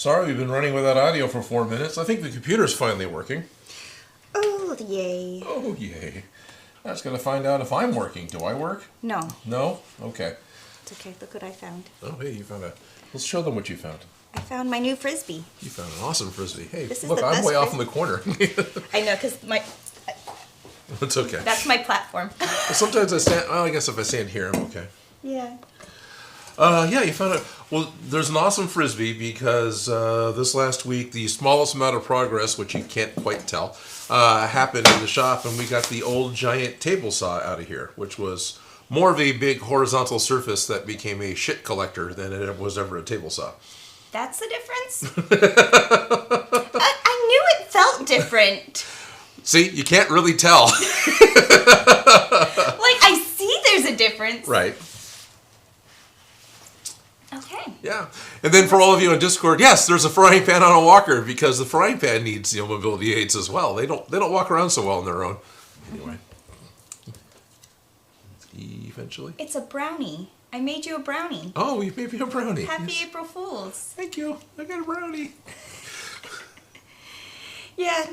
Sorry, we've been running without audio for 4 minutes. I think the computer's finally working. Oh, yay. Oh, yay. I was going to find out if I'm working. Do I work? No. No? Okay. It's okay. Look what I found. Oh, hey, you found a... Let's show them what you found. I found my new Frisbee. You found an awesome Frisbee. Hey, This is look, the I'm best way off in the corner. I know, because It's okay. that's my platform. Sometimes I stand... Well, I guess if I stand here, I'm okay. Yeah. Yeah, you found it. Well, there's an awesome Frisbee because this last week, the smallest amount of progress, which you can't quite tell, happened in the shop, and we got the old giant table saw out of here, which was more of a big horizontal surface that became a shit collector than it was ever a table saw. That's the difference? I knew it felt different. See, you can't really tell. Like, I see there's a difference. Right. Okay. Yeah. And then for all of you on Discord, yes, there's a frying pan on a walker because the frying pan needs, mobility aids as well. They don't walk around so well on their own. Anyway. Eventually. It's a brownie. I made you a brownie. Oh, you made me a brownie. Happy Yes. April Fools. Thank you. I got a brownie. Yeah,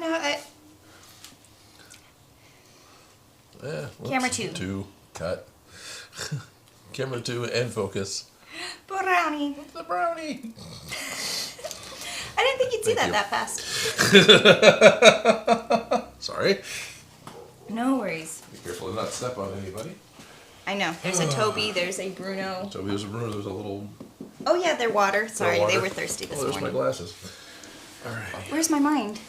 no, Camera 2. 2. Cut. Camera 2 and focus. brownie. The brownie. I didn't think you'd see Thank that you. fast. Sorry. No worries. Be careful to not step on anybody. I know. There's a Toby, there's a Bruno. So there's a little... Oh yeah, they're water. Sorry, water. they were thirsty this there's morning. my glasses. All right. Where's my mind?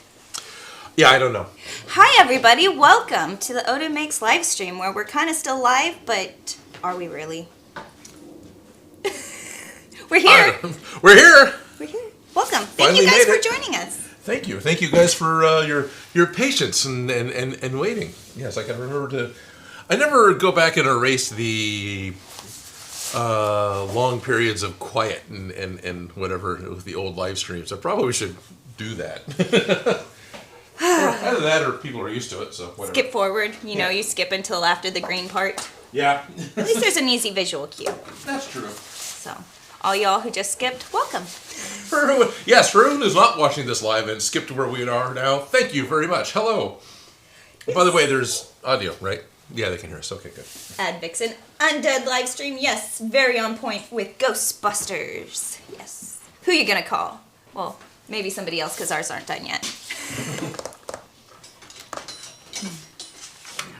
Yeah, I don't know. Hi everybody, welcome to the Odin Makes live stream where we're kind of still live, but are we really? We're here. We're here. We're here. Welcome. Thank Finally you guys made for it. joining us. Thank you. Thank you guys for your patience and waiting. Yes, I can remember to... I never go back and erase the long periods of quiet and whatever with the old live streams. I probably should do that. Either that or people are used to it, so whatever. Skip forward. You skip until after the green part. Yeah. At least there's an easy visual cue. That's true. So, all y'all who just skipped, welcome. For everyone who's not watching this live and skipped to where we are now, thank you very much. Hello. Yes. By the way, there's audio, right? Yeah, they can hear us. Okay, good. Ad Vixen Undead live stream, yes, very on point with Ghostbusters. Yes. Who you gonna call? Well, maybe somebody else because ours aren't done yet.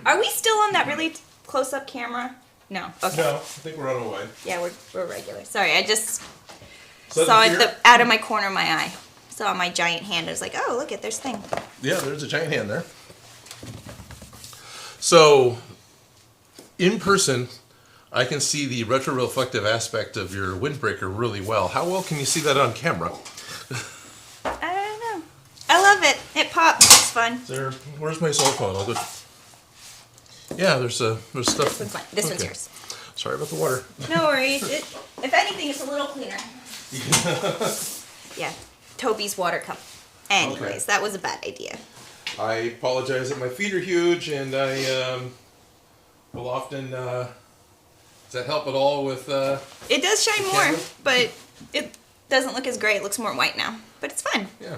Are we still on that really close-up camera? No. Okay. No, I think we're on our way. Yeah, we're regular. Sorry, I just So saw it out of my corner of my eye. Saw my giant hand. I was like, oh, look at there's thing. Yeah, there's a giant hand there. So, in person, I can see the retroreflective aspect of your windbreaker really well. How well can you see that on camera? I don't know. I love it. It pops. It's fun. Where's my cell phone? I'll go. Yeah, there's stuff. This one's mine. This one's yours. Sorry about the water. No worries. If anything, it's a little cleaner. Yeah. Toby's water cup. Anyways, Okay. that was a bad idea. I apologize that my feet are huge, and I will often. Does that help at all with? It does shine more, camera? but it doesn't look as great. It looks more white now, but it's fun. Yeah.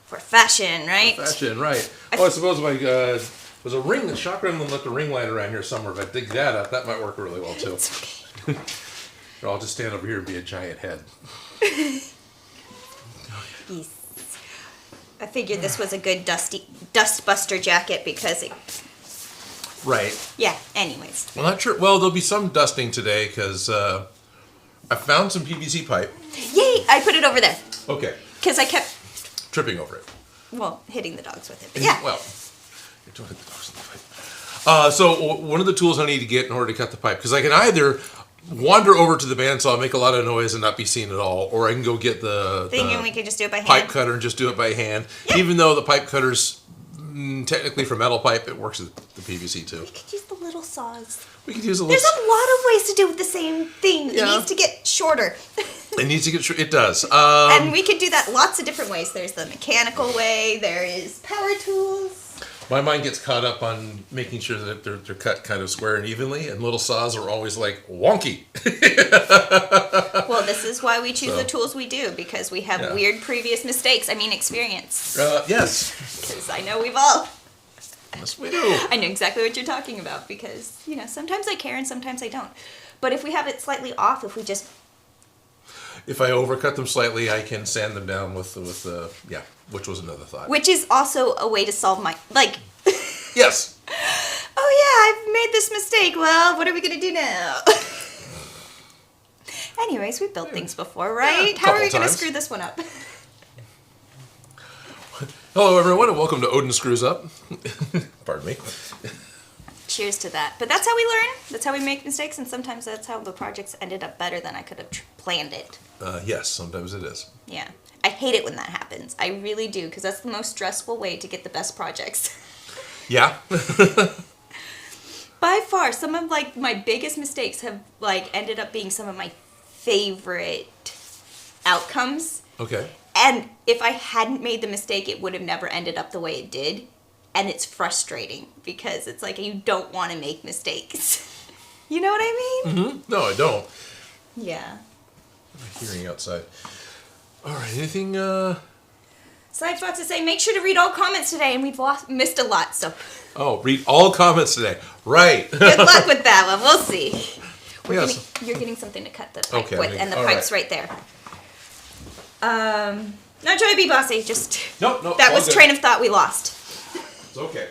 For fashion, right? Fashion, right. Oh, I suppose if there's a ring, the shock gremlin left a ring light around here somewhere. If I dig that up, that might work really well too. It's okay. Or I'll just stand over here and be a giant head. Yes. I figured this was a good dustbuster jacket because it... Right. Yeah, anyways. Well, not sure. Well, there'll be some dusting today because I found some PVC pipe. Yay! I put it over there. Okay. Because I kept, Tripping over it. well, hitting the dogs with it. But yeah. Well, you're doing the dogs in the pipe. So one of the tools I need to get in order to cut the pipe, because I can either wander over to the bandsaw, make a lot of noise, and not be seen at all, or I can go get Thinking we could just do it by hand. pipe cutter and just do it by hand. Yeah. Even though the pipe cutter's technically for metal pipe, it works with the PVC too. We could use the little saws. We could use a There's little. a lot of ways to do the same thing. Yeah. It needs to get shorter. It needs to get. It does. And we could do that lots of different ways. There's the mechanical way. There is power tools. My mind gets caught up on making sure that they're cut kind of square and evenly, and little saws are always like wonky. Well, this is why we choose the tools we do, because we have weird previous mistakes. I mean, experience. Yes. Because I know we've all. Yes, we do. I know exactly what you're talking about, because, you know, sometimes I care and sometimes I don't. But if we have it slightly off, if we just... If I overcut them slightly, I can sand them down with which was another thought. Which is also a way to solve my... Like... Yes. Oh, yeah, I've made this mistake. Well, what are we going to do now? Anyways, we've built things before, right? How are we going to screw this one up? Hello, everyone, and welcome to Odin Screws Up. Pardon me. Cheers to that. But that's how we learn. That's how we make mistakes, and sometimes that's how the projects ended up better than I could have planned it. Yes, sometimes it is. Yeah. I hate it when that happens. I really do, because that's the most stressful way to get the best projects. Yeah. By far, some of like my biggest mistakes have like ended up being some of my favorite outcomes. Okay. And if I hadn't made the mistake, it would have never ended up the way it did. And it's frustrating because it's like you don't want to make mistakes. You know what I mean? Mm-hmm. No, I don't. Yeah. I'm hearing outside. All right, anything... Side Fox is saying, make sure to read all comments today, and we've missed a lot, so... Oh, read all comments today. Right. Good luck with that one. We'll see. Yes. You're getting something to cut the pipe Okay, with, and the all pipe's right there. Not trying to be bossy, just... Nope, that was train of thought we lost. It's okay.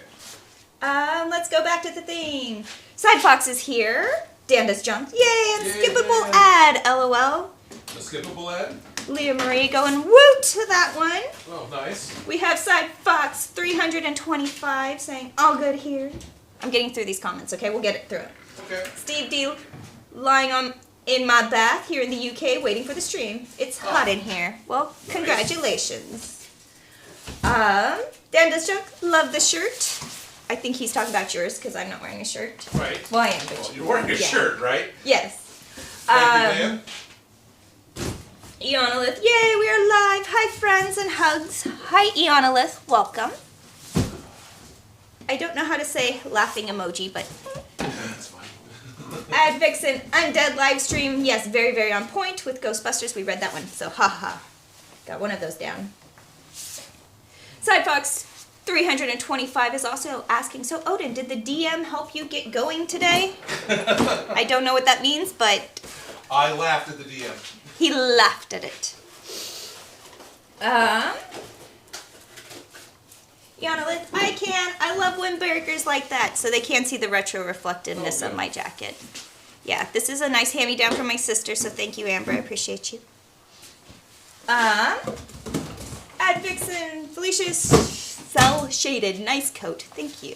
Let's go back to the thing. Side Fox is here. Dan does jump. Yay, and Yay, skippable Dan. ad, LOL. A skippable ad? Leah Marie going woot to that one. Oh, nice. We have Side Fox 325 saying, all good here. I'm getting through these comments, okay? We'll get it through. Okay. Steve D lying in my bath here in the UK waiting for the stream. It's hot in here. Well, congratulations. Dan does junk. Love the shirt. I think he's talking about yours because I'm not wearing a shirt. Right. Well, I am. But Well, you're wearing a shirt, right? Yes. Thank you, Dan. Eonolith, yay, we are live. Hi, friends, and hugs. Hi, Eonolith, welcome. I don't know how to say laughing emoji, but... That's fine. Ad Vixen, Undead live stream. Yes, very, very on point with Ghostbusters. We read that one, so haha. Got one of those down. Side Fox 325 is also asking, so Odin, did the DM help you get going today? I don't know what that means, but... I laughed at the DM. He laughed at it. Yanalith, I love windbreakers like that, so they can see the retro reflectiveness of my jacket. Yeah, this is a nice hand-me-down from my sister, so thank you, Amber. I appreciate you. Ad Vixen, Felicia's cell-shaded, nice coat. Thank you.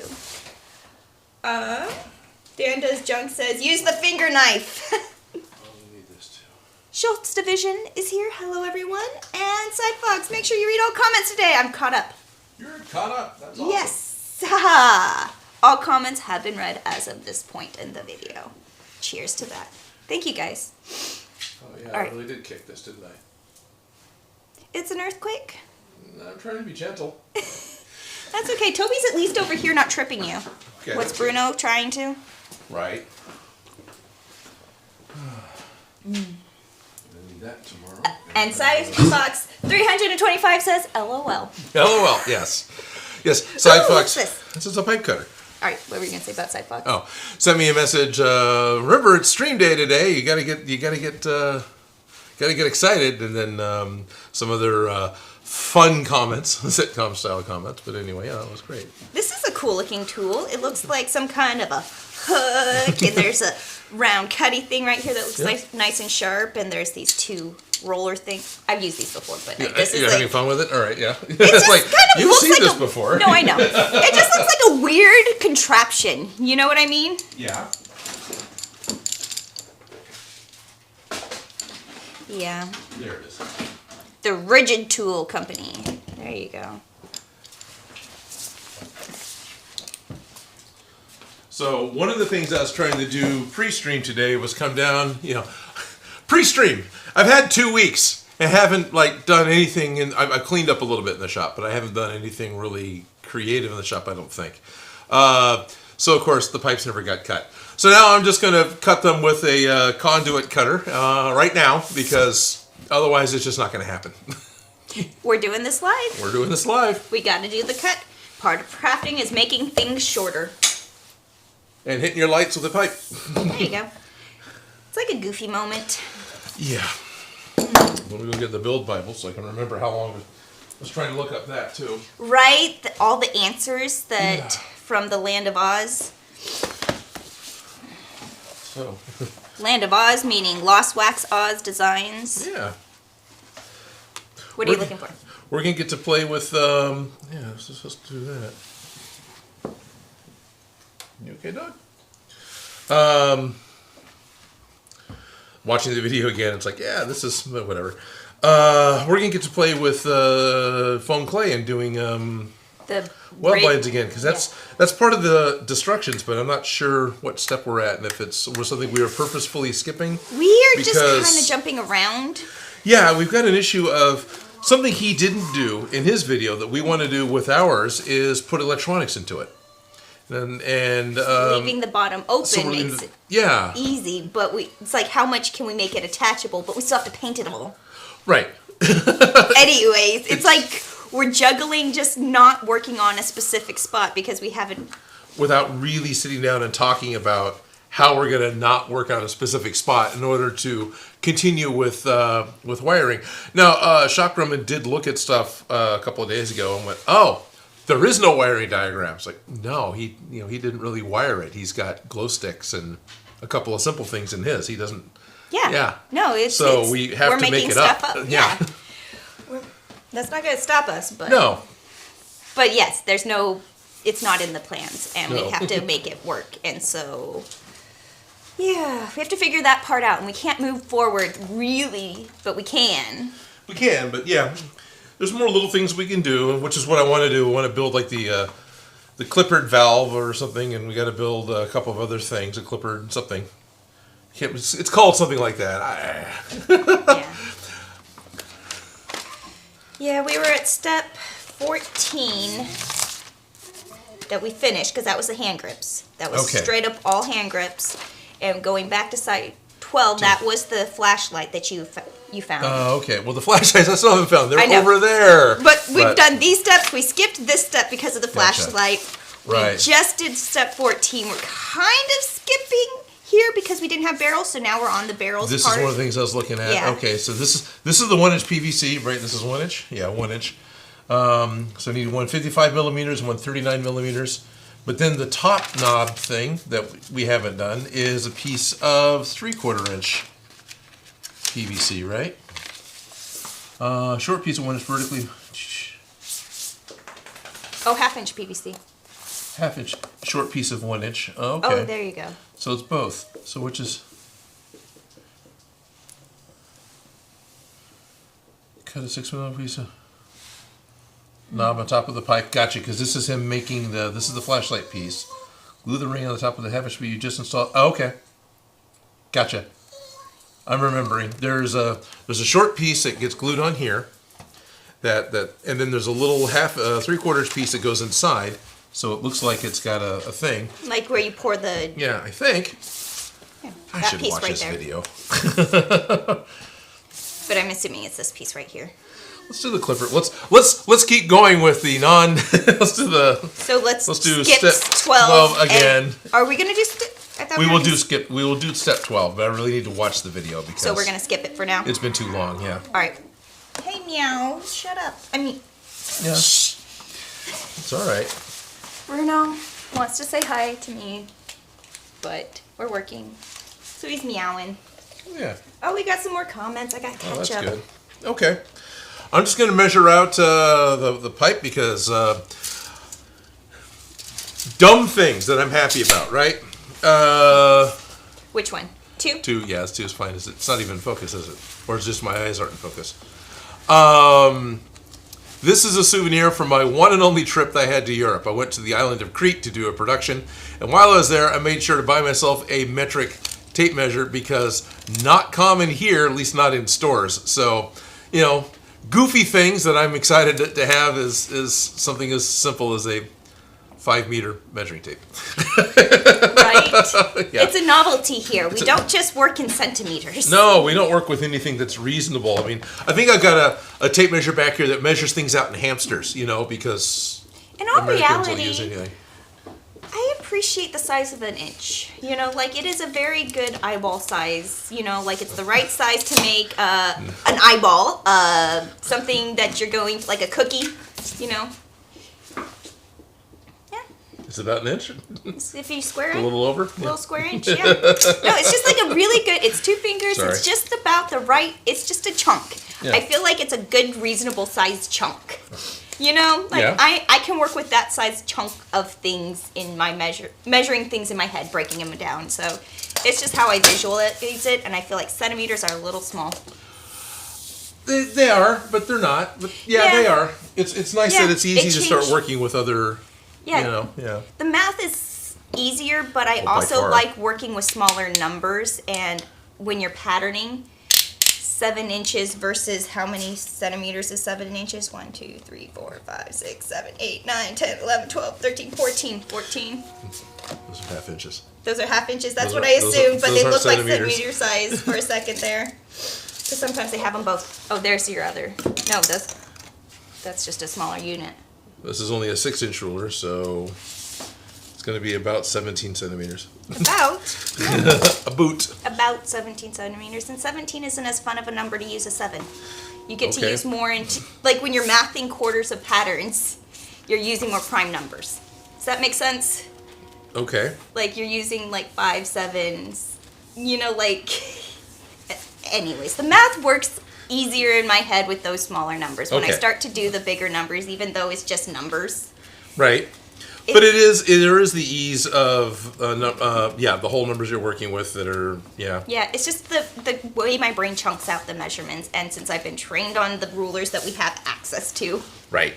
Dan Does Junk says, use the finger knife. Schultz Division is here. Hello, everyone. And Side Fox, make sure you read all comments today. I'm caught up. You're caught up. That's awesome. Yes. Ha! All comments have been read as of this point in the video. Cheers to that. Thank you, guys. Oh, yeah, all I right. really did kick this, didn't I? It's an earthquake. I'm trying to be gentle. That's okay. Toby's at least over here not tripping you. Okay, What's Bruno trying to? Right. That tomorrow. And Side Fox 325 says LOL. LOL, yes. Yes, Side Ooh, Fox. what's this? This is a pipe cutter. All right, what were you gonna say about Side Fox? Oh, sent me a message. Remember, it's stream day today. You gotta get excited, and then some other fun comments, sitcom style comments. But anyway, yeah, that was great. This is a cool looking tool. It looks like some kind of a hook, and there's a round cutty thing right here that looks like nice and sharp, and there's these two roller things. I've used these before, but this is You're like, having fun with it? All right, yeah. it just like, kind of you've looks seen like this before. No, I know. It just looks like a weird contraption. You know what I mean? Yeah. Yeah. There it is. The Rigid Tool Company. There you go. So one of the things I was trying to do pre-stream today was come down, pre-stream. I've had 2 weeks and haven't done anything, and I cleaned up a little bit in the shop, but I haven't done anything really creative in the shop, I don't think. So of course the pipes never got cut. So now I'm just going to cut them with a conduit cutter right now because otherwise it's just not going to happen. We're doing this live. We're doing this live. We got to do the cut. Part of crafting is making things shorter. And hitting your lights with a pipe. There you go. It's like a goofy moment. Yeah. Let me go get the build Bible so I can remember how long. I was trying to look up that too. Right? All the answers that from the Land of Oz. So. Land of Oz meaning Lost Wax Oz Designs. Yeah. What are you looking for? We're going to get to play with, yeah, let's do that. You okay, dog? Watching the video again, it's like, yeah, this is, whatever. We're going to get to play with foam clay and doing The weld lines again, because that's part of the destructions, but I'm not sure what step we're at and if it's something we were purposefully skipping. We are just kind of jumping around. Yeah, we've got an issue of something he didn't do in his video that we want to do with ours is put electronics into it. And leaving the bottom open makes it easy, but it's like how much can we make it attachable, but we still have to paint it all. Right. Anyways, it's like we're juggling, just not working on a specific spot because we haven't... Without really sitting down and talking about how we're going to not work on a specific spot in order to continue with wiring. Now, Shock Grumman did look at stuff a couple of days ago and went, "Oh, there is no wiring diagrams." Like, no, he didn't really wire it. He's got glow sticks and a couple of simple things in his. He doesn't. Yeah. No, we have to make it up. Yeah. That's not going to stop us, but no. But yes, it's not in the plans, and we have to make it work, and so. Yeah, we have to figure that part out, and we can't move forward really, but we can. We can, but yeah, there's more little things we can do, which is what I want to do. I want to build like the clippered valve or something, and we got to build a couple of other things, a clippered something. It's called something like that. Yeah, we were at step 14 that we finished, because that was the hand grips. That was straight up all hand grips. And going back to site 12, that was the flashlight that you found. Okay. Well, the flashlights I still haven't found. They're over there. But we've done these steps. We skipped this step because of the flashlight. Right. We just did step 14. We're kind of skipping here because we didn't have barrels, so now we're on the barrels This part. is one of the things I was looking at. Yeah. Okay, so this is the 1-inch PVC, right? This is 1 inch? Yeah, 1 inch. So I need one 55 millimeters and one 39 millimeters. But then the top knob thing that we haven't done is a piece of 3/4 inch PVC, right? Short piece of 1 inch vertically. Oh, 1/2 inch PVC. 1/2 inch, short piece of 1 inch. Oh, okay. Oh, there you go. So it's both. So which is... Cut a 6mm piece of knob on top of the pipe. Gotcha, because this is him making this is the flashlight piece. Glue the ring on the top of the 1/2 inch you just installed. Oh, okay. Gotcha. I'm remembering. There's a short piece that gets glued on here. And then there's a little 3/4 inch piece that goes inside. So it looks like it's got a thing. Like where you pour the... Yeah, I think. Yeah, I should watch this video. But I'm assuming it's this piece right here. Let's do the clipper. Let's keep going with the non. Let's do the. So let's do skip step 12 again. Are we gonna do step? We will do step 12, but I really need to watch the video because. So we're gonna skip it for now. It's been too long. Yeah. All right. Hey, meow! Shut up. I mean. Yeah. Shh. It's all right. Bruno wants to say hi to me, but we're working, so he's meowing. Yeah. Oh, we got some more comments. I got catch that's up. good. Okay. I'm just going to measure out the pipe because dumb things that I'm happy about, right? Which one? 2? 2, yeah, 2 is fine. It's not even in focus, is it? Or it's just my eyes aren't in focus. This is a souvenir from my one and only trip that I had to Europe. I went to the island of Crete to do a production, and while I was there, I made sure to buy myself a metric tape measure because not common here, at least not in stores. So, goofy things that I'm excited to have is something as simple as a 5-meter measuring tape. Right? Yeah. It's a novelty here. We don't just work in centimeters. No, we don't work with anything that's reasonable. I mean, I think I've got a tape measure back here that measures things out in hamsters, because In all Americans will reality, use anything. I appreciate the size of an inch. Like it is a very good eyeball size. Like it's the right size to make an eyeball, something that you're going, like a cookie, Yeah. It's about an inch? If you square it. A little over? A little square inch, yeah. No, it's just like a really good, it's 2 fingers, Sorry. it's just about the right, it's just a chunk. Yeah. I feel like it's a good, reasonable sized chunk. Yeah. I can work with that size chunk of things in my measuring things in my head, breaking them down. So it's just how I visualize it, and I feel like centimeters are a little small. They are, but they're not. But yeah, they are. It's nice that it's easy to start working with other, Yeah. The math is easier, but I also like working with smaller numbers, and when you're patterning, 7 inches versus how many centimeters is 7 inches? 1, 2, 3, 4, 5, 6, 7, 8, 9, 10, 11, 12, 13, 14. 14. Those are half inches. Those are half inches. That's what I assumed, but they look like centimeter size for a second there. Because sometimes they have them both. Oh, there's your other. No, that's just a smaller unit. This is only a 6-inch ruler, so it's going to be about 17 centimeters. About. A boot. About 17 centimeters. And 17 isn't as fun of a number to use as 7. You get to use more, like when you're mathing quarters of patterns, you're using more prime numbers. Does that make sense? Okay. Like you're using like 5, 7s, anyways, the math works easier in my head with those smaller numbers. When I start to do the bigger numbers, even though it's just numbers. Right. But there is the ease of, the whole numbers you're working with that are, Yeah, it's just the way my brain chunks out the measurements, and since I've been trained on the rulers that we have access to. Right.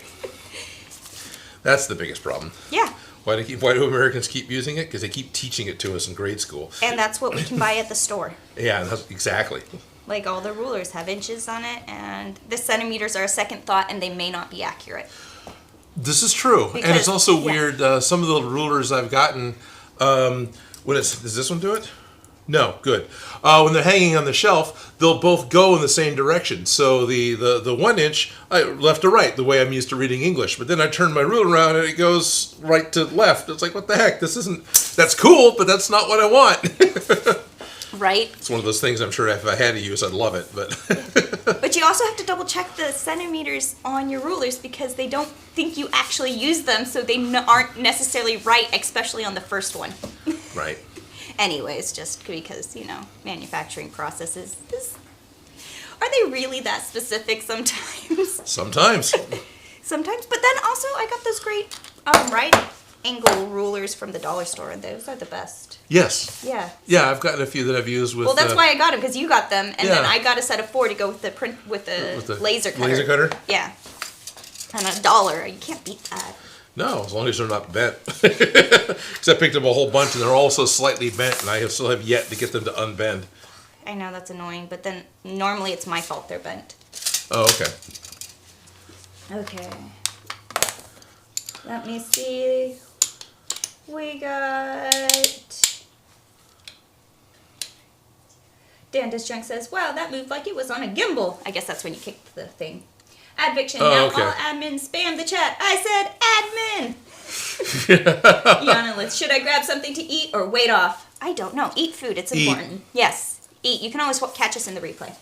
That's the biggest problem. Yeah. Why do Americans keep using it? Because they keep teaching it to us in grade school. And that's what we can buy at the store. Yeah, exactly. Like all the rulers have inches on it, and the centimeters are a second thought, and they may not be accurate. This is true, and it's also weird. Some of the rulers I've gotten, does this one do it? No, good. When they're hanging on the shelf, they'll both go in the same direction. So the 1 inch, left to right, the way I'm used to reading English. But then I turn my ruler around and it goes right to left. It's like, what the heck? That's cool, but that's not what I want. Right. It's one of those things I'm sure if I had to use, I'd love it. But you also have to double check the centimeters on your rulers because they don't think you actually use them, so they aren't necessarily right, especially on the first one. Right. Anyways, just because, manufacturing processes, are they really that specific sometimes? Sometimes. Sometimes, but then also I got those great right angle rulers from the dollar store, and those are the best. Yes. Yeah. Yeah, I've gotten a few that I've used with. Well, that's why I got them, because you got them, and then I got a set of 4 to go with the laser cutter. Laser cutter? Yeah. And $1. You can't beat that. No, as long as they're not bent. Because I picked up a whole bunch and they're also slightly bent, and I still have yet to get them to unbend. I know, that's annoying, but then normally it's my fault they're bent. Oh, okay. Okay. Let me see. We got... Danda's Junk says, wow, that moved like it was on a gimbal. I guess that's when you kicked the thing. Adviction, now all admins spam the chat. I said admin! Yana, should I grab something to eat or wait off? I don't know. Eat food. It's important. Yes. Eat. You can always catch us in the replay.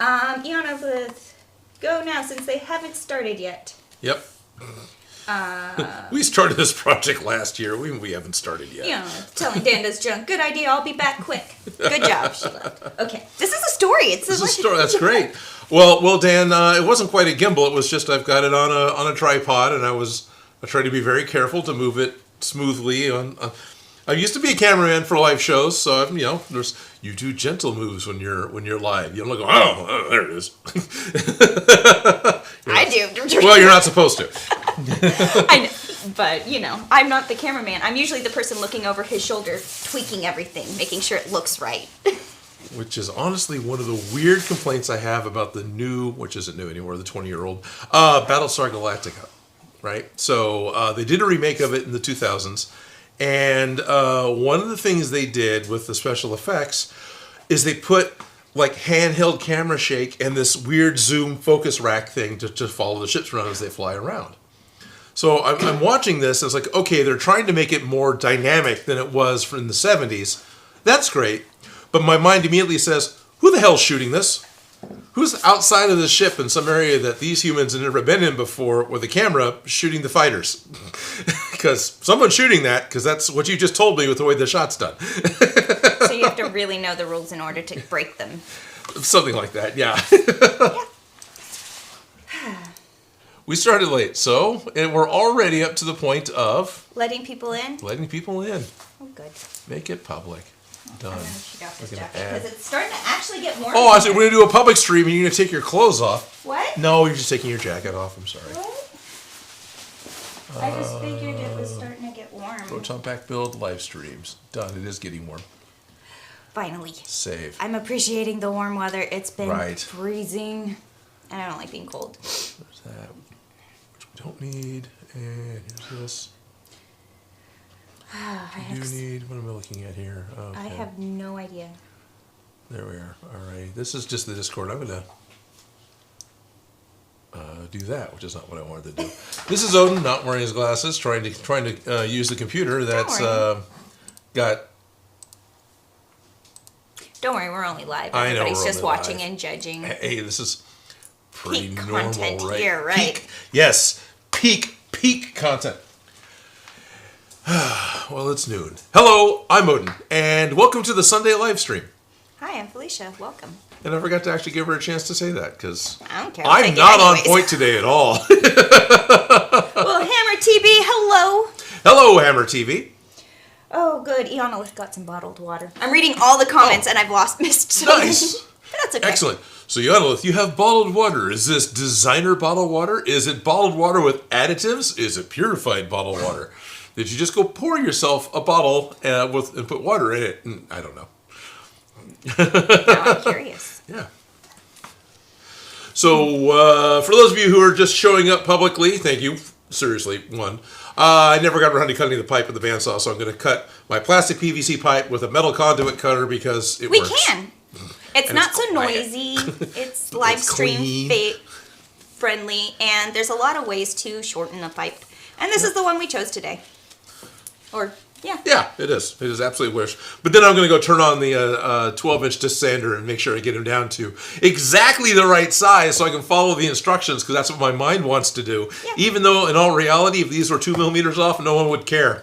Yana with go now since they haven't started yet. Yep. We started this project last year. We haven't started yet. Yeah, telling Danda's Junk, good idea, I'll be back quick. Good job, she left. Okay, this is a story. This is a story. That's great. Well, Dan, it wasn't quite a gimbal. It was just I've got it on a tripod, and I try to be very careful to move it smoothly. I used to be a cameraman for live shows, so you do gentle moves when you're live. You don't go, oh, there it is. I do. Well, you're not supposed to. I know, but I'm not the cameraman. I'm usually the person looking over his shoulder, tweaking everything, making sure it looks right. Which is honestly one of the weird complaints I have about the new, which isn't new anymore, the 20-year-old Battlestar Galactica. right? So they did a remake of it in the 2000s. And one of the things they did with the special effects is they put like handheld camera shake and this weird zoom focus rack thing to follow the ships around as they fly around. So I'm watching this, and it's like, okay, they're trying to make it more dynamic than it was in the 70s. That's great. But my mind immediately says, who the hell's shooting this? Who's outside of the ship in some area that these humans have never been in before with a camera shooting the fighters? Because someone's shooting that, because that's what you just told me with the way the shot's done. So you have to really know the rules in order to break them. Something like that, yeah. We started late, and we're already up to the point of... Letting people in? Letting people in. Oh, good. Make it public. Done. I'm going to take off this jacket because it's starting to actually get warm. Oh, I said we're going to do a public stream and you're going to take your clothes off. What? No, you're just taking your jacket off. I'm sorry. What? I just figured it was starting to get warm. Proton Pack build live streams. Done. It is getting warm. Finally. Save. I'm appreciating the warm weather. It's been freezing, and I don't like being cold. There's that, which we don't need. And here's this. Need. What am I looking at here? Okay. I have no idea. There we are. All right. This is just the Discord. I'm going to do that, which is not what I wanted to do. This is Odin, not wearing his glasses, trying to use the computer that's got... Don't worry, we're only live. I know, Everybody's just watching live. And judging. Hey, this is pretty Peak normal, content right? here, right? Peak, yes, peak content. Well, it's noon. Hello, I'm Odin, and welcome to the Sunday live stream. Hi, I'm Felicia. Welcome. And I forgot to actually give her a chance to say that, because I don't care. I'm not on point today at all. Well, Hammer TV, hello. Hello, Hammer TV. Oh, good. Eonolith got some bottled water. I'm reading all the comments, and I've missed some. Nice. That's okay. Excellent. So, Eonolith, you have bottled water. Is this designer bottled water? Is it bottled water with additives? Is it purified bottled water? Did you just go pour yourself a bottle and put water in it? I don't know. Now I'm curious. Yeah. So, for those of you who are just showing up publicly, thank you. Seriously, one. I never got around to cutting the pipe with the bandsaw, so I'm going to cut my plastic PVC pipe with a metal conduit cutter because it works. We can. It's not so noisy. It's live stream friendly, and there's a lot of ways to shorten a pipe. And this is the one we chose today. Yeah, it is. It is absolutely wish. But then I'm going to go turn on the 12-inch disc sander and make sure I get him down to exactly the right size so I can follow the instructions, because that's what my mind wants to do. Yeah. Even though, in all reality, if these were 2 millimeters off, no one would care.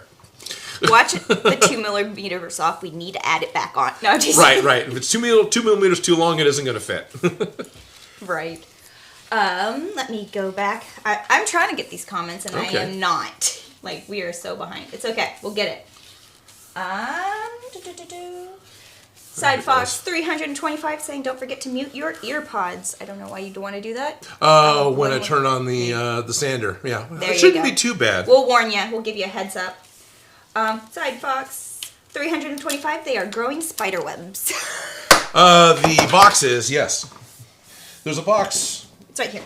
Watch the 2 millimeters off. We need to add it back on. No, just right. If it's 2 millimeters too long, it isn't going to fit. Right. Let me go back. I'm trying to get these comments, and okay. I am not. Like, we are so behind. It's okay. We'll get it. Side Fox 325 saying, don't forget to mute your ear pods. I don't know why you'd want to do that. When I turn on the sander. Yeah. It shouldn't be too bad. We'll warn you. We'll give you a heads up. Side Fox 325, they are growing spider webs. The box is, yes. There's a box. It's right here.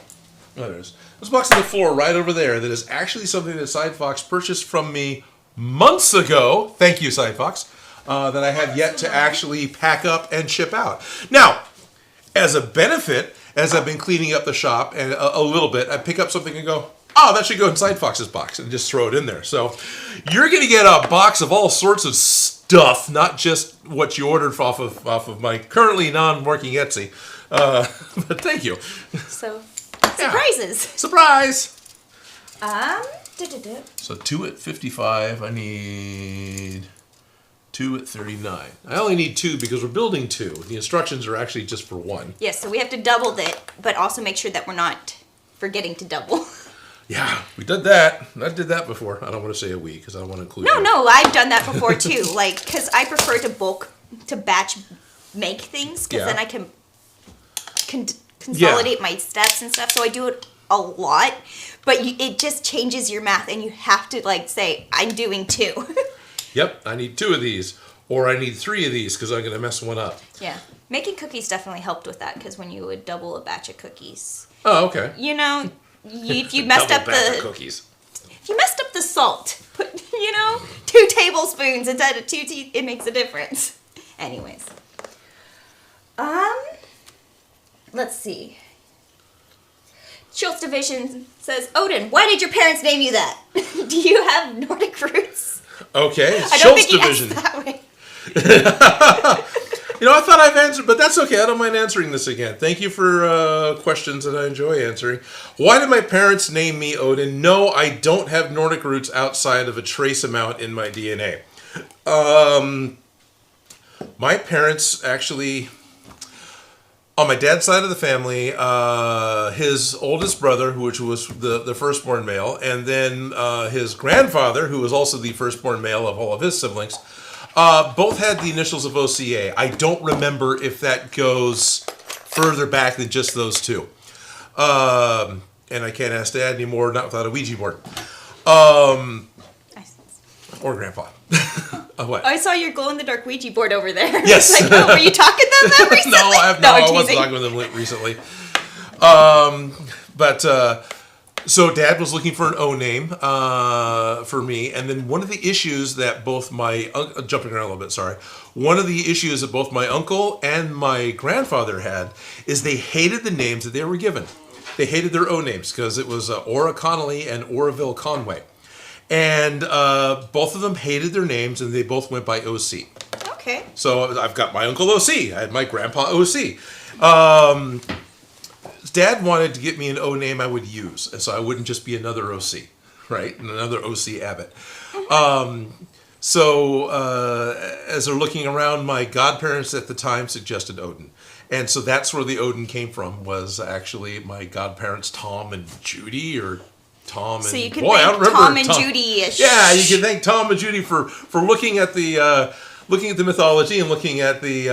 Oh, there is. There's a box on the floor right over there that is actually something that Side Fox purchased from me months ago. Thank you, Side Fox. That I have yet to actually pack up and ship out. Now, as a benefit, as I've been cleaning up the shop and a little bit, I pick up something and go, oh, that should go in Side Fox's box, and just throw it in there. So you're going to get a box of all sorts of stuff, not just what you ordered off of my currently non-working Etsy. But thank you. So, surprises. Yeah. Surprise! So 2 at 55, I need 2 at 39. I only need 2 because we're building 2. The instructions are actually just for 1. Yes, so we have to double it, but also make sure that we're not forgetting to double. Yeah, we did that. I did that before. I don't want to say a we because I don't want to include you. No, I've done that before too. Like, because I prefer to batch make things because then I can consolidate my steps and stuff. So I do it a lot, but it just changes your math, and you have to like say, I'm doing 2. Yep, I need 2 of these, or I need 3 of these because I'm going to mess one up. Yeah, making cookies definitely helped with that because when you would double a batch of cookies. Oh, okay. You know, if you messed up the cookies. You messed up the salt. Put, 2 tablespoons instead of 2 teaspoons. It makes a difference. Anyways. Let's see. Schultz Division says, Odin, why did your parents name you that? Do you have Nordic roots? Okay, I don't Schultz think he Division. asked that way. I thought I've answered, but that's okay. I don't mind answering this again. Thank you for questions that I enjoy answering. Why did my parents name me Odin? No, I don't have Nordic roots outside of a trace amount in my DNA. My parents actually, on my dad's side of the family, his oldest brother, which was the firstborn male, and then his grandfather, who was also the firstborn male of all of his siblings, both had the initials of OCA. I don't remember if that goes further back than just those two. And I can't ask Dad anymore, not without a Ouija board. Or Grandpa. What? I saw your glow-in-the-dark Ouija board over there. Yes. Like, oh, were you talking to them recently? No, I wasn't talking with them recently. So Dad was looking for an O name for me, and then one of the issues that both my jumping around a little bit, sorry. One of the issues that both my uncle and my grandfather had is they hated the names that they were given. They hated their O names because it was Ora Connolly and Orangevale Conway, and both of them hated their names, and they both went by OC. Okay. So I've got my uncle OC. I had my grandpa OC. Dad wanted to get me an O name I would use, and so I wouldn't just be another OC, right? And another OC Abbott. As they're looking around, my godparents at the time suggested Odin. And so that's where the Odin came from, was actually my godparents Tom and Judy, or Tom and... So you can I don't thank remember Tom and Judy-ish. Yeah, you can thank Tom and Judy for looking at the... looking at the mythology and looking at the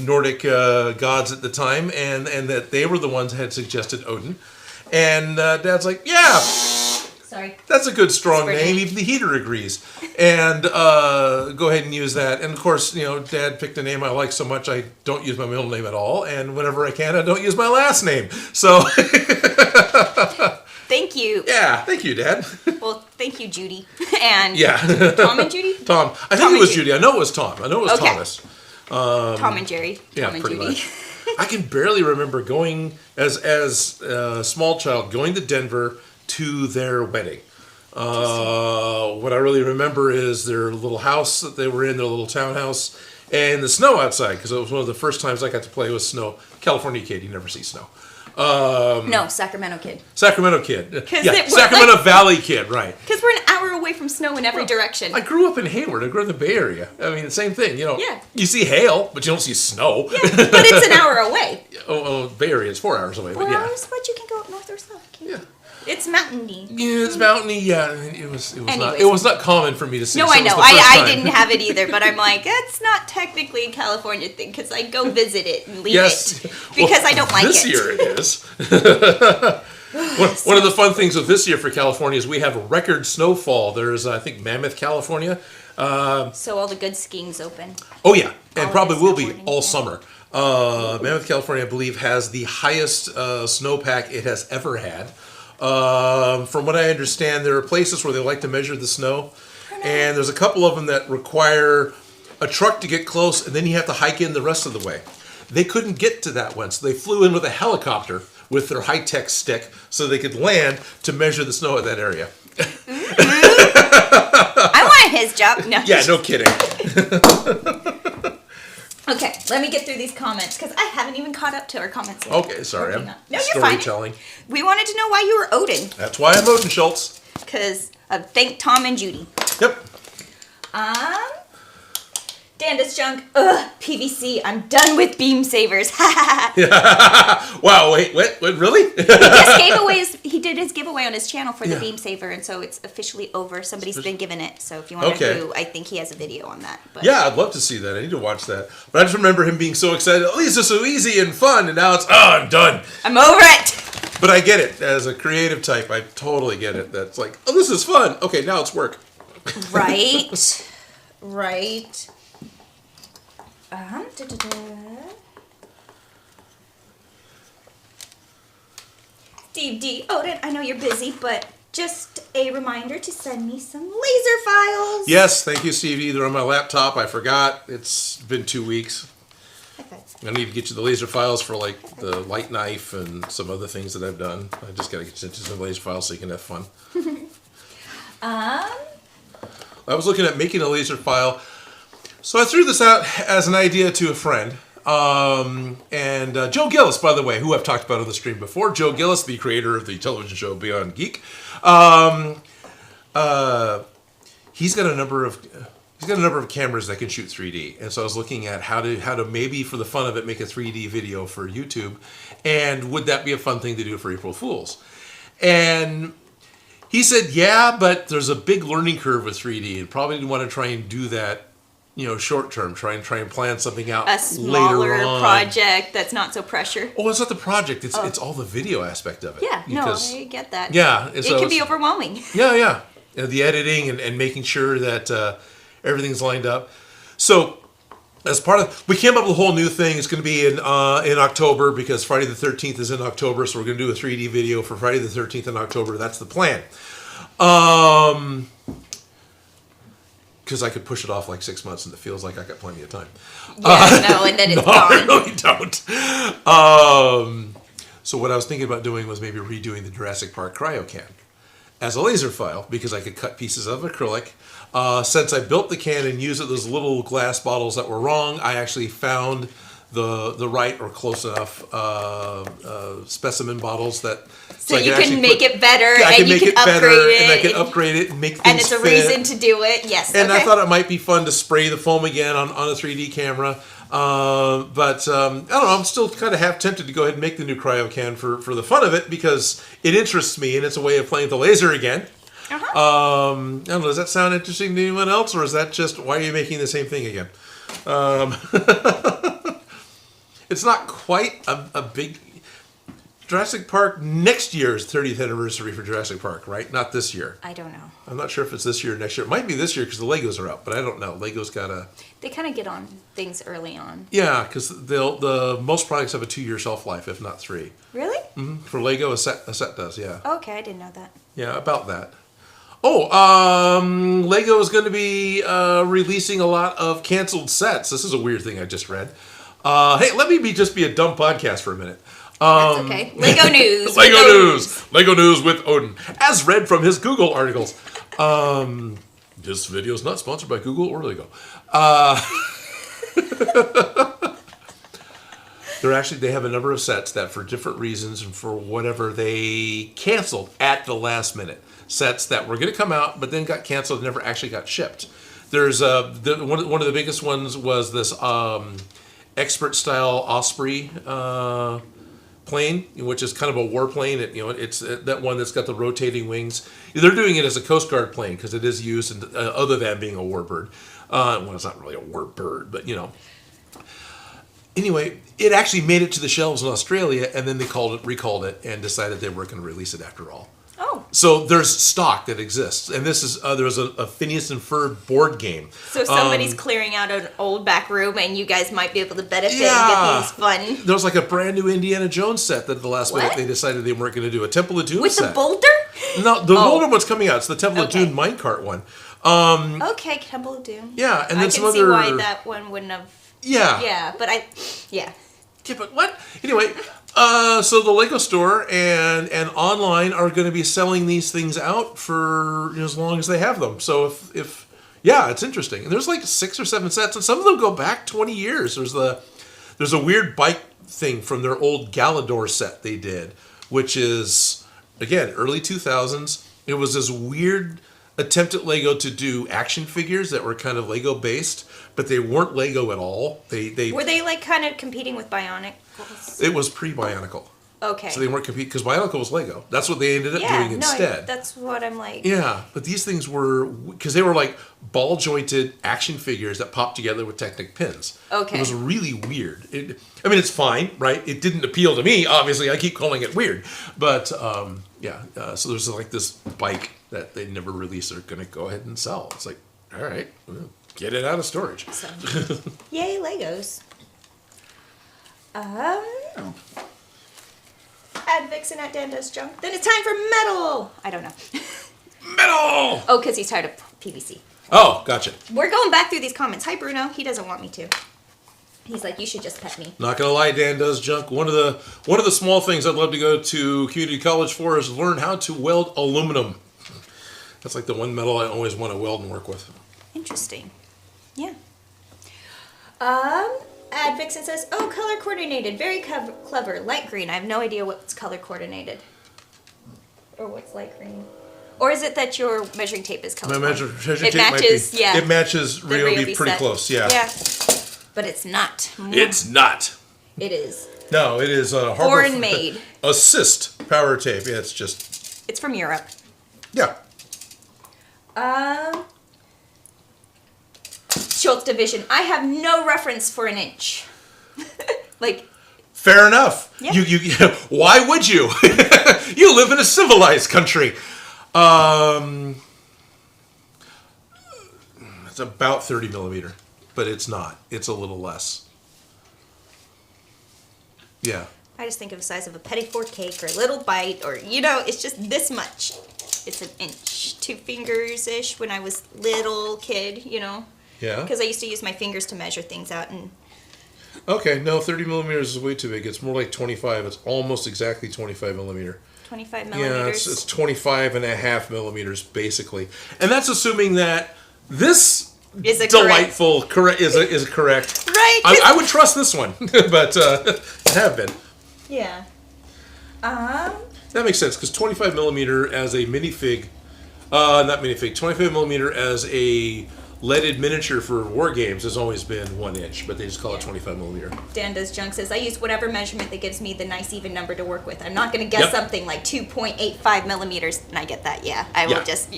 Nordic gods at the time, and that they were the ones that had suggested Odin. And Dad's like, yeah, Sorry. that's a good strong name. Even the heater agrees. And go ahead and use that. And of course, Dad picked a name I like so much I don't use my middle name at all. And whenever I can, I don't use my last name. So... Thank you. Yeah, thank you, Dad. Well, thank you, Judy. And Yeah. Tom and Judy? Tom. I think it was Judy. I know it was Tom. I know it was Okay. Thomas. Tom and Jerry. Yeah, Tom and pretty Judy. much. I can barely remember going as a small child going to Denver to their wedding. What I really remember is their little house that they were in, their little townhouse, and the snow outside, because it was one of the first times I got to play with snow. California kid, you never see snow. No, Sacramento kid. Sacramento kid. Yeah, we're Sacramento Valley kid, right. Because we're an hour away from snow in every direction. I grew up in Hayward. I grew up in the Bay Area. I mean, the same thing. Yeah. You see hail, but you don't see snow. Yeah, but it's an hour away. Bay Area is 4 hours away. 4 but yeah. hours? But you can go up north or south. Can't you? Yeah. It's mountainy. Yeah, it's mountainy. Yeah, I mean, it was not. Anyways. It was not common for me to see. No, so I it was know. the first I time. didn't have it either, but I'm like, it's not technically a California thing because I go visit it and leave Yes. it because I don't like this it. year it is. One of the fun things with this year for California is we have a record snowfall. There's, I think, Mammoth, California. So all the good skiing's open. Oh yeah, and All probably of will the be snowboarding, all yeah. summer. Mammoth, California, I believe, has the highest snowpack it has ever had. From what I understand, there are places where they like to measure the snow, and there's a couple of them that require a truck to get close, and then you have to hike in the rest of the way. They couldn't get to that one, so they flew in with a helicopter with their high-tech stick so they could land to measure the snow at that area. I want his job. No. Yeah, no kidding. Okay, let me get through these comments because I haven't even caught up to our comments yet. Okay, sorry, I'm No, you're fine. storytelling. We wanted to know why you were Odin That's why I'm Odin Schultz. because thank Tom and Judy. Yep. Dandus Junk. Ugh, PVC. I'm done with beam savers. Wow, wait, what really? He did his giveaway on his channel for the beam saver, and so it's officially over. Somebody's been given it, so if you want to do, I think he has a video on that. But. Yeah, I'd love to see that. I need to watch that. But I just remember him being so excited. Oh, these are so easy and fun, and now it's, I'm done. I'm over it. But I get it. As a creative type, I totally get it. That's like, oh, this is fun. Okay, now it's work. Right. Steve D. Odin, I know you're busy, but just a reminder to send me some laser files. Yes, thank you, Stevie. They're on my laptop. I forgot. It's been 2 weeks. I need to get you the laser files for like the light knife and some other things that I've done. I just got to get you some laser files so you can have fun. I was looking at making a laser file. So I threw this out as an idea to a friend. Joe Gillis, by the way, who I've talked about on the stream before. Joe Gillis, the creator of the television show Beyond Geek. He's got a number of cameras that can shoot 3D. And so I was looking at how to maybe for the fun of it make a 3D video for YouTube. And would that be a fun thing to do for April Fools? And he said, yeah, but there's a big learning curve with 3D and probably didn't want to try and do that, short term. Try and plan something out a smaller later on. Project that's not so pressure. Oh, it's not the project. It's all the video aspect of it. Yeah, I get that. Yeah. It can be overwhelming. Yeah. The editing and making sure that everything's lined up. So as part of, we came up with a whole new thing. It's going to be in October because Friday the 13th is in October. So we're going to do a 3D video for Friday the 13th in October. That's the plan. Because I could push it off like 6 months and it feels like I got plenty of time. And then it's gone. I really don't. So what I was thinking about doing was maybe redoing the Jurassic Park CryoCan as a laser file because I could cut pieces of acrylic. Since I built the can and used those little glass bottles that were wrong, I actually found the right or close enough specimen bottles that so you can make it better and you can upgrade it. And I can upgrade it and make things and it's a fit. reason to do it. Yes. And I thought it might be fun to spray the foam again on a 3D camera. But I don't know. I'm still kind of half tempted to go ahead and make the new CryoCan for the fun of it because it interests me and it's a way of playing the laser again. I don't know. Does that sound interesting to anyone else, or is that just why are you making the same thing again? It's not quite a big Jurassic Park. Next year's 30th anniversary for Jurassic Park, right? Not this year. I don't know. I'm not sure if it's this year or next year. It might be this year because the Legos are out, but I don't know. Legos got They kind of get on things early on. Yeah, because the most products have a 2-year shelf life, if not 3. Really? Mm-hmm. For Lego, a set does. Yeah. Okay, I didn't know that. Yeah, about that. Oh, Lego is going to be releasing a lot of canceled sets. This is a weird thing I just read. Hey, let me just be a dumb podcast for a minute. That's okay. Lego news. Lego news. Lego news with Odin, as read from his Google articles. This video is not sponsored by Google or Lego. They have a number of sets that, for different reasons and for whatever, they canceled at the last minute. Sets that were going to come out, but then got canceled, never actually got shipped. There's one of the biggest ones was this expert style Osprey plane, which is kind of a warplane. It's that one that's got the rotating wings. They're doing it as a Coast Guard plane because it is used other than being a warbird. Well, it's not really a warbird, but Anyway, it actually made it to the shelves in Australia, and then they recalled it, and decided they weren't going to release it after all. Oh. So there's stock that exists, and this is there's a Phineas and Ferb board game. So somebody's clearing out an old back room, and you guys might be able to benefit and get these fun. There's like a brand new Indiana Jones set that at the last minute they decided they weren't going to do. A Temple of Doom with set. the boulder? No, the boulder one's coming out. It's the Temple of Doom minecart one. Okay, Temple of Doom. Yeah, and then I can see why that one wouldn't have. Yeah. Yeah, but Yeah, but what? Anyway. So the Lego store and online are going to be selling these things out for as long as they have them. So if it's interesting. And there's like 6 or 7 sets, and some of them go back 20 years. There's a weird bike thing from their old Galador set they did, which is again early 2000s. It was this weird attempt at Lego to do action figures that were kind of Lego based, but they weren't Lego at all. They were they like kind of competing with Bionic? It was pre-Bionicle. Okay. So they weren't competing because Bionicle was Lego. That's what they ended up doing instead. That's what I'm like. Yeah, but these things were because they were like ball jointed action figures that popped together with Technic pins. Okay. It was really weird. It's fine, right? It didn't appeal to me. Obviously, I keep calling it weird, but so there's like this bike that they never released. They're going to go ahead and sell. It's like, all right, well, get it out of storage. So, yay, Legos. Add Vixen at Dan Does Junk. Then it's time for metal. I don't know. Metal! Oh, because he's tired of PVC. Oh, gotcha. We're going back through these comments. Hi, Bruno. He doesn't want me to. He's like, you should just pet me. Not gonna lie, Dan does junk. One of the small things I'd love to go to community college for is learn how to weld aluminum. That's like the one metal I always want to weld and work with. Interesting. Yeah. Advixen says, oh, color coordinated. Very clever. Light green. I have no idea what's color coordinated. Or what's light green. Or is it that your measuring tape is color measuring it tape matches, might be, yeah. It matches Ryobi pretty set. close, yeah. Yeah. But it's not. It's not. It is. No, it is a Foreign made. Assist power tape. Yeah, it's just... It's from Europe. Yeah. Schultz division. I have no reference for an inch. Like... Fair enough. Yeah. You why would you? You live in a civilized country. It's about 30 millimeter, but it's not. It's a little less. Yeah. I just think of the size of a petit four cake or a little bite or, you know, it's just this much. It's an inch. 2 fingers-ish when I was little kid, you know. Yeah. Because I used to use my fingers to measure things out and... Okay, no, 30 millimeters is way too big. It's more like 25. It's almost exactly 25 millimeter. 25 millimeters. Yeah, it's 25 and a half millimeters, basically. And that's assuming that this is delightful correct is correct. Right. I would trust this one, but I have been. Yeah. That makes sense, because 25 millimeter as a minifig, not minifig, 25 millimeter as a leaded miniature for war games has always been 1 inch, but they just call it 25 millimeter. Dan Does Junk says, I use whatever measurement that gives me the nice even number to work with. I'm not going to guess something like 2.85 millimeters, and I get that, I will just,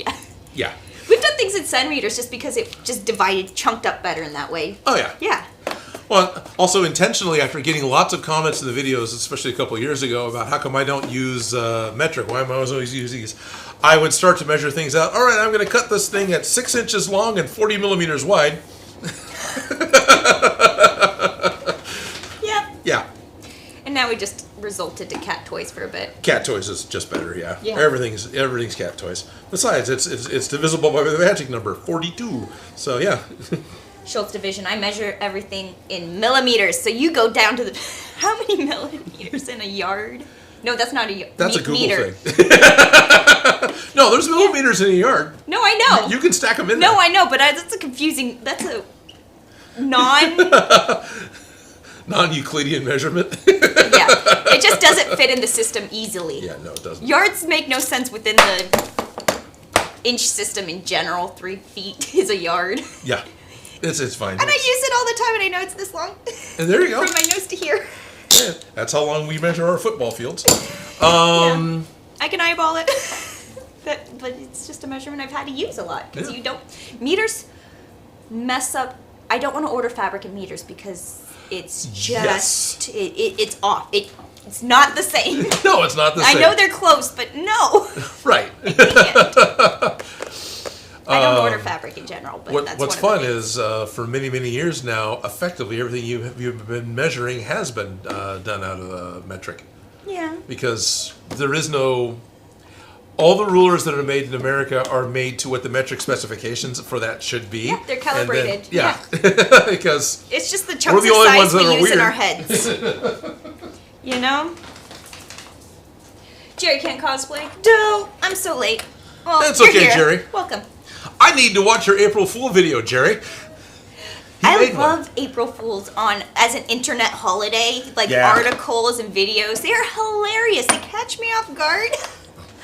Yeah. We've done things in centimeters just because it just chunked up better in that way. Oh, yeah. Yeah. Well, also intentionally, after getting lots of comments in the videos, especially a couple of years ago, about how come I don't use metric, why am I always using these, I would start to measure things out. All right, I'm going to cut this thing at 6 inches long and 40 millimeters wide. Yep. Yeah. And now we just resulted to cat toys for a bit. Cat toys is just better, yeah. Yeah. Everything's cat toys. Besides, it's divisible by the magic number, 42. So, yeah. Schultz division, I measure everything in millimeters. So you go down to the... How many millimeters in a yard? No, that's not a That's a Google meter. thing. No, there's millimeters in a yard. No, I know. You can stack them in there. No, I know, but that's a confusing... That's a non-Euclidean measurement. Yeah, it just doesn't fit in the system easily. Yeah, no, it doesn't. Yards make no sense within the inch system in general. 3 feet is a yard. Yeah, it's fine. And I use it all the time, and I know it's this long. And there you go. From my nose to here. Yeah, that's how long we measure our football fields. Yeah. I can eyeball it. But it's just a measurement I've had to use a lot. Because you don't... Meters mess up... I don't want to order fabric in meters because it's just... It's off. It's not the same. No, it's not the same. I know they're close, but no. Right. I don't order fabric in general, but that's what's one fun of the is for many, many years now, effectively everything you've been measuring has been done out of the metric. Yeah. Because there is no... All the rulers that are made in America are made to what the metric specifications for that should be. Yeah, they're calibrated. Then, because it's just the we're chunks the of only size ones that we are use in weird. our heads. You know? Jerry can't cosplay. No, I'm so late. Well, That's you're okay, here. Jerry. Welcome. I need to watch your April Fool video, Jerry. I love April Fools as an internet holiday, like articles and videos. They are hilarious. They catch me off guard.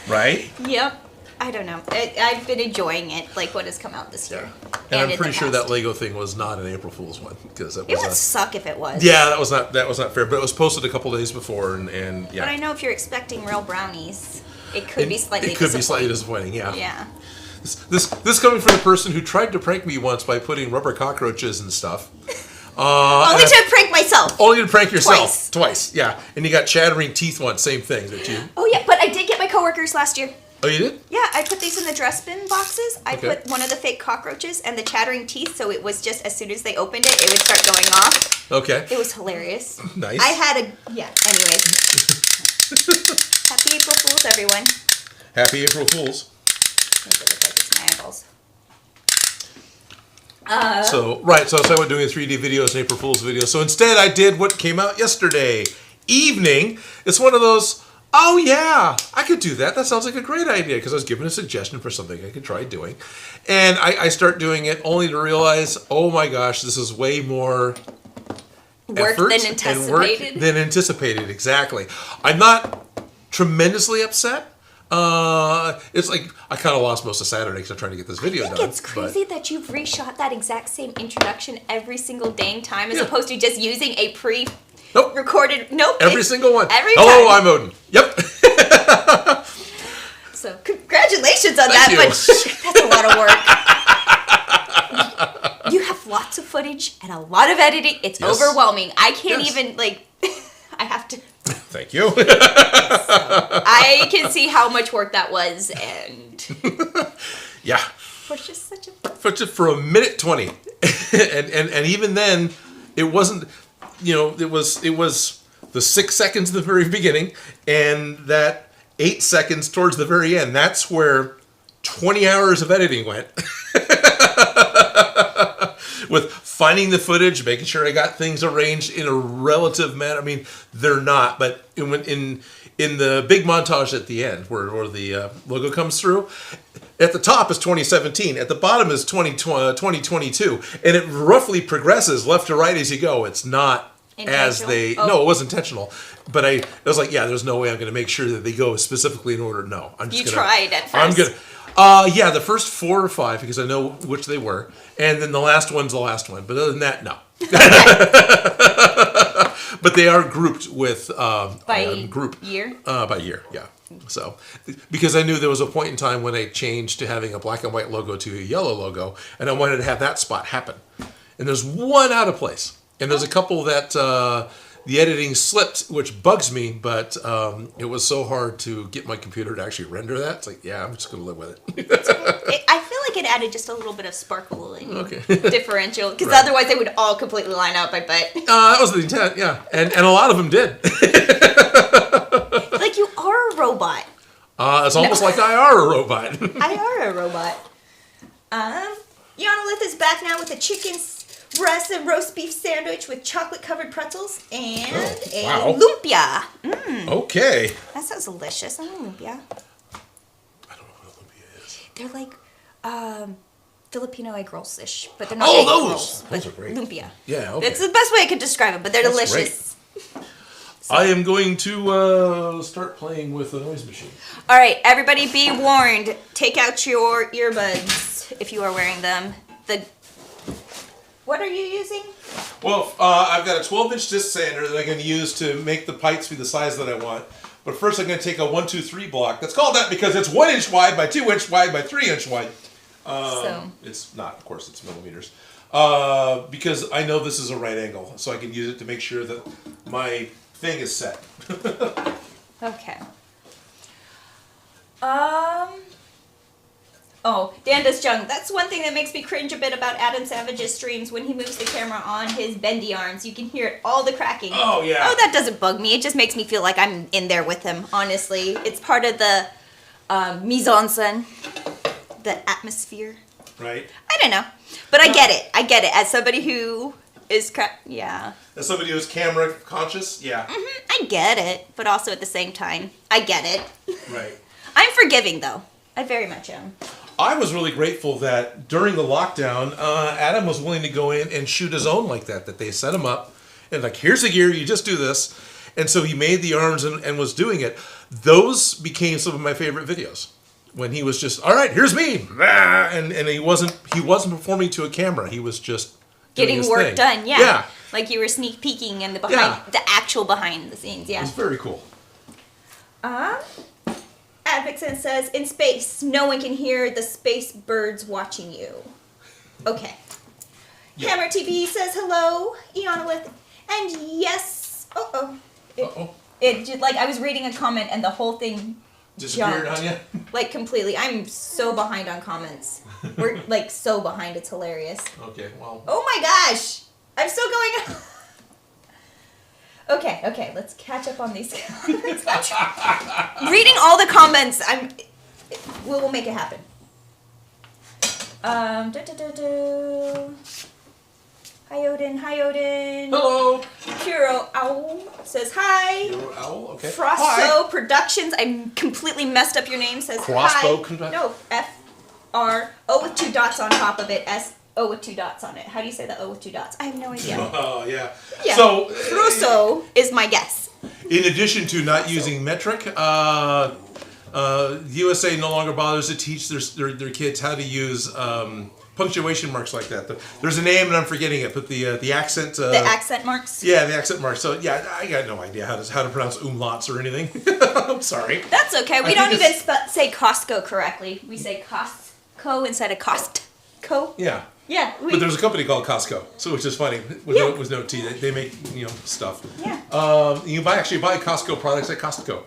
Right? Yep. I don't know. I've been enjoying it, like what has come out this year. And I'm pretty sure that Lego thing was not an April Fool's one because it would suck if it was. Yeah, that was not fair. But it was posted a couple days before, and yeah. But I know if you're expecting real brownies, it could be slightly. It could be slightly disappointing. Yeah. Yeah. This coming from the person who tried to prank me once by putting rubber cockroaches and stuff. Only to prank myself. Only to prank yourself. Twice. Yeah. And you got chattering teeth once. Same thing. That you. Oh yeah, but I did get my coworkers last year. Oh, you did? Yeah, I put these in the dress bin boxes. I put one of the fake cockroaches and the chattering teeth, so it was just as soon as they opened it, it would start going off. Okay. It was hilarious. Nice. I had anyways. Happy April Fools, everyone. Happy April Fools. angles. So I was talking about doing 3D videos and April Fool's videos. So instead, I did what came out yesterday evening. It's one of those. Oh yeah, I could do that. That sounds like a great idea because I was given a suggestion for something I could try doing, and I start doing it only to realize, oh my gosh, this is way more work effort than and work anticipated. than anticipated. Exactly. I'm not tremendously upset. It's like I kind of lost most of Saturday because I'm trying to get this video I think done. it's crazy that you've reshot that exact same introduction every single dang time as opposed to just using a Nope. recorded. Nope. Every single one. Every Hello, time. I'm Odin. Yep. So congratulations on Thank that, you. but that's a lot of work. You have lots of footage and a lot of editing. It's Yes. overwhelming. I can't Yes. even I have to. Thank you. I can see how much work that was, and Yeah. for just such a. For a minute 20, and even then, it wasn't. It was the 6 seconds at the very beginning, and that 8 seconds towards the very end. That's where 20 hours of editing went. With finding the footage, making sure I got things arranged in a relative manner. I mean, they're not, but in the big montage at the end, where the logo comes through, at the top is 2017, at the bottom is 2022, and it roughly progresses left to right as you go. It's not as they. Intentional? No, it was intentional, but I was like, yeah, there's no way I'm going to make sure that they go specifically in order. No, I'm just. You tried at first. I'm gonna. Yeah, the first 4 or 5 because I know which they were, and then the last one's the last one. But other than that, no. But they are grouped with By group year? by year, yeah. So because I knew there was a point in time when I changed to having a black and white logo to a yellow logo, and I wanted to have that spot happen. And there's one out of place, and there's a couple that the editing slipped, which bugs me, but it was so hard to get my computer to actually render that. It's like, yeah, I'm just going to live with it. I feel like it added just a little bit of sparkle and differential, because Right. Otherwise they would all completely line up, I bet. That was the intent, yeah. And a lot of them did. Like you are a robot. It's almost like I are a robot. I are a robot. Yanalith is back now with a chicken breast and roast beef sandwich with chocolate-covered pretzels and wow. a lumpia. Okay. That sounds delicious. I want lumpia. I don't know what a lumpia is. They're like Filipino egg rolls-ish, but they're not Oh, egg those! rolls. Those but are great. Lumpia. Yeah, okay. That's the best way I could describe it, but they're That's delicious. I am going to start playing with the noise machine. All right, everybody be warned. Take out your earbuds if you are wearing them. What are you using? Well, I've got a 12-inch disc sander that I'm going to use to make the pipes be the size that I want. But first I'm going to take a 1, 2, 3 block. That's called that because it's 1 inch wide by 2 inch wide by 3 inch wide. It's not, of course, it's millimeters. Because I know this is a right angle, so I can use it to make sure that my thing is set. Okay. Oh, Danda's Jung. That's one thing that makes me cringe a bit about Adam Savage's streams. When he moves the camera on his bendy arms, you can hear all the cracking. Oh, yeah. Oh, that doesn't bug me. It just makes me feel like I'm in there with him, honestly. It's part of the mise en scène, the atmosphere. Right? I don't know. But I get it. I get it. As somebody who is, yeah. As somebody who's camera conscious, yeah. I get it. But also at the same time, I get it. Right. I'm forgiving, though. I very much am. I was really grateful that during the lockdown, Adam was willing to go in and shoot his own like that they set him up. And like, here's the gear, you just do this. And so he made the arms and was doing it. Those became some of my favorite videos. When he was just, all right, here's me. And he wasn't performing to a camera. He was just doing Getting his work thing. done, yeah. Yeah. Like you were sneak peeking and the actual behind the scenes, It yeah. was very cool. Advixen says, in space, no one can hear the space birds watching you. Okay. Yeah. Hammer TV says hello, Eonolith. And yes, It just, like, I was reading a comment and the whole thing Disappeared jumped. on you? Like, completely. I'm so behind on comments. We're, like, so behind. It's hilarious. Okay, well. Oh my gosh! I'm still going. Okay, let's catch up on these comments. Reading all the comments, we'll make it happen. Hi, Odin. Hi, Odin. Hello. Puro Owl says hi. Puro Owl, okay. Frosto Productions. I completely messed up your name. Says Crossbow hi. No, F-R-O with 2 dots on top of it. S-O with 2 dots on it. How do you say the O with 2 dots? I have no idea. Oh, yeah. Yeah. So, Frosto is my guess. in addition to not using metric, USA no longer bothers to teach their kids how to use punctuation marks like that. There's a name and I'm forgetting it, but the accent. The accent marks. Yeah, the accent marks. So yeah, I got no idea how to pronounce umlauts or anything. I'm sorry. That's okay. We don't even say Costco correctly. We say Costco instead of Costco. Yeah. Yeah. But there's a company called Costco, so which is funny with no T. They make stuff. Yeah. You can buy Costco products at Costco.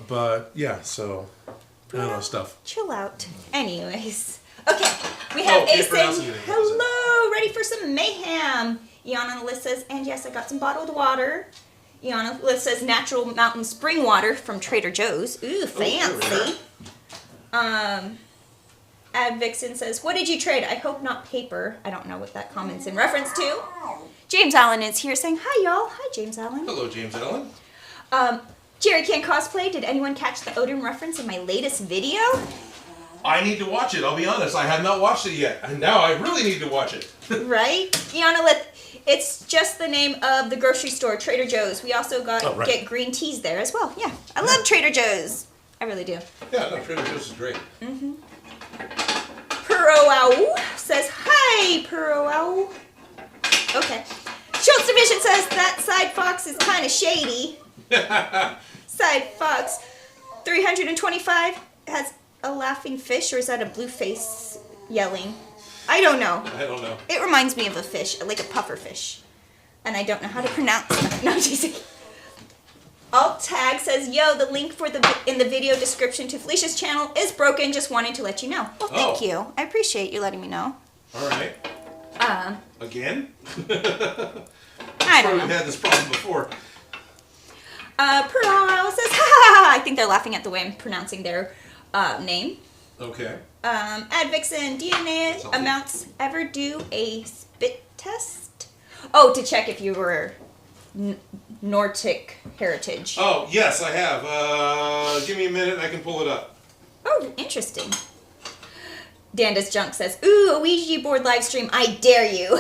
But yeah, so. I don't know stuff. Chill out. Anyways. Okay. We have Ace saying, hello, ready for some mayhem. Iana on the list says, and yes, I got some bottled water. Iana on the list says, natural mountain spring water from Trader Joe's. Ooh, fancy. Ad Vixen says, what did you trade? I hope not paper. I don't know what that comment's in reference to. James Allen is here saying, hi, y'all. Hi, James Allen. Hello, James Allen. Jerry Can Cosplay, did anyone catch the Odin reference in my latest video? I need to watch it, I'll be honest. I have not watched it yet. And now I really need to watch it. Right? Iana Lith, it's just the name of the grocery store, Trader Joe's. We also get green teas there as well. Yeah, I love Trader Joe's. I really do. Yeah, no, Trader Joe's is great. Mm-hmm. Puro says, hi, Puro. Okay. Schultz Division says, that side fox is kind of shady. Side Fox 325 has a laughing fish, or is that a blue face yelling? I don't know. It reminds me of a fish, like a puffer fish. And I don't know how to pronounce it. No, Jesus. Alt Tag says, yo, the link in the video description to Felicia's channel is broken. Just wanted to let you know. Well, thank you. I appreciate you letting me know. All right. Again? I don't know. We've had this problem before. Pearl says, ha! I think they're laughing at the way I'm pronouncing their name. Okay. Ad Vixen, DNA amounts ever do a spit test? Oh, to check if you were Nordic heritage. Oh, yes, I have. Give me a minute and I can pull it up. Oh, interesting. Danda's Junk says, ooh, a Ouija board live stream, I dare you.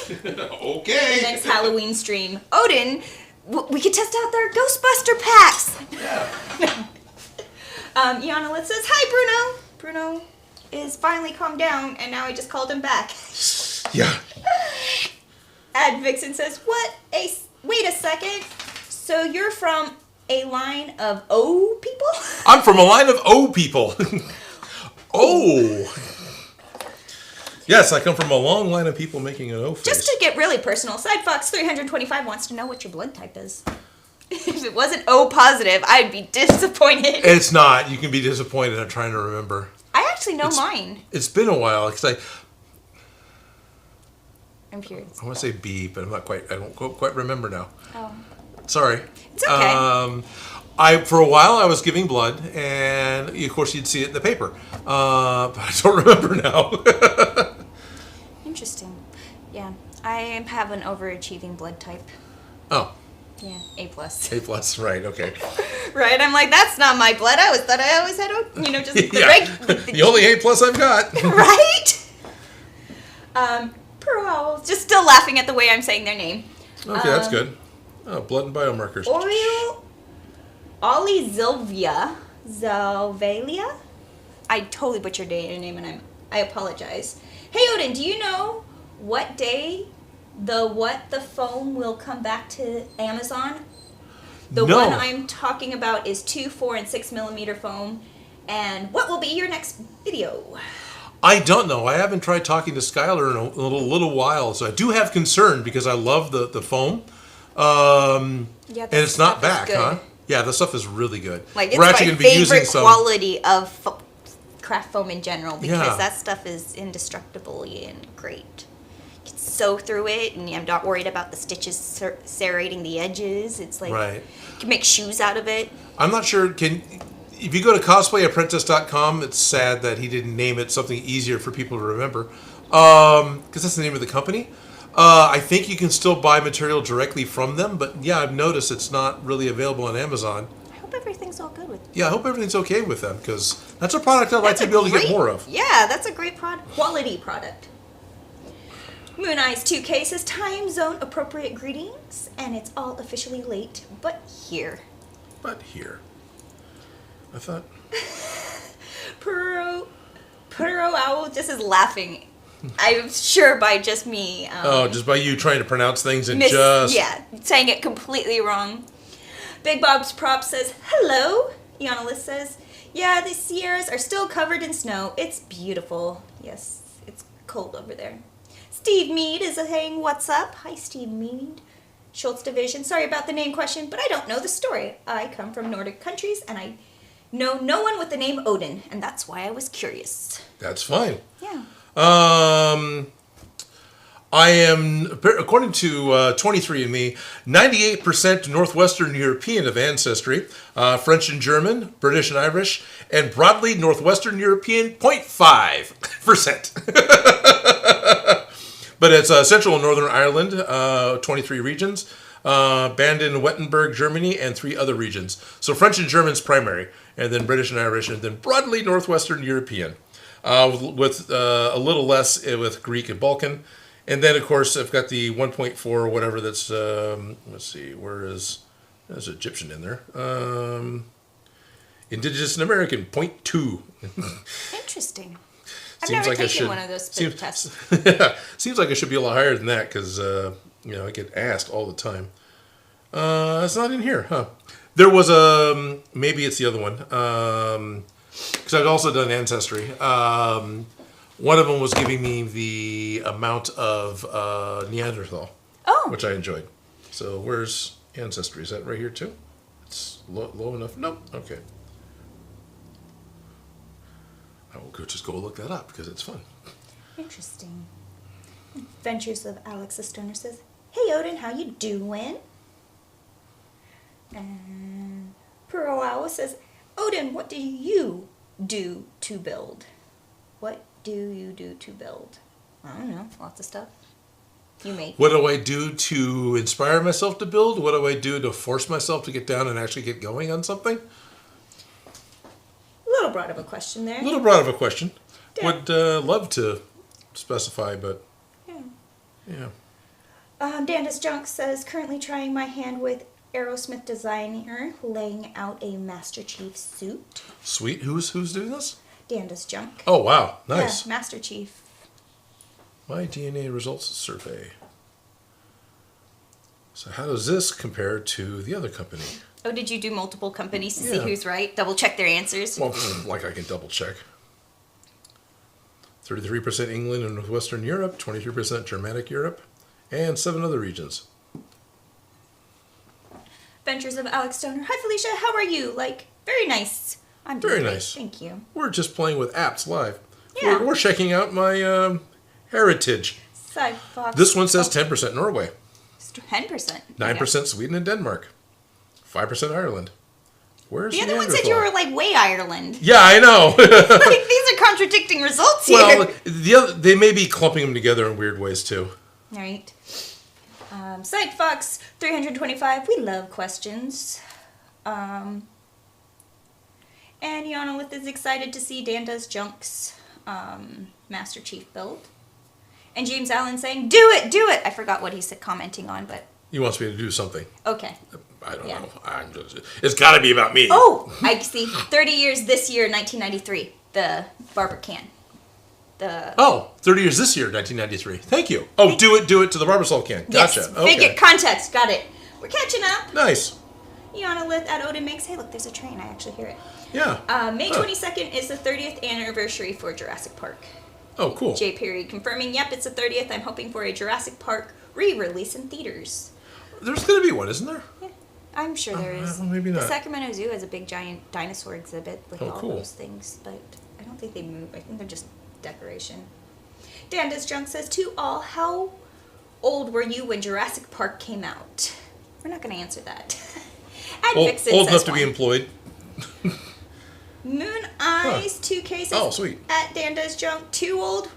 Okay. The next Halloween stream. Odin, we could test out their Ghostbuster packs. Yeah. Iana Litz says, hi, Bruno. Bruno is finally calmed down, and now I just called him back. Yeah. Ad Vixen says, wait a second. So you're from a line of O people? I'm from a line of O people. Oh. Yes, I come from a long line of people making an O face. Just to get really personal, Sidefox 325 wants to know what your blood type is. If it wasn't O positive, I'd be disappointed. It's not. You can be disappointed. I'm trying to remember. I actually know mine. It's been a while because I'm curious. I want to say B, but I don't quite remember now. Oh. Sorry. It's okay. For a while I was giving blood, and of course you'd see it in the paper, but I don't remember now. Interesting. Yeah, I have an overachieving blood type. Oh. Yeah, A+. A+, right? Okay. Right, I'm like, that's not my blood. I always had, just the only A+ I've got. Right. Pearl, just still laughing at the way I'm saying their name. Okay, that's good. Oh, blood and biomarkers. Ollie Zilvalia. I totally butchered your name, and I apologize. Hey, Odin, do you know what day the foam will come back to Amazon? The No. one I'm talking about is 2, 4, and 6 millimeter foam. And what will be your next video? I don't know. I haven't tried talking to Skylar in a little while, so I do have concern because I love the foam. And it's not back, huh? Yeah, the stuff is really good. Like, it's We're actually my going to be using favorite quality of craft foam in general, because that stuff is indestructible and great. You can sew through it, and I'm not worried about the stitches serrating the edges. It's like, right. You can make shoes out of it. I'm not sure. if you go to cosplayapprentice.com, it's sad that he didn't name it something easier for people to remember. Because that's the name of the company. I think you can still buy material directly from them, but yeah, I've noticed it's not really available on Amazon. I hope everything's all good with it. Yeah, I hope everything's okay with them, because that's a product I'd like to be able to get more of. Yeah, that's a great product. Quality product. Moon Eyes 2K says time zone appropriate greetings, and it's all officially late, but here. But here. I thought... Puro Owl just is laughing. I'm sure by just me. Just by you trying to pronounce things and Yeah, saying it completely wrong. Big Bob's Prop says, hello. Iana says, yeah, the Sierras are still covered in snow. It's beautiful. Yes, it's cold over there. Steve Mead is saying, what's up? Hi, Steve Mead. Schultz Division, sorry about the name question, but I don't know the story. I come from Nordic countries, and I know no one with the name Odin, and that's why I was curious. That's fine. Yeah. I am, according to 23andMe, 98% Northwestern European of ancestry, French and German, British and Irish, and broadly Northwestern European, 0.5%. But it's Central and Northern Ireland, 23 regions, Baden-Württemberg, Germany, and 3 other regions. So French and German's primary, and then British and Irish, and then broadly Northwestern European, with a little less with Greek and Balkan. And then, of course, I've got the 1.4 or whatever that's, let's see, there's Egyptian in there. Indigenous and American, 0.2. Interesting. I've never taken one of those spit tests. Seems like I should be a lot higher than that because, I get asked all the time. It's not in here, huh? There was maybe it's the other one. Because I've also done Ancestry. One of them was giving me the amount of Neanderthal, which I enjoyed. So where's Ancestry? Is that right here too? It's low enough? Nope. Okay. I will just go look that up because it's fun. Interesting. Adventures of Alex Stoner says, hey Odin, how you doing? And Peroawa says, Odin, what do you do to build? What do you do to build? I don't know. Lots of stuff. You make. What do I do to inspire myself to build? What do I do to force myself to get down and actually get going on something? A little broad of a question there. A little broad of a question. Yeah. Would love to specify, but yeah. Dandis Junk says, currently trying my hand with Aerosmith designer laying out a Master Chief suit. Sweet. Who's doing this? Dandis Junk. Oh, wow. Nice. Yeah, Master Chief. My DNA results survey. So how does this compare to the other company? Oh, did you do multiple companies to see who's right? Double check their answers? Well, like I can double check. 33% England and Northwestern Europe, 23% Germanic Europe, and 7 other regions. Adventures of Alex Stoner. Hi, Felicia. How are you? Very nice. I'm doing very great. nice. Thank you. We're just playing with apps live. Yeah. We're checking out my heritage. Fox. This one says 10% Norway. 10%. 9% Sweden and Denmark. 5% Ireland. Where's the other one said you were way Ireland. Yeah, I know. These are contradicting results here. Well, they may be clumping them together in weird ways too. All right. Fox 325. We love questions. And Yanolith is excited to see Dan Does Junk's Master Chief build. And James Allen saying, do it, do it. I forgot what he's commenting on, but... He wants me to do something. Okay. I don't know. It's got to be about me. Oh, I see. 30 years this year, 1993. The barber can. 30 years this year, 1993. Thank you. Oh, do it to the barber salve can. Gotcha. Yes, okay. Context. Got it. We're catching up. Nice. Yanolith at Odin Makes. Hey, look, there's a train. I actually hear it. Yeah. May 22nd is the 30th anniversary for Jurassic Park. Oh, cool. J. Period confirming, yep, it's the 30th. I'm hoping for a Jurassic Park re-release in theaters. There's going to be one, isn't there? Yeah, I'm sure there is. Maybe not. The Sacramento Zoo has a big giant dinosaur exhibit with all cool. those things, but I don't think they move. I think they're just decoration. Dandis Junk says, to all, how old were you when Jurassic Park came out? We're not going to answer that. Old enough to be employed. Moon Eyes 2K says, Oh, sweet. At Dan Does Junk, too old.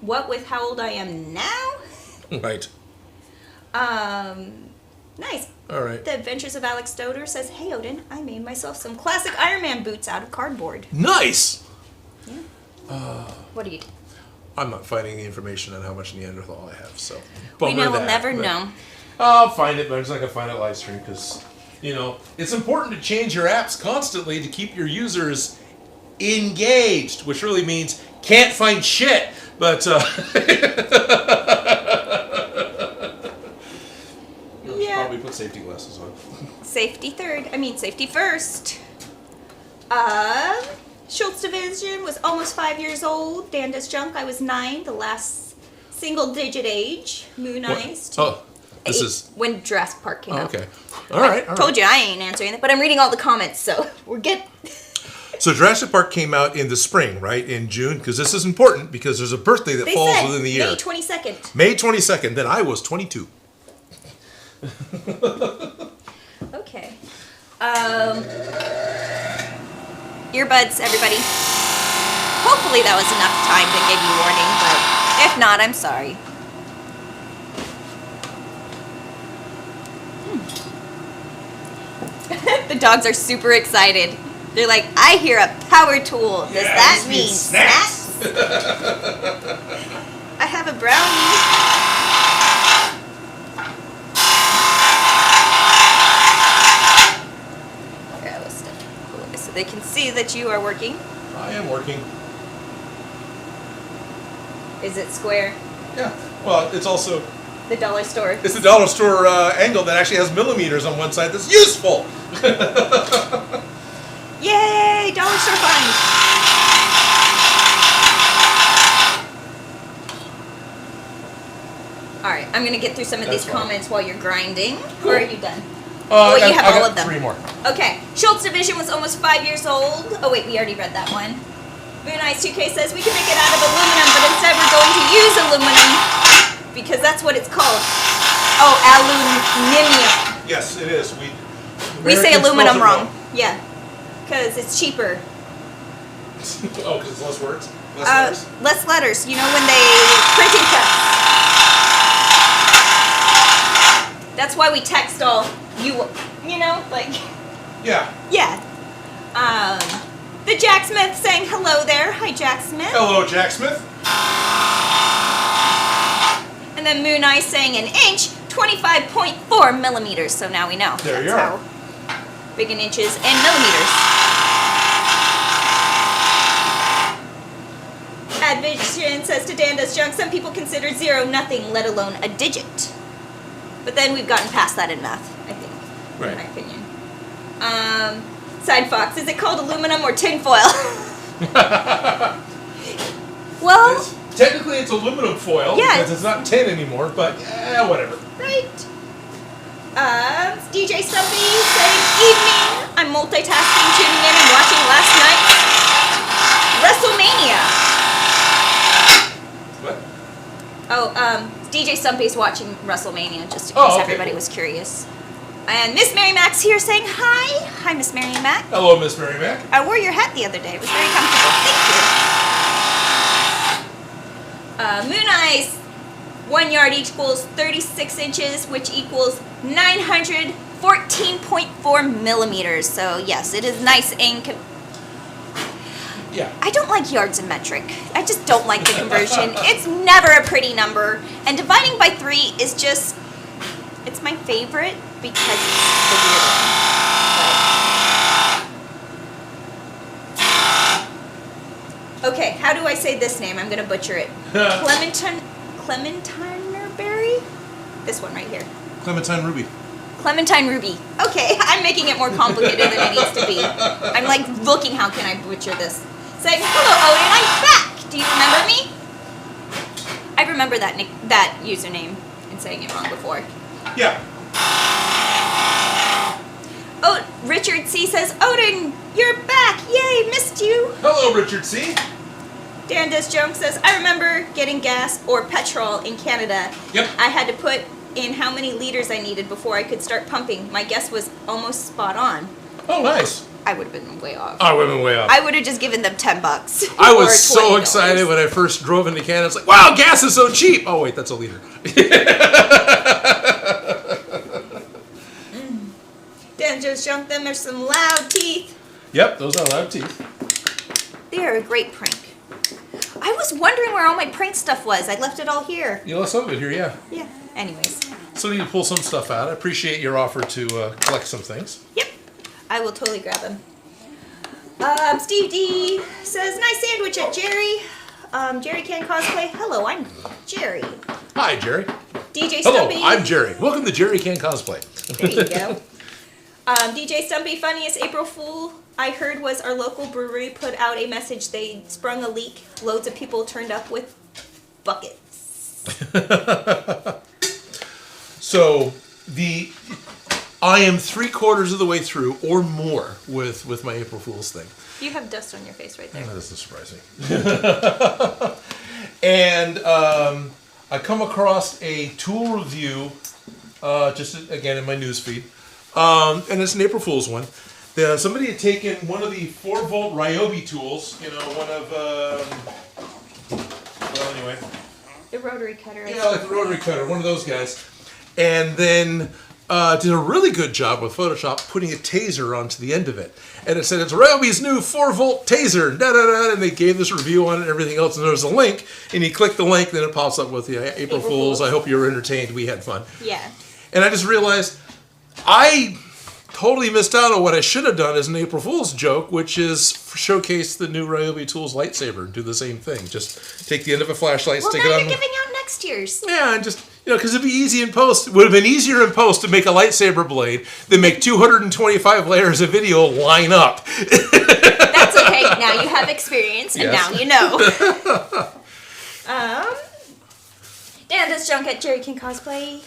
What with how old I am now? Right. Nice. All right. The Adventures of Alex Doder says, hey Odin, I made myself some classic Iron Man boots out of cardboard. Nice. Yeah. What do you do? I'm not finding the information on how much Neanderthal I have, so. We know Bummer we'll that, never but know. I'll find it, but I'm just not gonna find it live stream because, it's important to change your apps constantly to keep your users engaged, which really means can't find shit. But Yeah. probably put safety glasses on. Safety first. Schultz Division was almost 5 years old. Dan Does Junk, I was 9, the last single digit age. Moon Eyes. This is when Jurassic Park came out. okay. All right. Told you I ain't answering that, but I'm reading all the comments, so we're good. So Jurassic Park came out in the spring, right? In June, because this is important because there's a birthday that They falls said within the year. May 22nd. May 22nd. Then I was 22. Okay. Earbuds, everybody. Hopefully that was enough time to give you warning, but if not, I'm sorry. The dogs are super excited. They're like, I hear a power tool. Does that mean snacks? I have a brownie. So they can see that you are working. I am working. Is it square? Yeah. Well, it's also The dollar store. it's the dollar store angle that actually has millimeters on one side that's useful. Yay! Dollar store find. Alright, I'm gonna get through some of these comments while you're grinding. Cool. Or are you done? I you have got all of them. 3 more. Okay. Schultz Division was almost 5 years old. Oh wait, we already read that one. Moon Eyes 2K says we can make it out of aluminum, but instead we're going to use aluminum because that's what it's called. Oh, aluminium. Yes, it is. We say Americans aluminum spell it wrong. Yeah, because it's cheaper. Oh, because it's less words? Less letters. You know when they printing press. That's why we text all you know, like. Yeah. Yeah. The Jack Smith saying hello there. Hi, Jack Smith. Hello, Jack Smith. And then Moon Eye saying an inch, 25.4 millimeters. So now we know. There you That's are. how big in inches and millimeters. Advision says to Dan Does Junk, some people consider 0 nothing, let alone a digit. But then we've gotten past that in math, I think, in my opinion. Side Fox, is it called aluminum or tinfoil? Well, Technically, it's aluminum foil Yeah. because it's not tin anymore, but yeah, whatever. right. DJ Stumpy saying evening. I'm multitasking, tuning in and watching last night's WrestleMania. What? Oh, DJ Stumpy's watching WrestleMania, just in case Oh, okay, everybody cool. was curious. And Miss Mary Mac's here saying hi. Hi, Miss Mary Mac. Hello, Miss Mary Mac. I wore your hat the other day. It was very comfortable. Thank you. Moon Eyes. 1 yard equals 36 inches, which equals 914.4 millimeters. So, yes, it is nice and... Yeah. I don't like yards and metric. I just don't like the conversion. It's never a pretty number. And dividing by 3 is just... It's my favorite because it's the weird one. Okay, how do I say this name? I'm going to butcher it. Clementine berry? This one right here. Clementine Ruby. Clementine Ruby. Okay, I'm making it more complicated than it needs to be. I'm like looking, how can I butcher this? Saying, hello Odin, I'm back! Do you remember me? I remember that username and saying it wrong before. Yeah. Oh, Richard C says, Odin, you're back! Yay, missed you! Hello, Richard C. Dan Does Junk says, I remember getting gas or petrol in Canada. Yep. I had to put in how many liters I needed before I could start pumping. My guess was almost spot on. Oh, nice. I would have been way off. I would have been way off. I would have just given them $10. I was so excited when I first drove into Canada. It's like, wow, gas is so cheap. Oh, wait, that's a liter. Dan just jumped them. There's some loud teeth. Yep, those are loud teeth. They are a great prank. I was wondering where all my prank stuff was. I left it all here. You left some of it here, yeah. Yeah. Anyways. So I need to pull some stuff out. I appreciate your offer to collect some things. Yep. I will totally grab them. Steve D says, nice sandwich at Jerry. Jerry Can Cosplay. Hello, I'm Jerry. Hi, Jerry. DJ Hello, Stumpy. I'm Jerry. Welcome to Jerry Can Cosplay. There you go. DJ Stumpy, funniest April Fool I heard was our local brewery put out a message. They sprung a leak. Loads of people turned up with buckets. So I am 3/4 of the way through or more with my April Fool's thing. You have dust on your face right there. That doesn't surprise me. And I come across a tool review, just again in my newsfeed, and it's an April Fool's one. Somebody had taken one of the 4-volt Ryobi tools, one of, well, anyway. The rotary cutter. Yeah, like the rotary cutter, one of those guys. And then did a really good job with Photoshop putting a taser onto the end of it. And it said, it's Ryobi's new 4-volt taser, da-da-da, and they gave this review on it and everything else, and there was a link, and you click the link, then it pops up with the April Fools. I hope you were entertained. We had fun. Yeah. And I just realized I totally missed out on what I should have done as an April Fool's joke, which is showcase the new Ryobi Tools lightsaber and do the same thing. Just take the end of a flashlight, stick it on. Well, now you're giving out next year's. Yeah, and just, because it'd be easy in post. It would have been easier in post to make a lightsaber blade than make 225 layers of video line up. That's okay. Now you have experience, and Yes. now you know. Dan does junk at Jerry King Cosplay.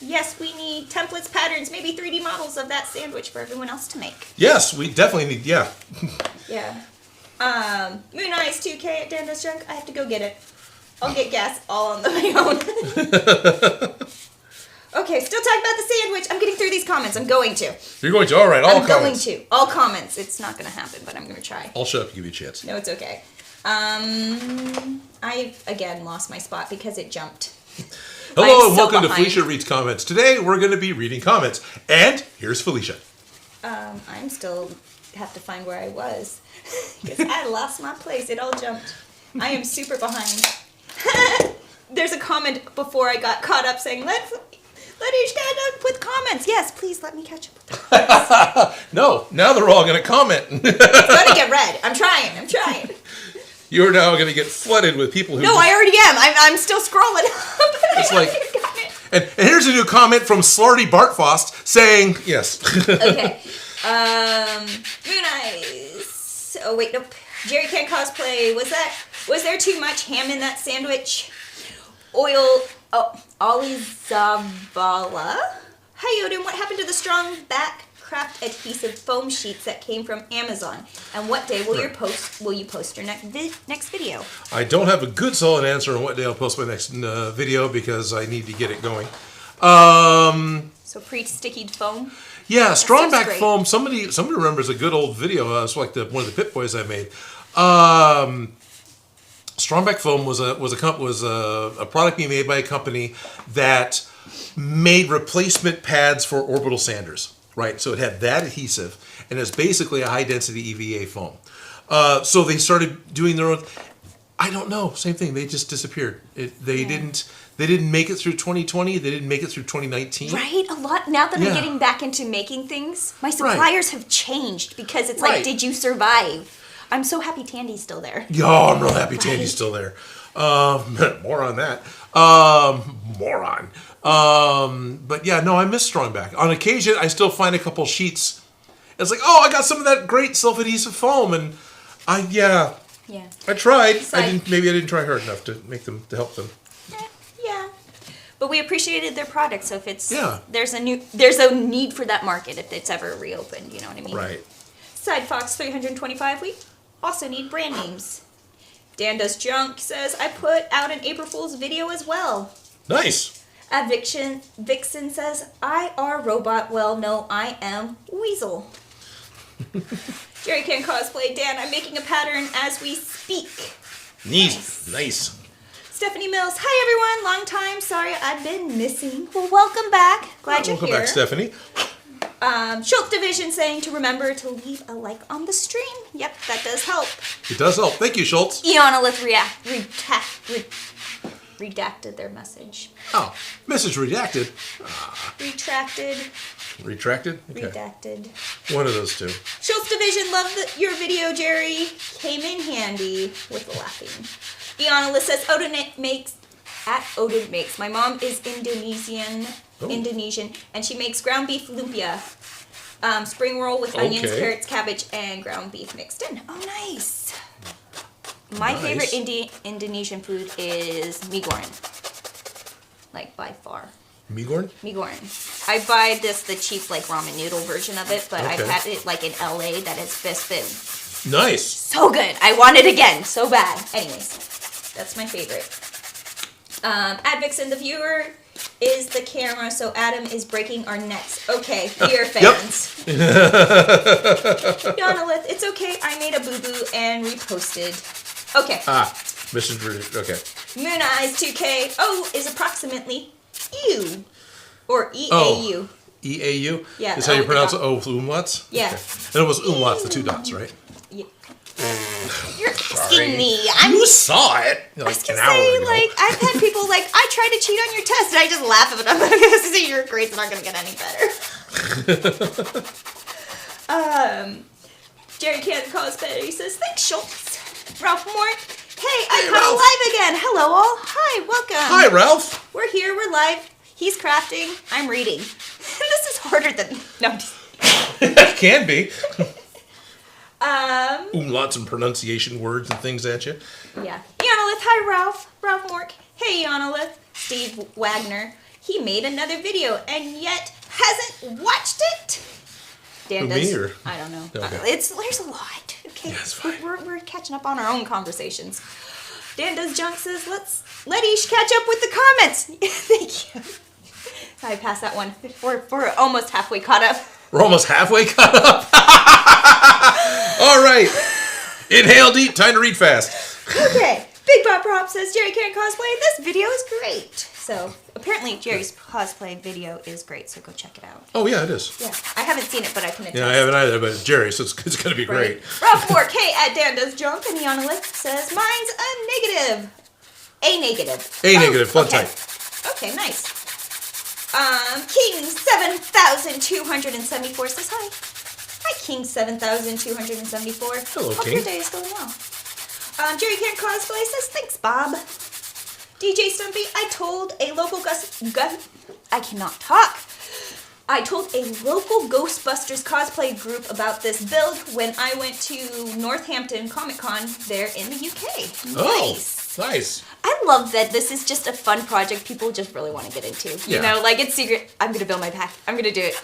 Yes, we need templates, patterns, maybe 3D models of that sandwich for everyone else to make. Yes, we definitely need, yeah. Yeah. Moon Eyes 2K at Dan does junk. I have to go get it. I'll get gas all on my own. Okay, still talking about the sandwich. I'm getting through these comments. I'm going to. You're going to? All right, all comments. I'm going to. All comments. It's not going to happen, but I'm going to try. I'll shut up and give you a chance. No, it's okay. I've, again, lost my spot because it jumped. Hello and welcome to Felicia Reads Comments. Today we're going to be reading comments. And here's Felicia. I'm still have to find where I was because I lost my place. It all jumped. I am super behind. There's a comment before I got caught up saying, let each guy know with comments. Yes, please let me catch up with them. No, now they're all going to comment. It's going to get read. I'm trying. You're now going to get flooded with people who... No, I already am. I'm still scrolling. It's like... And here's a new comment from Slarty Bartfost saying, yes. Okay. Moon Eyes. Oh, wait, nope. Jerry Can Cosplay. Was there too much ham in that sandwich? Oil. Oh, Ollie Zavala. Hi, Odin. What happened to the strong back craft adhesive foam sheets that came from Amazon? And what day will you post your next video? I don't have a good solid answer on what day I'll post my next video because I need to get it going. So pre-stickied foam? Yeah, strong back great. foam. Somebody remembers a good old video. It's like one of the Pit Boys I made. Strongback foam was a product being made by a company that made replacement pads for orbital sanders, right? So it had that adhesive, and it's basically a high density EVA foam. So they started doing their own. I don't know. Same thing. They just disappeared. They didn't make it through 2020. They didn't make it through 2019. Right, a lot. Now that I'm getting back into making things, my suppliers have changed because it's like, did you survive? I'm so happy Tandy's still there. Yeah, I'm real happy Tandy's still there. More on that. But yeah, no, I miss Strongback. On occasion, I still find a couple sheets. It's like, oh, I got some of that great self-adhesive foam, and I tried. Maybe I didn't try hard enough to help them. Yeah, but we appreciated their product. So if it's there's a need for that market if it's ever reopened. You know what I mean? Right. Side Fox 325. We also need brand names. Dan Does Junk says, I put out an April Fool's video as well. Nice. Vixen says, I are robot. Well, no, I am Weasel. Jerry can cosplay. Dan, I'm making a pattern as we speak. Nice. Stephanie Mills. Hi, everyone. Long time. Sorry I've been missing. Well, welcome back. Glad you're Welcome here. back, Stephanie. Schultz Division saying to remember to leave a like on the stream. Yep, that does help. It does help. Thank you, Schultz. Eonolith redacted their message. Oh, message redacted. Retracted. Retracted? Okay. Redacted. One of those two. Schultz Division, love your video, Jerry. Came in handy with the laughing. Eonolith says, Odin Makes, at Odin Makes. My mom is Indonesian, and she makes ground beef lumpia. Spring roll with onions, carrots, cabbage, and ground beef mixed in. Oh, nice. My favorite Indonesian food is mee goreng. Like, by far. Mee goreng? Mee goreng. I buy the cheap, like, ramen noodle version of it, but I've had it, like, in LA that has just been nice. so good. I want it again so bad. Anyways, that's my favorite. Advixen, the viewer is the camera, so Adam is breaking our necks. Okay, dear fans. Yonolith, it's okay. I made a boo-boo and reposted. Okay. Mrs. Okay. Moon Eyes 2K. O is approximately U. Or EAU. EAU? Yeah. Is how you pronounce it? Oh, with umlauts? Yeah. Okay. And it was umlauts, the two dots, right? Yeah. You're asking me. You saw it like an hour ago. Like, I've had people like, I tried to cheat on your test, and I just laugh at it. I'm like, this is your grades are not going to get any better. Jerry Can Cosplay, he says, thanks, Schultz. Ralph Mort, hey, I caught live again. Hello, all. Hi, welcome. Hi, Ralph. We're here, we're live. He's crafting, I'm reading. This is harder than, no, I'm just... It can be. Umlauts and pronunciation words and things at you. Yeah. Eonolith, hi, Ralph. Ralph Mork. Hey, Eonolith. Steve Wagner. He made another video and yet hasn't watched it. Dan does. Me or? I don't know. Okay. There's a lot. Okay. Yeah, it's fine. We're catching up on our own conversations. Dan Does Junk says, let Ish catch up with the comments. Thank you. I passed that one. We're almost halfway caught up. We're almost halfway caught up. All right. Inhale deep. Time to read fast. Okay. Big Bob Prop says, Jerry Karen Cosplay, this video is great. So, apparently Jerry's cosplay video is great, so go check it out. Oh, yeah, it is. Yeah. I haven't seen it, but I can attest. Yeah, I haven't either, but it's Jerry, so it's going to be great. Ralph Fork, hey, at Dan Does Junk, and Eonolith says, mine's a negative. A negative. A negative, flood type. Okay, nice. King 7274 says hi. Hi, King 7274. Hello, Hope King. your day is going well. Jerry Karen Cosplay says, thanks, Bob. DJ Stumpy, I told a local I cannot talk. I told a local Ghostbusters cosplay group about this build when I went to Northampton Comic Con there in the UK. Nice. Oh, nice. I love that this is just a fun project people just really want to get into. You know, like it's secret. I'm going to build my pack. I'm going to do it.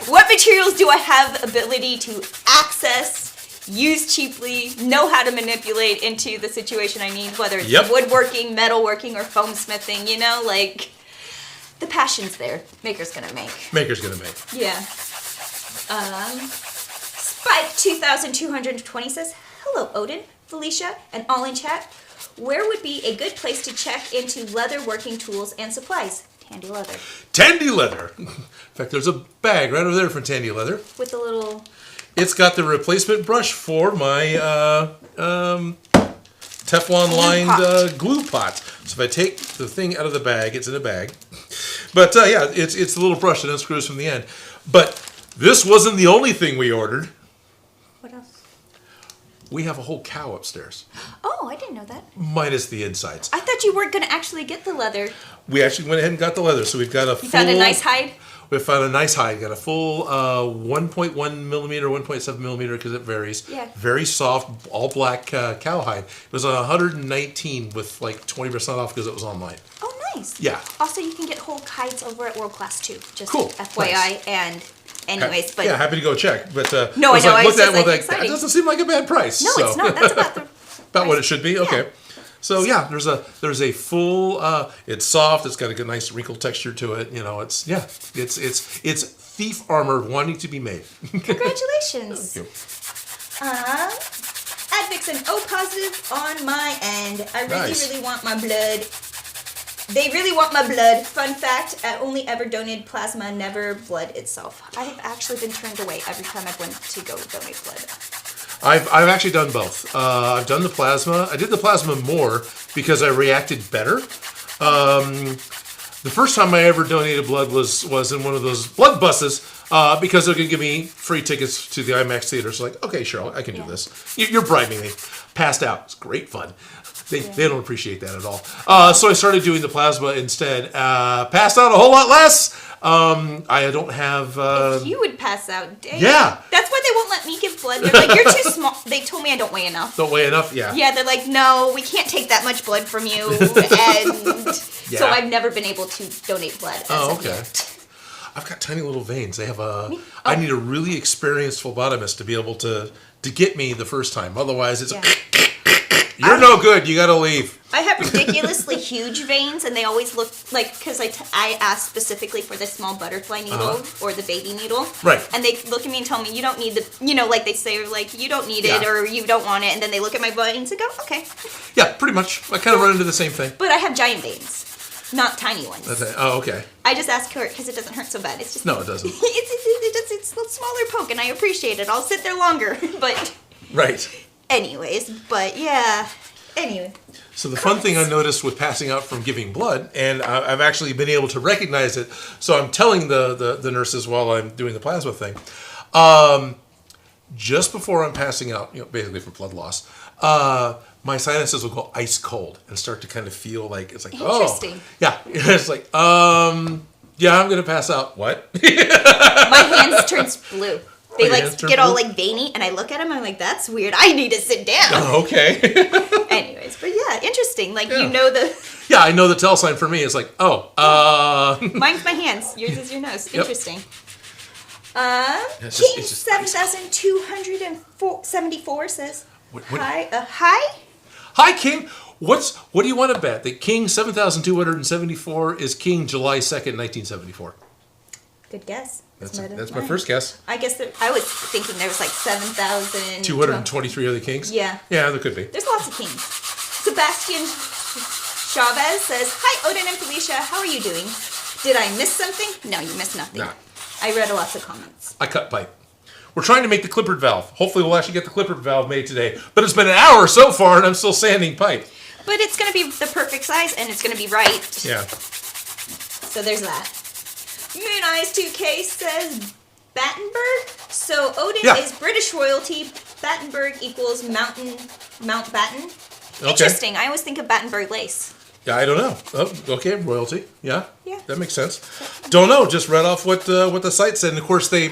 What materials do I have ability to access, use cheaply, know how to manipulate into the situation I need, whether it's woodworking, metalworking, or foam smithing, you know, like the passion's there. Maker's gonna make. Maker's gonna make. Yeah. Spike 2220 says, hello Odin, Felicia, and all in chat. Where would be a good place to check into leather working tools and supplies? Tandy Leather. Tandy Leather. In fact, there's a bag right over there for Tandy Leather. With the little... It's got the replacement brush for my Teflon-lined glue pot. So if I take the thing out of the bag, it's in a bag. But yeah, it's the little brush that unscrews from the end. But this wasn't the only thing we ordered. What else? We have a whole cow upstairs. Oh, I didn't know that. Minus the insides. I thought you weren't going to actually get the leather. We actually went ahead and got the leather. So we've got a full... You found a nice hide? We found a nice hide. Got a full 1.1 millimeter, 1.7 millimeter, because it varies. Yeah. Very soft, all black cow hide. It was $119 with like 20% off because it was online. Oh, nice. Yeah. Also, you can get whole hides over at World Class too. Just cool. FYI. Nice. And anyways, but yeah, happy to go check. But no, I know. I was just like, that doesn't seem like a bad price. No, it's not. That's about the about what it should be. Yeah. Okay. So yeah, there's a full. It's soft. It's got a good, nice wrinkle texture to it. You know, it's thief armor wanting to be made. Congratulations. Thank you. Advixen, O positive on my end. I really, Nice. really want my blood. They really want my blood. Fun fact, I only ever donated plasma, never blood itself. I have actually been turned away every time I've went to go donate blood. I've actually done both. I've done the plasma. I did the plasma more because I reacted better. The first time I ever donated blood was in one of those blood buses because they're going to give me free tickets to the IMAX theater. So like, okay, sure, I can do this. You're bribing me. Passed out. It's great fun. They don't appreciate that at all. So I started doing the plasma instead. Passed out a whole lot less. I don't have... You would pass out. Dang. Yeah. That's why they won't let me give blood. They're like, you're too small. They told me I don't weigh enough. Don't weigh enough? Yeah. Yeah, they're like, no, we can't take that much blood from you. And so I've never been able to donate blood. Oh, okay. I've got tiny little veins. They have I need a really experienced phlebotomist to be able to get me the first time. Otherwise, it's... You're no good. You got to leave. I have ridiculously huge veins, and they always look like, because I asked specifically for the small butterfly needle or the baby needle. Right. And they look at me and tell me, you don't need the, like they say, like, you don't need it or you don't want it. And then they look at my veins and go, okay. Yeah, pretty much. I kind of run into the same thing. But I have giant veins, not tiny ones. Oh, okay. I just ask her because it doesn't hurt so bad. It's just... No, it doesn't. It's a smaller poke, and I appreciate it. I'll sit there longer, but... Right. Anyways, but yeah. Anyway. So the fun thing I noticed with passing out from giving blood, and I've actually been able to recognize it, so I'm telling the nurses while I'm doing the plasma thing, just before I'm passing out, basically from blood loss, my sinuses will go ice cold and start to kind of feel like, it's like, interesting. Yeah, it's like, yeah, I'm going to pass out. What? My hands turn blue. They get all blue? like veiny, and I look at them, and I'm like, that's weird. I need to sit down. Oh, okay. Anyways, but yeah, interesting. Like, Yeah. Yeah, I know the tell sign for me. It's like, Mine's my hands. Yours is your nose. Yep. Interesting. It's King just 7274 says, What- hi. Hi, King. What do you want to bet? That King 7274 is King July 2nd, 1974. Good guess. That's my first guess. I guess I was thinking there was like 7,000. 223 other kings? Yeah. Yeah, there could be. There's lots of kings. Sebastian Chavez says, hi, Odin and Felicia. How are you doing? Did I miss something? No, you missed nothing. Nah. I read lots of comments. I cut pipe. We're trying to make the clippered valve. Hopefully we'll actually get the clippered valve made today. But it's been an hour so far and I'm still sanding pipe. But it's going to be the perfect size and it's going to be right. Yeah. So there's that. Moon Eyes 2K says Battenberg. So Odin is British royalty. Battenberg equals Mountbatten. Okay. Interesting. I always think of Battenberg lace. Yeah, I don't know. Oh, okay, royalty. Yeah. Yeah. That makes sense. Don't know. Just read off what the site said. And of course I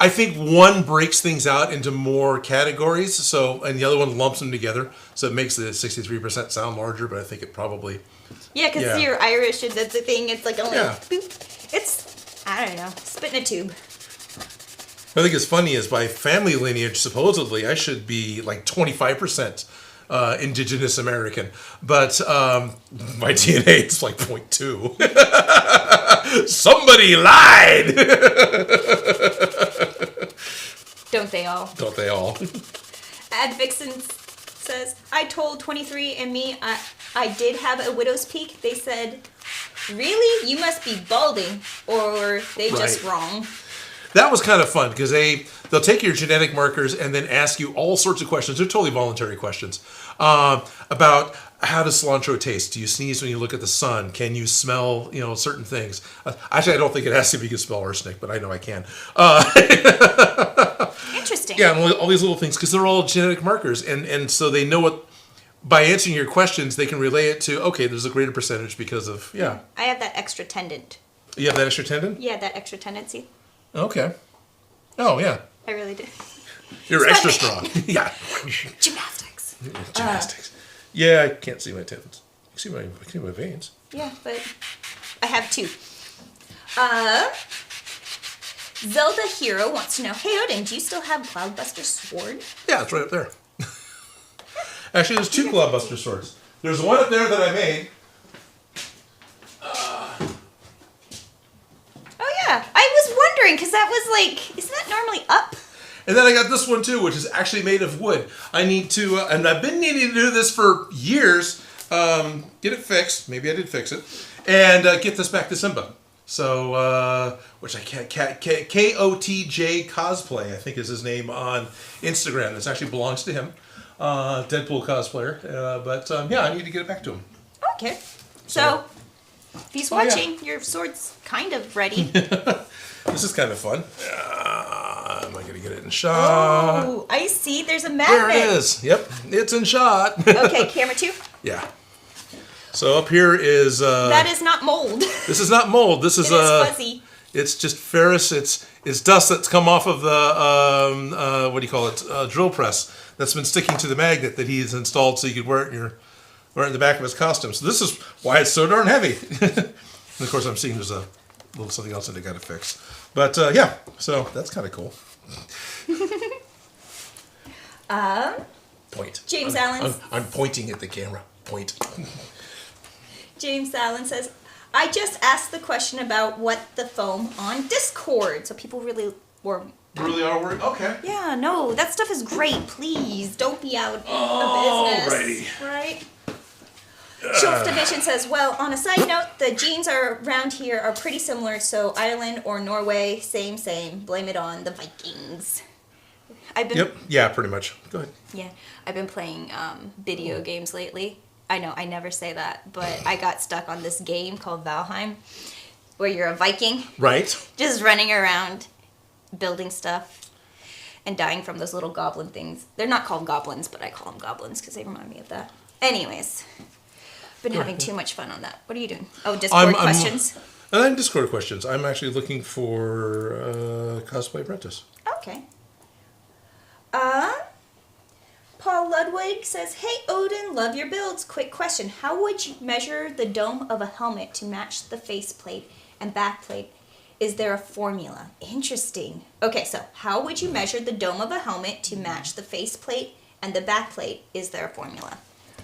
think one breaks things out into more categories, and the other one lumps them together, so it makes the 63% sound larger, but I think it probably... Yeah, because you're Irish and that's the thing. It's like only boop. It's, I don't know, spit in a tube. I think it's funny is by family lineage, supposedly, I should be like 25% indigenous American, but my DNA is like 0.2. Somebody lied! Don't they all? Don't they all? Advixen says, I told 23andMe I did have a widow's peak. They said, really? You must be balding, or they just wrong. That was kind of fun because they'll take your genetic markers and then ask you all sorts of questions. They're totally voluntary questions about how does cilantro taste? Do you sneeze when you look at the sun? Can you smell certain things? Actually, I don't think it has to be you can smell arsenic, but I know I can. Interesting. Yeah, and all these little things because they're all genetic markers, and so they know what. By answering your questions, they can relay it to there's a greater percentage because of I have that extra tendon. You have that extra tendon? Yeah, that extra tendency. Okay. Oh yeah. I really do. You're extra strong. Yeah. Gymnastics. Gymnastics. Yeah, I can't see my tendons. I can see my veins. Yeah, but I have two. Zelda Hero wants to know, hey Odin, do you still have Cloudbuster's sword? Yeah, it's right up there. Actually, there's two Cloudbuster swords. There's one up there that I made. Oh yeah, I was wondering because that was like, isn't that normally up? And then I got this one too, which is actually made of wood. I need to, and I've been needing to do this for years. Get it fixed. Maybe I did fix it, and get this back to Simba. So, which I can't, KOTJ Cosplay, I think is his name on Instagram. This actually belongs to him, Deadpool cosplayer. But yeah, I need to get it back to him. Okay. So if he's watching, your sword's kind of ready. This is kind of fun. Am I going to get it in shot? Oh, I see. There's a magnet. There it is. Yep, it's in shot. Okay, camera 2. Yeah. So up here is... that is not mold. This is not mold. This is... It is fuzzy. It's just ferrous. It's dust that's come off of the, what do you call it, drill press that's been sticking to the magnet that he's installed so you could wear it in the back of his costume. So this is why it's so darn heavy. And of course I'm seeing there's a little something else that I got to fix. But yeah, so that's kind of cool. Point. James Allen. I'm pointing at the camera. Point. James Allen says, I just asked the question about what the foam on Discord. So people really were... Really are worried? Okay. Yeah, no, that stuff is great. Please, don't be out of business. Alrighty. Right? Schultz Division says, well, on a side note, the genes around here are pretty similar, so Ireland or Norway, same. Blame it on the Vikings. Yep. Yeah, pretty much. Go ahead. Yeah, I've been playing video games lately. I know, I never say that, but I got stuck on this game called Valheim, where you're a Viking. Right. Just running around, building stuff, and dying from those little goblin things. They're not called goblins, but I call them goblins because they remind me of that. Anyways, been having too much fun on that. What are you doing? Oh, Discord questions? I'm Discord questions. I'm actually looking for Cosplay Apprentice. Okay. Paul Ludwig says, hey Odin, love your builds. Quick question. How would you measure the dome of a helmet to match the faceplate and backplate? Is there a formula? Interesting. Okay, so how would you measure the dome of a helmet to match the faceplate and the backplate? Is there a formula?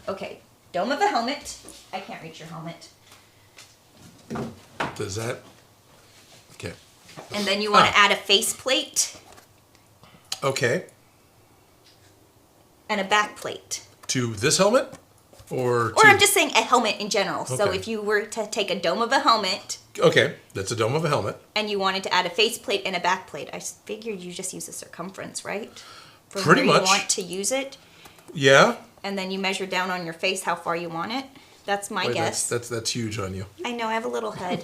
Okay, dome of a helmet. I can't reach your helmet. Does that? Okay. And then you want to add a faceplate. Okay. And a backplate. To this helmet? Or I'm just saying a helmet in general. Okay. So if you were to take a dome of a helmet. Okay, that's a dome of a helmet. And you wanted to add a faceplate and a backplate. I figured you just use the circumference, right? For Pretty where much. you want to use it. Yeah. And then you measure down on your face how far you want it. That's my guess. That's huge on you. I know, I have a little head.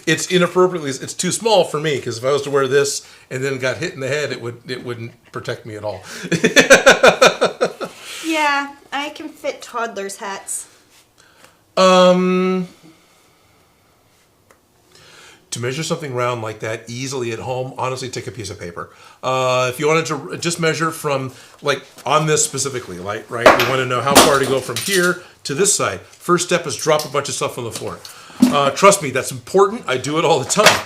It's inappropriately. It's too small for me because if I was to wear this and then got hit in the head, it wouldn't protect me at all. Yeah, I can fit toddlers' hats. To measure something round like that easily at home, honestly, take a piece of paper. If you wanted to just measure from, like, on this specifically, like, right, you want to know how far to go from here to this side. First step is drop a bunch of stuff on the floor. Trust me, that's important. I do it all the time.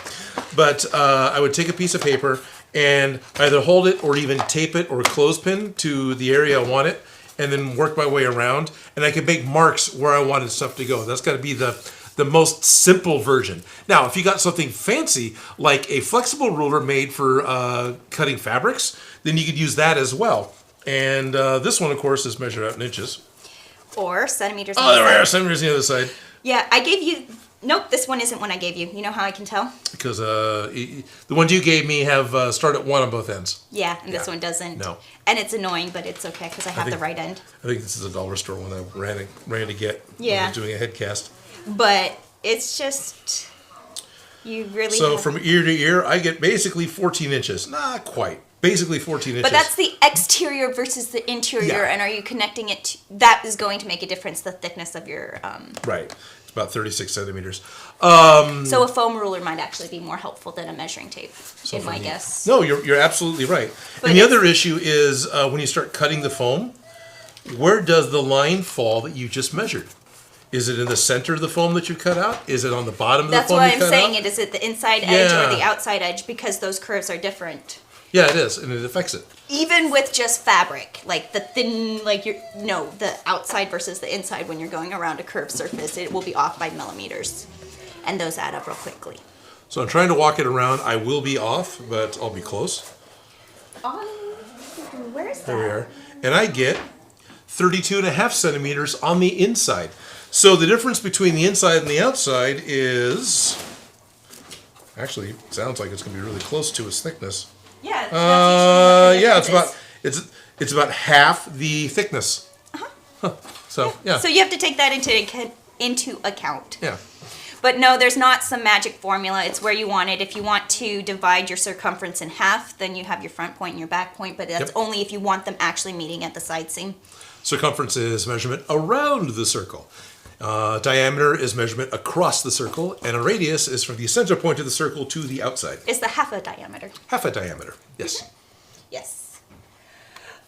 But I would take a piece of paper and either hold it or even tape it or clothespin to the area I want it, and then work my way around. And I could make marks where I wanted stuff to go. That's got to be the most simple version. Now, if you got something fancy, like a flexible ruler made for cutting fabrics, then you could use that as well. And this one, of course, is measured out in inches. Or centimeters. Oh, there we are, centimeters on the other side. Yeah, I gave you... Nope, this one isn't one I gave you. You know how I can tell? Because the ones you gave me have start at 1 on both ends. Yeah, and this one doesn't. No. And it's annoying, but it's okay because I have the right end. I think this is a dollar store one I ran to get when I Yeah. was doing a head cast. But it's just... You really So have... from ear to ear, I get basically 14 inches. Not quite. Basically 14 inches. But that's the exterior versus the interior, Yeah. and are you connecting it to... That is going to make a difference, the thickness of your... Right. It's about 36 centimeters. So a foam ruler might actually be more helpful than a measuring tape, in my guess. No, you're absolutely right. But and the other issue is when you start cutting the foam, where does the line fall that you just measured? Is it in the center of the foam that you cut out? Is it on the bottom of the That's foam why you I'm cut saying out? it. Is it the inside edge or Yeah. the outside edge? Because those curves are different. Yeah, it is, and it affects it. Even with just fabric, like the thin, like the outside versus the inside when you're going around a curved surface, it will be off by millimeters. And those add up real quickly. So I'm trying to walk it around. I will be off, but I'll be close. Where's that? There we are. And I get 32.5 centimeters on the inside. So the difference between the inside and the outside is... Actually, it sounds like it's going to be really close to its thickness. Yeah. That's it's about half the thickness. Huh. So, yeah. So you have to take that into account. Yeah. But no, there's not some magic formula. It's where you want it. If you want to divide your circumference in half, then you have your front point and your back point, but that's only if you want them actually meeting at the side seam. Circumference is measurement around the circle. Diameter is measurement across the circle, and a radius is from the center point of the circle to the outside. It's the half a diameter. Half a diameter, yes. Yes.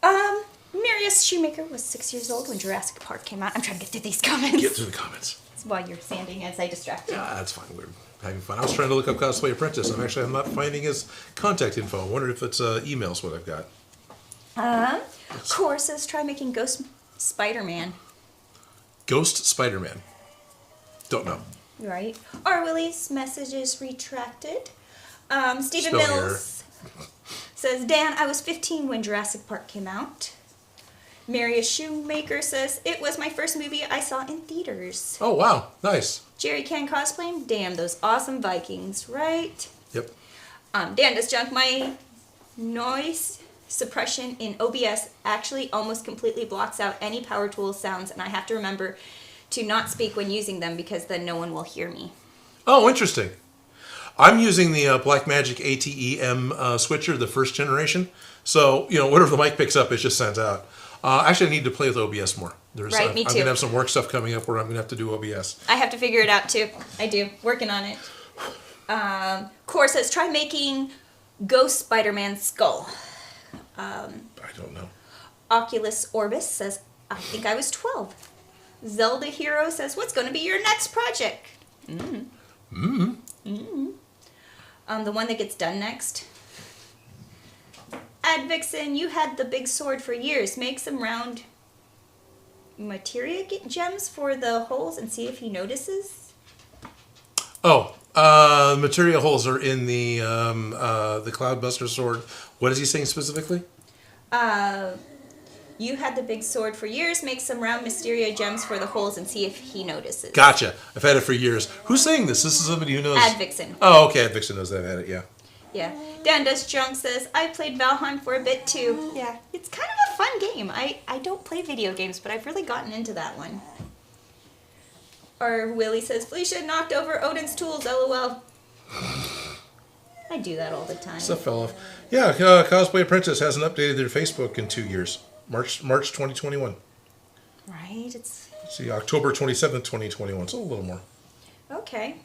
Marius Shoemaker was 6 years old when Jurassic Park came out. I'm trying to get through these comments. Get through the comments. While you're sanding as I distract you. Yeah, that's fine. We're having fun. I was trying to look up Cosplay Apprentice. I'm not finding his contact info. I wonder if it's emails what I've got. Core says try making Ghost Spider-Man. Ghost Spider-Man. Don't know. Right. R. Willie's message is retracted. Stephen Spell Mills says, Dan, I was 15 when Jurassic Park came out. Marius Shoemaker says, it was my first movie I saw in theaters. Oh, wow. Nice. Jerry Can cosplaying, damn, those awesome Vikings, right? Yep. Dan does junk. My noise suppression in OBS actually almost completely blocks out any power tool sounds, and I have to remember to not speak when using them because then no one will hear me. Oh, interesting. I'm using the Blackmagic ATEM switcher, the first generation. So, whatever the mic picks up, it just sends out. Actually, I need to play with OBS more. Me too. I'm going to have some work stuff coming up where I'm going to have to do OBS. I have to figure it out too. I do. Working on it. Core says, try making Ghost Spider-Man skull. I don't know. Oculus Orbis says, I think I was 12. Zelda Hero says, what's going to be your next project? The one that gets done next. Ad Vixen, you had the big sword for years. Make some round materia gems for the holes and see if he notices. Oh, materia holes are in the Cloudbuster sword. What is he saying specifically? You had the big sword for years. Make some round Mysteria gems for the holes and see if he notices. Gotcha. I've had it for years. Who's saying this? This is somebody who knows. Ad Vixen. Oh, okay. Ad Vixen knows that. I've had it, yeah. Yeah. Dan Does Junk says, I played Valheim for a bit too. Yeah. It's kind of a fun game. I don't play video games, but I've really gotten into that one. Or Willie says, Felicia knocked over Odin's tools, LOL. I do that all the time. Stuff fell off. Yeah, Cosplay Apprentice hasn't updated their Facebook in 2 years. March 2021. Right. Let's see, October 27th, 2021. So a little more. Okay.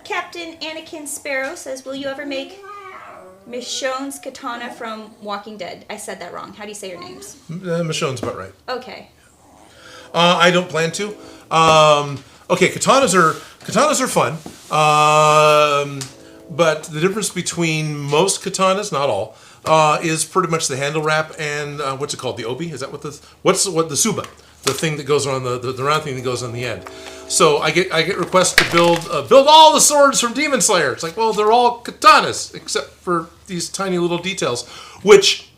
Captain Anakin Sparrow says, will you ever make Michonne's katana from Walking Dead? I said that wrong. How do you say your names? Michonne's about right. Okay. I don't plan to. Okay, katanas are fun. But the difference between most katanas, not all, is pretty much the handle wrap and what's it called? The obi? Is that what the suba? The thing that goes on the round thing that goes on the end. So I get requests to build all the swords from Demon Slayer. It's like, well, they're all katanas except for these tiny little details, which,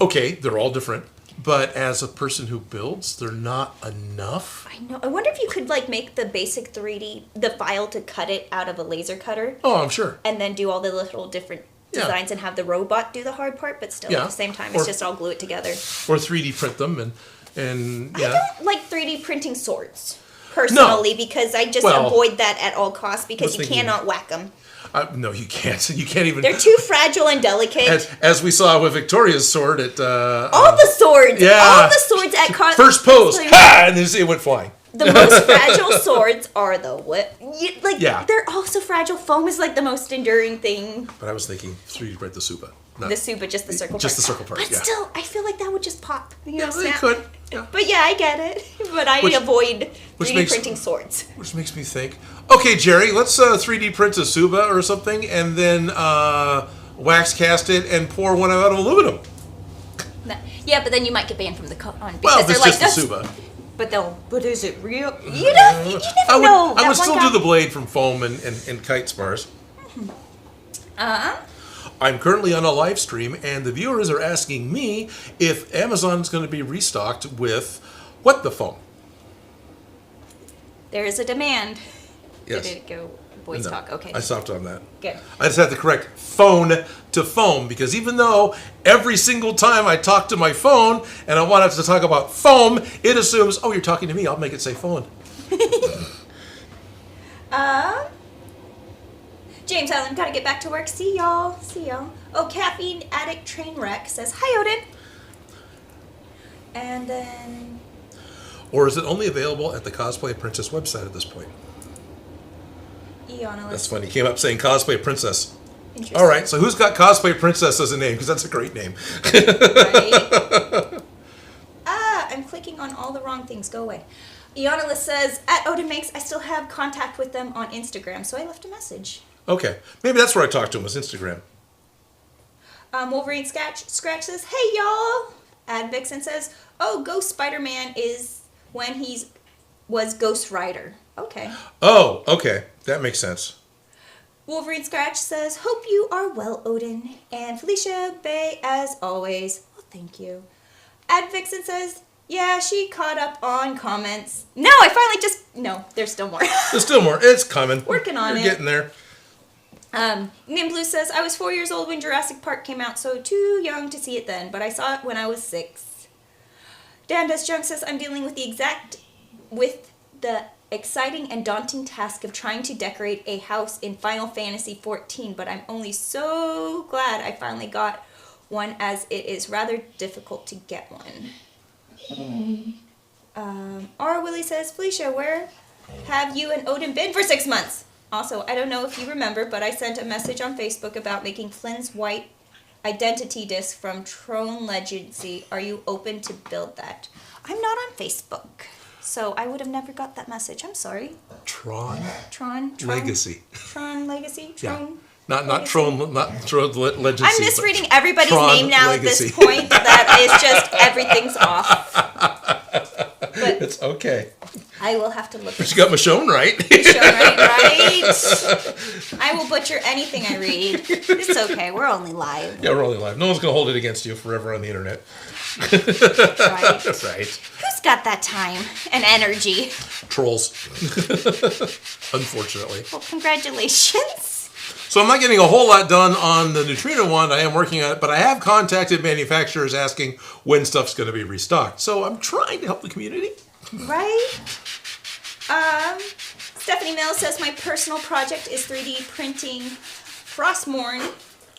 okay, they're all different. But as a person who builds, they're not enough. I know. I wonder if you could make the basic 3D, the file to cut it out of a laser cutter. Oh, I'm sure. And then do all the little different designs and have the robot do the hard part, but still at the same time, it's just all glue it together. Or 3D print them and I don't like 3D printing swords personally because I just avoid that at all costs because you cannot whack them. No, you can't. You can't even. They're too fragile and delicate. As we saw with Victoria's sword at. All the swords. Yeah. All the swords at first pose. Ha! And then it went flying. The most fragile swords are they're all so fragile. Foam is the most enduring thing. But I was thinking 3D print the Suba. The Suba, just the circle part. Just the circle part, But still, I feel like that would just pop. They could. Yeah. But yeah, I get it. But I avoid 3D makes, printing swords. Which makes me think, okay, Jerry, let's 3D print a Suba or something, and then wax cast it and pour one out of aluminum. Yeah, but then you might get banned from the con because Well, they're it's like, just the Suba. But is it real? You never know. I would still do the blade from foam and kite spars. I'm currently on a live stream, and the viewers are asking me if Amazon's going to be restocked with what the foam? There is a demand. Yes. Did it go voice talk? Okay. I stopped on that. Good. I just have to correct phone to foam, because even though every single time I talk to my phone and I want it to talk about foam, it assumes, oh, you're talking to me, I'll make it say phone. James Allen, gotta get back to work. See y'all. Oh, Caffeine Addict Trainwreck says, hi, Odin. And then... Or is it only available at the Cosplay Princess website at this point? Eonalist. That's funny. He came up saying Cosplay Princess. Interesting. All right, so who's got Cosplay Princess as a name? Because that's a great name. Right. I'm clicking on all the wrong things. Go away. Eonalist says, at Odin Makes, I still have contact with them on Instagram, so I left a message. Okay, maybe that's where I talked to him, was Instagram. Wolverine Scratch says, hey, y'all. Ad Vixen says, oh, Ghost Spider-Man is when was Ghost Rider. Okay. Oh, okay. That makes sense. Wolverine Scratch says, hope you are well, Odin. And Felicia Bay, as always. Well, thank you. Ad Vixen says, yeah, she caught up on comments. No, I finally no, there's still more. There's still more. It's coming. Working on it. We're getting there. Nimblue says, I was 4 years old when Jurassic Park came out, so too young to see it then, but I saw it when I was 6. Dandas Junk says, I'm dealing with the exciting and daunting task of trying to decorate a house in Final Fantasy XIV, but I'm only so glad I finally got one, as it is rather difficult to get one. R. Willie says, Felicia, where have you and Odin been for 6 months? Also, I don't know if you remember, but I sent a message on Facebook about making Flynn's white identity disc from Tron Legacy. Are you open to build that? I'm not on Facebook, so I would have never got that message. I'm sorry. Tron Legacy. Tron Legacy. Yeah. Not Tron Legacy. I'm misreading everybody's Tron name now Legacy. At this point. That is just, everything's off. But it's okay. I will have to look. But you got Michonne right. Right? I will butcher anything I read. It's okay. We're only live. Yeah, we're only live. No one's going to hold it against you forever on the internet. Right. Right. Who's got that time and energy? Trolls. Unfortunately. Well, congratulations. So I'm not getting a whole lot done on the Neutrona one. I am working on it, but I have contacted manufacturers asking when stuff's going to be restocked. So I'm trying to help the community. Right? Stephanie Mills says, my personal project is 3D printing Frostmourne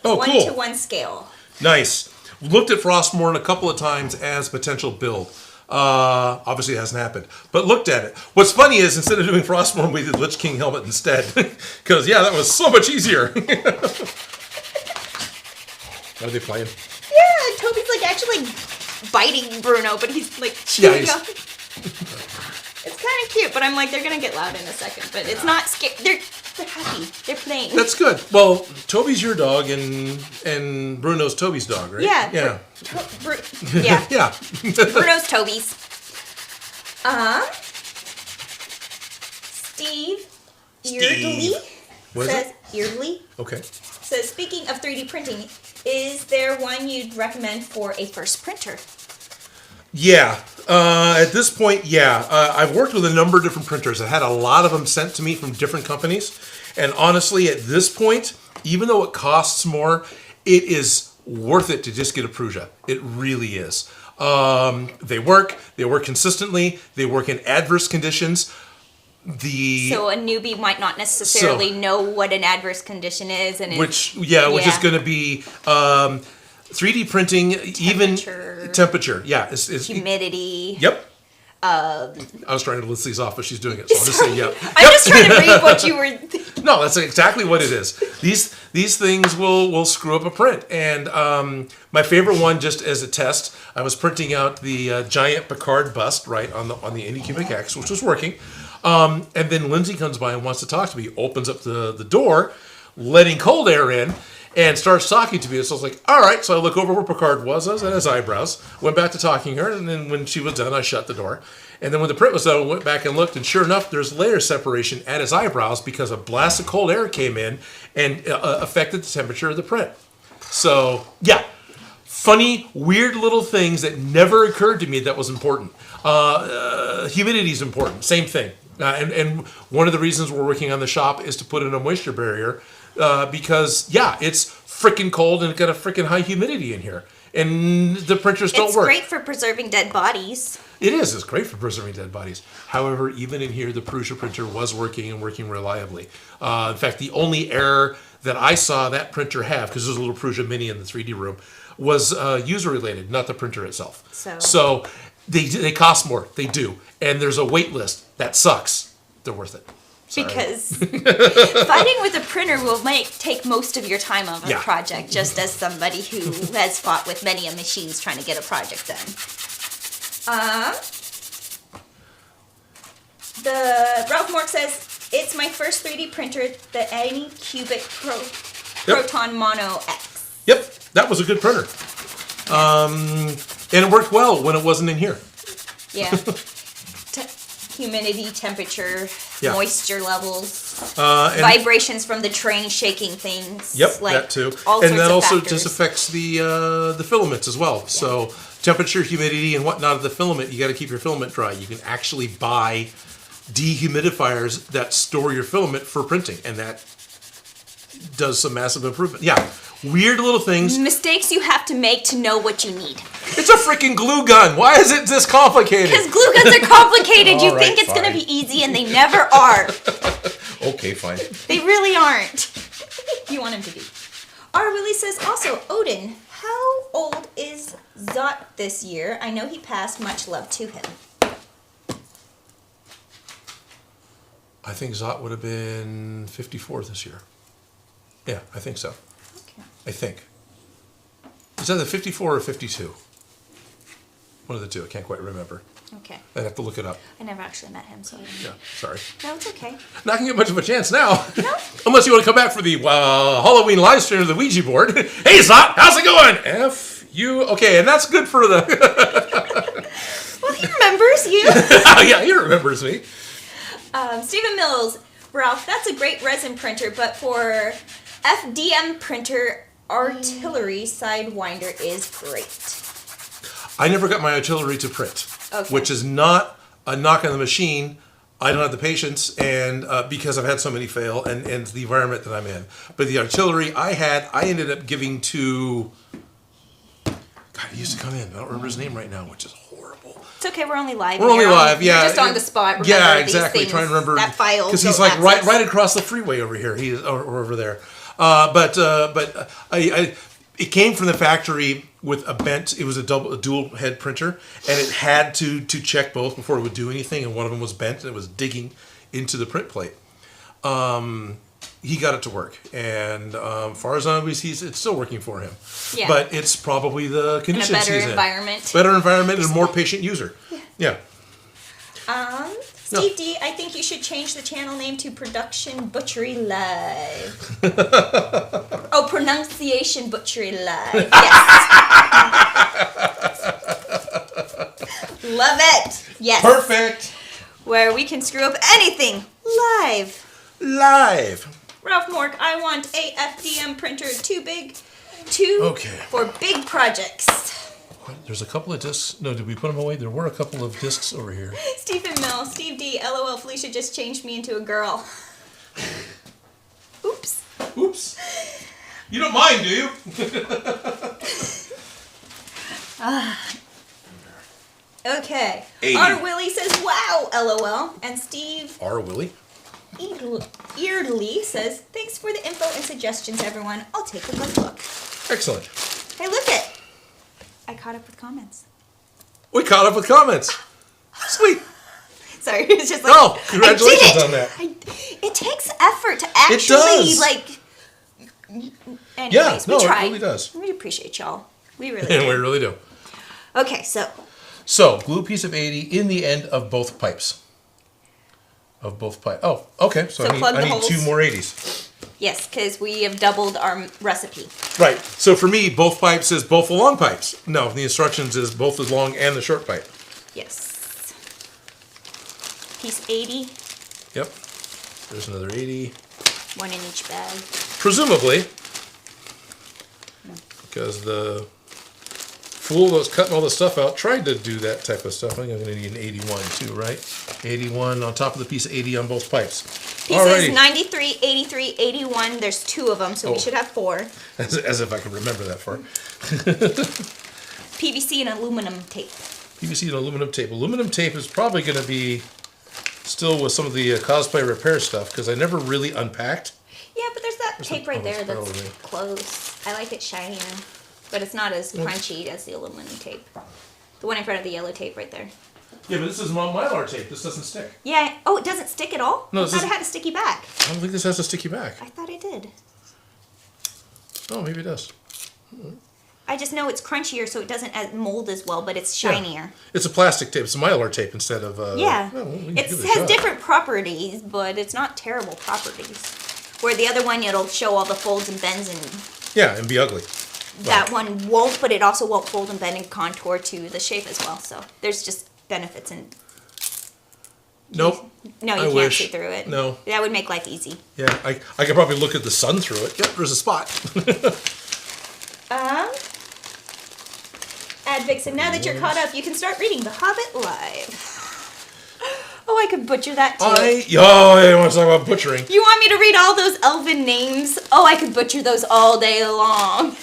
1-to-1 scale. Nice. Looked at Frostmourne a couple of times as potential build. Obviously it hasn't happened, but looked at it. What's funny is instead of doing Frostmourne, we did Lich King helmet instead. Because, yeah, that was so much easier. What are they playing? Yeah, Toby's like actually biting Bruno, but he's like chewing up. It's kind of cute, but I'm like, they're going to get loud in a second. But it's not scary. They're happy. They're playing. That's good. Well, Toby's your dog, and Bruno's Toby's dog, right? Yeah. Yeah. Yeah. Yeah. Bruno's Toby's. Steve Eardley says, Eardley? Okay. Says, speaking of 3D printing, is there one you'd recommend for a first printer? Yeah. At this point, yeah. I've worked with a number of different printers. I had a lot of them sent to me from different companies. And honestly, at this point, even though it costs more, it is worth it to just get a Prusa. It really is. They work consistently. They work in adverse conditions. So a newbie might not necessarily know what an adverse condition is. Which is going to be 3D printing, temperature. Yeah. It's humidity. Yep. I was trying to list these off, but she's doing it, so I'll just say yep. I'm just trying to read what you were thinking. No, that's exactly what it is. These things will screw up a print. And my favorite one, just as a test, I was printing out the giant Picard bust, right, on the Anycubic X, which was working. And then Lindsay comes by and wants to talk to me, opens up the door, letting cold air in, and starts talking to me. So I was like, all right. So I look over where Picard was. I was at his eyebrows. Went back to talking to her. And then when she was done, I shut the door. And then when the print was done, I went back and looked. And sure enough, there's layer separation at his eyebrows because a blast of cold air came in and affected the temperature of the print. So, yeah. Funny, weird little things that never occurred to me that was important. Humidity is important. Same thing. And one of the reasons we're working on the shop is to put in a moisture barrier. Because, yeah, it's freaking cold and it's got a freaking high humidity in here. And the printers don't work. It's great for preserving dead bodies. It is. It's great for preserving dead bodies. However, even in here, the Prusa printer was working and working reliably. In fact, the only error that I saw that printer have, because there's a little Prusa Mini in the 3D room, was user-related, not the printer itself. So they cost more. They do. And there's a wait list. That sucks. They're worth it. Sorry. Because fighting with a printer will take most of your time on a project, just as somebody who has fought with many machines trying to get a project done. The Ralph Mork says, it's my first 3D printer, the Anycubic Proton Mono X. Yep, that was a good printer. And it worked well when it wasn't in here. Yeah. Humidity, temperature, moisture levels, vibrations from the train shaking things. Yep, that too. And that also just affects the filaments as well. Yeah. So temperature, humidity, and whatnot of the filament, you got to keep your filament dry. You can actually buy dehumidifiers that store your filament for printing, and that does some massive improvement. Yeah, weird little things. Mistakes you have to make to know what you need. It's a freaking glue gun. Why is it this complicated? Because glue guns are complicated. You think it's going to be easy, and they never are. Okay, fine. They really aren't. You want them to be. R. Willie says, also, Odin, how old is Zot this year? I know he passed. Much love to him. I think Zot would have been 54 this year. Yeah, I think so. Okay. I think. Is that the 54 or 52? One of the two. I can't quite remember. Okay. I'd have to look it up. I never actually met him, so I don't know. Yeah, sorry. No, it's okay. Not going to get much of a chance now. No? Unless you want to come back for the Halloween live stream of the Ouija board. Hey, Zot, how's it going? F you. Okay, and that's good for the... Well, he remembers you. Yeah, he remembers me. Stephen Mills, Ralph, that's a great resin printer, but for FDM printer, artillery sidewinder is great. I never got my artillery to print, okay. Which is not a knock on the machine. I don't have the patience, and because I've had so many fail, and the environment that I'm in. But the artillery I ended up giving to... God, he used to come in. I don't remember his name right now, which is horrible. It's okay, we're only live. We're only live, yeah. We're just on the spot. Remember yeah, exactly. These Trying to remember that file because he's like right across the freeway over here. He's or over there. But it came from the factory with a bent. It was a dual head printer, and it had to check both before it would do anything. And one of them was bent, and it was digging into the print plate. He got it to work, and as far as I know, it's still working for him. Yeah. But it's probably the conditions he's in. Better environment. Better environment and a more patient user. Yeah. Steve D, I think you should change the channel name to Production Butchery Live. Oh, Pronunciation Butchery Live. Yes. Love it. Yes. Perfect. Where we can screw up anything live. Ralph Mork, I want a FDM printer too big for big projects. There's a couple of discs. No, did we put them away? There were a couple of discs over here. Stephen Mill, Steve D, LOL, Felicia just changed me into a girl. Oops. You don't mind, do you? Okay. 80. R. Willie says, wow, LOL. And Steve... R. Willie? Eardley says, thanks for the info and suggestions, everyone. I'll take a good look. Excellent. Hey, look it. I caught up with comments. We caught up with comments. Sweet. So Sorry, it's just like, Oh, congratulations on that. It takes effort to actually, like... Anyways, no, we tried. it really does. We appreciate y'all. We really And do. we really do. Okay, so... So, glue piece of 80 in the end of both pipes. Of both pipes. Oh, okay. So I need 2 more 80s. Yes, because we have doubled our recipe. Right. So for me, both pipes is both the long pipes. No, the instructions is both the long and the short pipe. Yes. Piece 80. Yep. There's another 80. 1 in each bag. Presumably, because the fool that was cutting all the stuff out tried to do that type of stuff. I think I'm going to need an 81 too, right? 81 on top of the piece of 80 on both pipes. Pieces 93, 83, 81. There's 2 of them, so we should have 4. As if I can remember that far. PVC and aluminum tape. PVC and aluminum tape. Aluminum tape is probably going to be still with some of the cosplay repair stuff because I never really unpacked. Yeah, but there's that tape right there that's close. I like it shinier, but it's not as crunchy as the aluminum tape. The one in front of the yellow tape right there. Yeah, but this is Mylar tape. This doesn't stick. Yeah. Oh, it doesn't stick at all? No, I thought it had a sticky back. I don't think this has a sticky back. I thought it did. Oh, maybe it does. I just know it's crunchier, so it doesn't mold as well, but it's shinier. Yeah. It's a plastic tape. It's a Mylar tape instead of... yeah. Well, it has different properties, but it's not terrible properties. Where the other one, it'll show all the folds and bends, and... Yeah, and be ugly. That one won't, but it also won't fold and bend and contour to the shape as well. So there's just benefits in... Nope. No, you can't see through it. No. That would make life easy. Yeah, I could probably look at the sun through it. Yep, there's a spot. Advixen, now that you're caught up, you can start reading The Hobbit live. Oh, I could butcher that too. I want to talk about butchering. You want me to read all those elven names? Oh, I could butcher those all day long.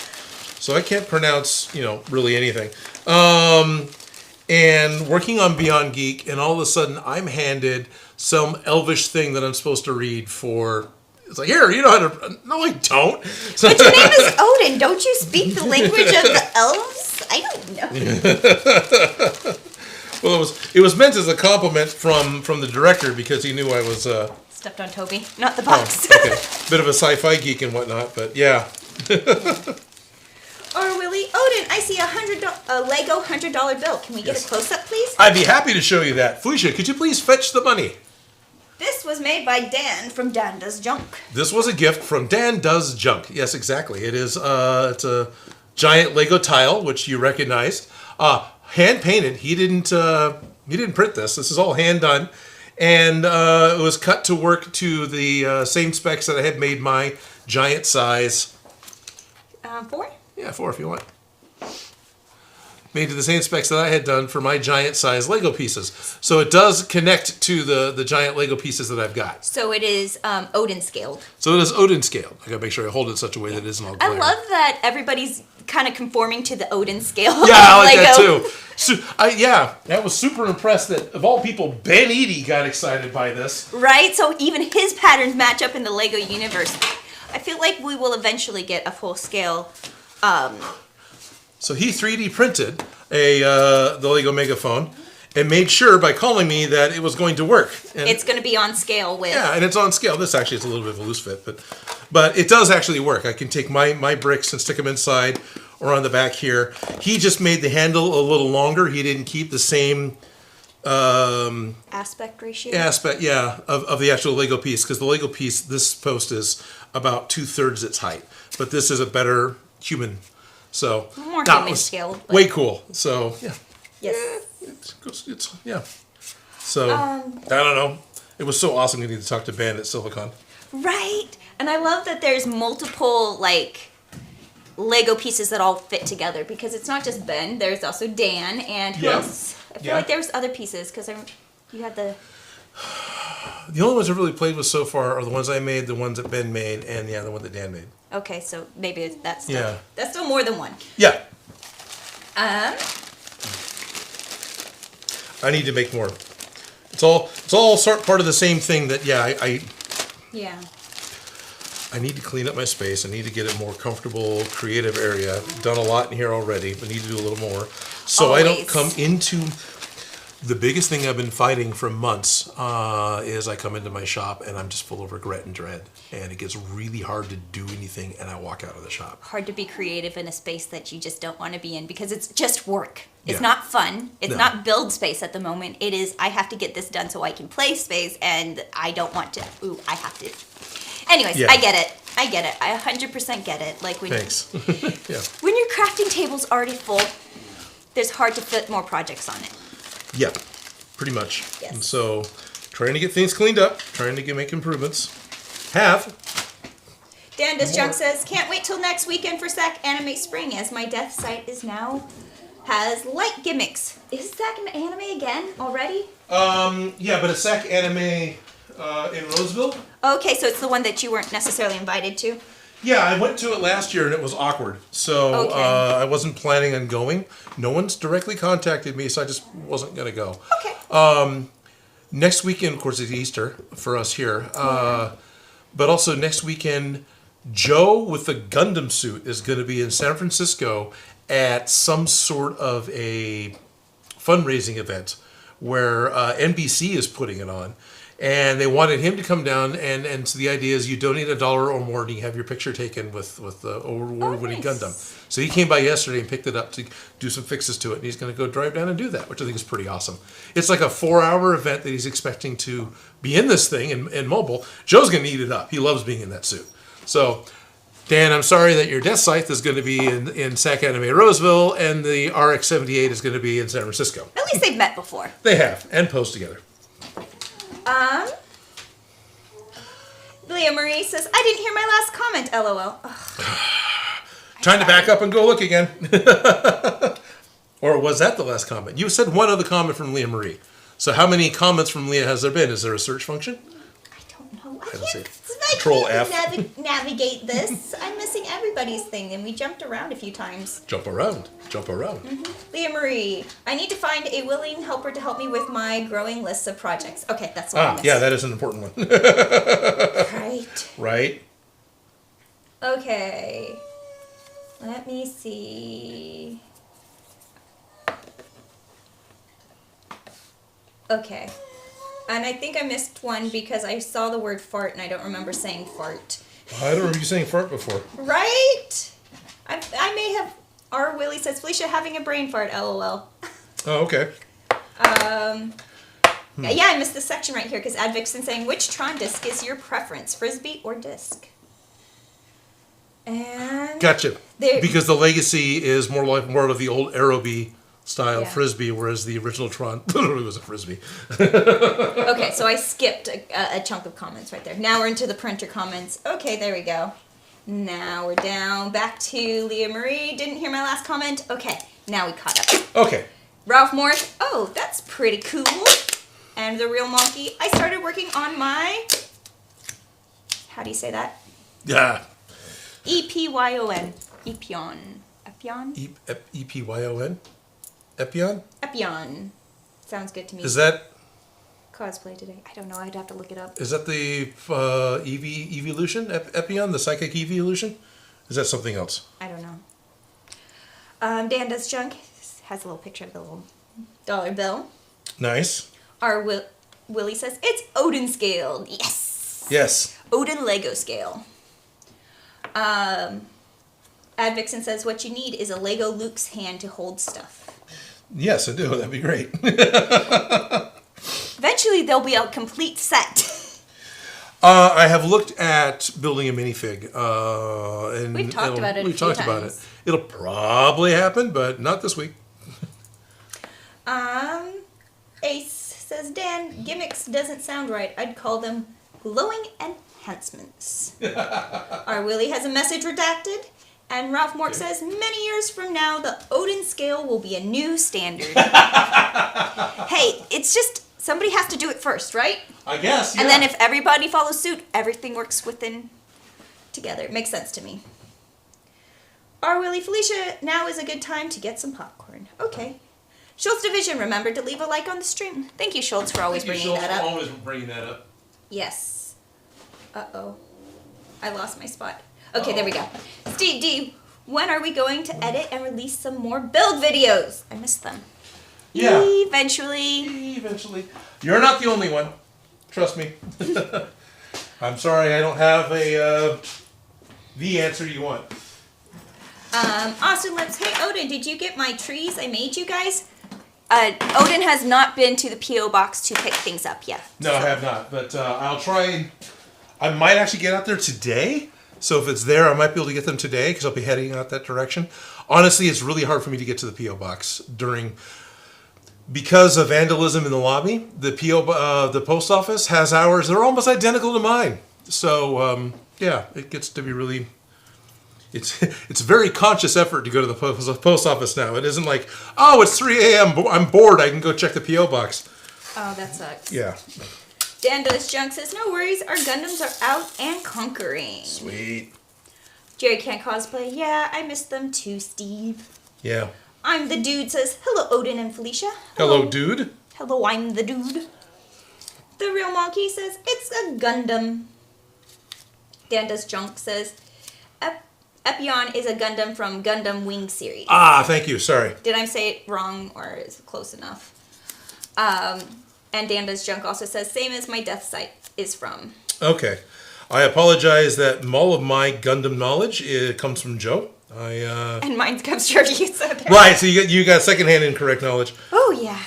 So I can't pronounce, really anything. And working on Beyond Geek, and all of a sudden I'm handed some elvish thing that I'm supposed to read for... It's like, here, you know how to... No, I don't. But your name is Odin. Don't you speak the language of the elves? I don't know. Well, it was meant as a compliment from the director because he knew I was... Stepped on Toby, not the box. Oh, okay. Bit of a sci-fi geek and whatnot, but yeah. Or Willie, Odin, I see a Lego $100 bill. Can we get a close-up, please? I'd be happy to show you that. Felicia, could you please fetch the money? This was made by Dan from Dan Does Junk. This was a gift from Dan Does Junk. Yes, exactly. It is. It's a giant Lego tile, which you recognized. Hand painted. He didn't print this. This is all hand done, and it was cut to work to the same specs that I had made my giant size. 4? Yeah, 4 if you want. Made to the same specs that I had done for my giant size Lego pieces. So it does connect to the giant Lego pieces that I've got. So it is Odin scaled. So it is Odin scaled. I gotta make sure I hold it in such a way that it isn't all glare. I love that everybody's kind of conforming to the Odin scale. Yeah, I like that too. So, I was super impressed that, of all people, Ben Eady got excited by this. Right? So even his patterns match up in the Lego universe. I feel like we will eventually get a full scale... So he 3D printed the Lego Megaphone and made sure by calling me that it was going to work. And it's going to be on scale with... Yeah, and it's on scale. This actually is a little bit of a loose fit, but it does actually work. I can take my bricks and stick them inside or on the back here. He just made the handle a little longer. He didn't keep the same... aspect ratio? Aspect, yeah, of the actual Lego piece. Because the Lego piece, this post is about 2/3 its height. But this is a better human... So more human scaled. Way cool. So yeah. Yes. It's yeah. So I don't know. It was so awesome getting to talk to Ben at Silicon. Right. And I love that there's multiple Lego pieces that all fit together because it's not just Ben. There's also Dan and who else? I feel like there's other pieces because you had the. The only ones I've really played with so far are the ones I made, the ones that Ben made, and the one that Dan made. Okay, so maybe that's still more than one. Yeah. I need to make more. It's all part of the same thing that I need to clean up my space. I need to get it more comfortable, creative area. I've done a lot in here already, but need to do a little more. So always. I don't come into The biggest thing I've been fighting for months is I come into my shop and I'm just full of regret and dread. And it gets really hard to do anything and I walk out of the shop. Hard to be creative in a space that you just don't want to be in because it's just work. It's Yeah. not fun. It's No. not build space at the moment. It is, I have to get this done so I can play space and I don't want to. Ooh, I have to. Anyways, Yeah. I get it. I 100% get it. Like when, Thanks. Yeah. when your crafting table's already full, it's hard to fit more projects on it. Yeah, pretty much. Yes. And so, trying to get things cleaned up, trying to make improvements. Dan Does More. Junk says, can't wait till next weekend for SAC Anime Spring as my death site is now has light gimmicks. Is SAC Anime again already? Yeah, but a SAC anime in Roseville? Okay, so it's the one that you weren't necessarily invited to. Yeah, I went to it last year and it was awkward. So Okay. I wasn't planning on going. No one's directly contacted me, so I just wasn't going to go. Okay. Next weekend, of course, is Easter for us here. But also next weekend, Joe with the Gundam suit is going to be in San Francisco at some sort of a fundraising event where NBC is putting it on. And they wanted him to come down, and so the idea is you donate $1 or more and you have your picture taken with the award-winning nice. Gundam. So he came by yesterday and picked it up to do some fixes to it, and he's going to go drive down and do that, which I think is pretty awesome. It's like a 4-hour event that he's expecting to be in this thing in mobile. Joe's going to eat it up. He loves being in that suit. So, Dan, I'm sorry that your death scythe is going to be in SAC Anime Roseville, and the RX-78 is going to be in San Francisco. At least they've met before. They have, and posed together. Leah Marie says, I didn't hear my last comment, LOL. Ugh. Trying to back up and go look again. Or was that the last comment? You said one other comment from Leah Marie. So how many comments from Leah has there been? Is there a search function? I don't know. I don't see can't, it. I Control can't F. navigate this. I'm missing everybody's thing, and we jumped around a few times. Jump around. Jump around. Leah Marie, I need to find a willing helper to help me with my growing list of projects. Okay, that's what I missed. Yeah, that is an important one. Right. Right? Okay. Let me see. Okay. And I think I missed one because I saw the word fart and I don't remember saying fart. I don't remember you saying fart before. Right? I may have. R. Willie says, Felicia having a brain fart, lol. Oh, okay. Yeah, I missed this section right here because Advixen saying, which Tron disc is your preference, Frisbee or disc? And Gotcha. There- Because the Legacy is more of the old Aerobee style Yeah. Frisbee, whereas the original Tron literally was a Frisbee. Okay, so I skipped a chunk of comments right there. Now we're into the printer comments. Okay, there we go. Now we're down back to Leah Marie. Didn't hear my last comment. Okay, now we caught up. Okay. Ralph Morris. Oh, that's pretty cool. And the real monkey. I started working on my. How do you say that? Yeah. EPYON. Epion. Epion? E-P-Y-O-N? Epion? Epion. Sounds good to me. Is that Cosplay today. I don't know. I'd have to look it up. the evolution? Epion? The psychic evolution? Is that something else? I don't know. Dan Does Junk has a little picture of the little dollar bill. Nice. Our Willie says, it's Odin scaled. Yes. Yes. Odin Lego scale. Advixen says, what you need is a Lego Luke's hand to hold stuff. Yes, I do. That'd be great. Eventually, there'll be a complete set. I have looked at building a minifig. And We've talked about it a We've few talked about it. times. It'll probably happen, but not this week. Ace says, Dan, gimmicks doesn't sound right. I'd call them glowing enhancements. Our Willie has a message redacted. And Ralph Mork says, many years from now, the Odin scale will be a new standard. Hey, it's just, somebody has to do it first, right? I guess, yeah. And then if everybody follows suit, everything works within together. It makes sense to me. Our Willie Felicia, now is a good time to get some popcorn. Okay. Schultz Division, remember to leave a like on the stream. Thank you, Schultz, for always bringing that up. Always bringing that up. Yes. Uh-oh. I lost my spot. Okay, there we go. Steve D, when are we going to edit and release some more build videos? I missed them. Yeah. Eventually. You're not the only one. Trust me. I'm sorry I don't have the answer you want. Austin Lips, hey Odin, did you get my trees I made you guys? Odin has not been to the P.O. box to pick things up yet. No, I have not. But I'll try and... I might actually get out there today. So if it's there, I might be able to get them today because I'll be heading out that direction. Honestly, it's really hard for me to get to the P.O. box because of vandalism in the lobby. The post office has hours. They're almost identical to mine. So, yeah, it gets to be really... It's a very conscious effort to go to the post office now. It isn't like, oh, it's 3 a.m. I'm bored. I can go check the P.O. box. Oh, that sucks. Yeah. Dan Does Junk says, no worries. Our Gundams are out and conquering. Sweet. Jerry Can't Cosplay. Yeah, I miss them too, Steve. Yeah. I'm the Dude says, hello, Odin and Felicia. Hello, dude. Hello, I'm the Dude. The Real Monkey says, it's a Gundam. Dan Does Junk says, Epion is a Gundam from Gundam Wing series. Ah, thank you. Sorry. Did I say it wrong or is it close enough? And Dan Does Junk also says, same as my Death Sight is from. Okay. I apologize that all of my Gundam knowledge comes from Joe. And mine comes from you. So right, so you got secondhand incorrect knowledge. Oh, yeah.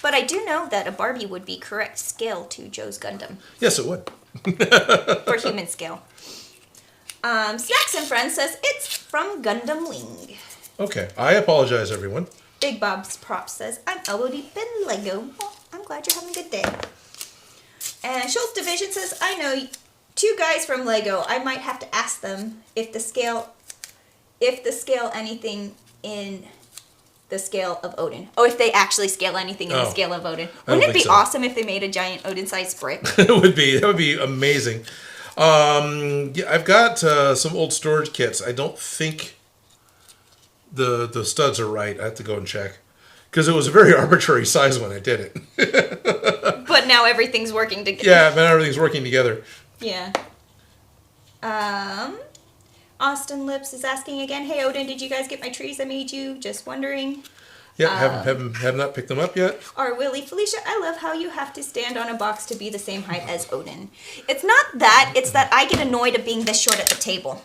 But I do know that a Barbie would be correct scale to Joe's Gundam. Yes, it would. For human scale. Snacks and Friends says, it's from Gundam Wing. Okay. I apologize, everyone. Big Bob's Props says, I'm elbow deep in Lego. Oh, I'm glad you're having a good day. And Schultz Division says, I know two guys from Lego. I might have to ask them if the scale anything in the scale of Odin. Oh, if they actually scale anything in the scale of Odin. Wouldn't it be awesome if they made a giant Odin-sized brick? It would be. That would be amazing. Yeah, I've got some old storage kits. I don't think the studs are right. I have to go and check. Because it was a very arbitrary size when I did it. But now everything's working together. Yeah, now everything's working together. Yeah. Austin Lips is asking again, hey Odin, did you guys get my trees I made you? Just wondering. Yeah, have not picked them up yet. Or Willie, Felicia, I love how you have to stand on a box to be the same height as Odin. It's not that, it's that I get annoyed at being this short at the table.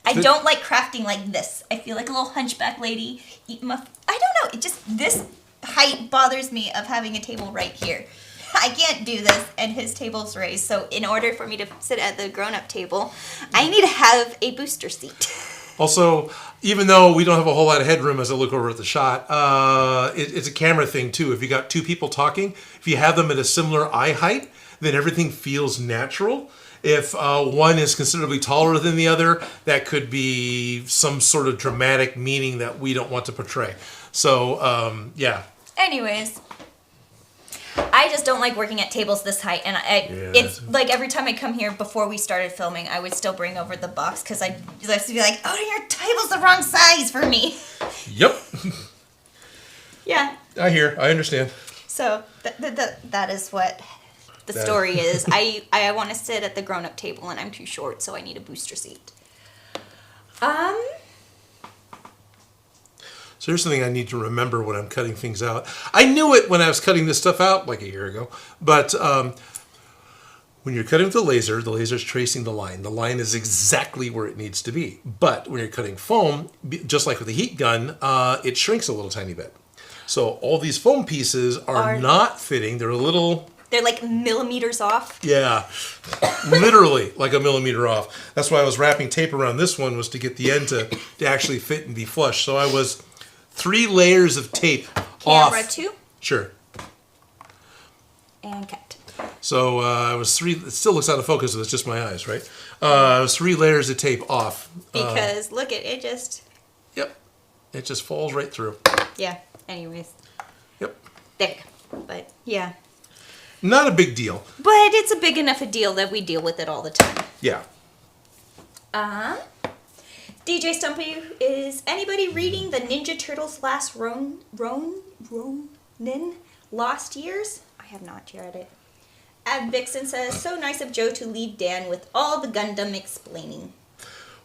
I don't like crafting like this. I feel like a little hunchback lady eating I don't know, it just, this height bothers me of having a table right here. I can't do this, and his table's raised, so in order for me to sit at the grown-up table, I need to have a booster seat. Also, even though we don't have a whole lot of headroom as I look over at the shot, it's a camera thing too. If you got two people talking, if you have them at a similar eye height, then everything feels natural. If one is considerably taller than the other, that could be some sort of dramatic meaning that we don't want to portray. So, yeah. Anyways, I just don't like working at tables this height, and it's like every time I come here before we started filming, I would still bring over the box because I used to be like, oh, your table's the wrong size for me. Yep. Yeah. I understand. So that is what the story is. I want to sit at the grown-up table, and I'm too short, so I need a booster seat. So here's something I need to remember when I'm cutting things out. I knew it when I was cutting this stuff out like a year ago, but when you're cutting with the laser's tracing the line. The line is exactly where it needs to be. But when you're cutting foam, just like with the heat gun, it shrinks a little tiny bit. So all these foam pieces are not fitting. They're like millimeters off. Yeah, literally like a millimeter off. That's why I was wrapping tape around this one, was to get the end to actually fit and be flush. So I was 3 layers of tape off. Camera 2. Sure. And cut. So I was 3. It still looks out of focus if it's just my eyes, right? I was 3 layers of tape off. Because look at it, just. Yep. It just falls right through. Yeah. Anyways. Yep. There. But yeah. Not a big deal. But it's a big enough a deal that we deal with it all the time. Yeah. DJ Stumpy, is anybody reading the Ninja Turtles Last Ronin? Lost Years? I have not read it. Ab Vixen says, so nice of Joe to leave Dan with all the Gundam explaining.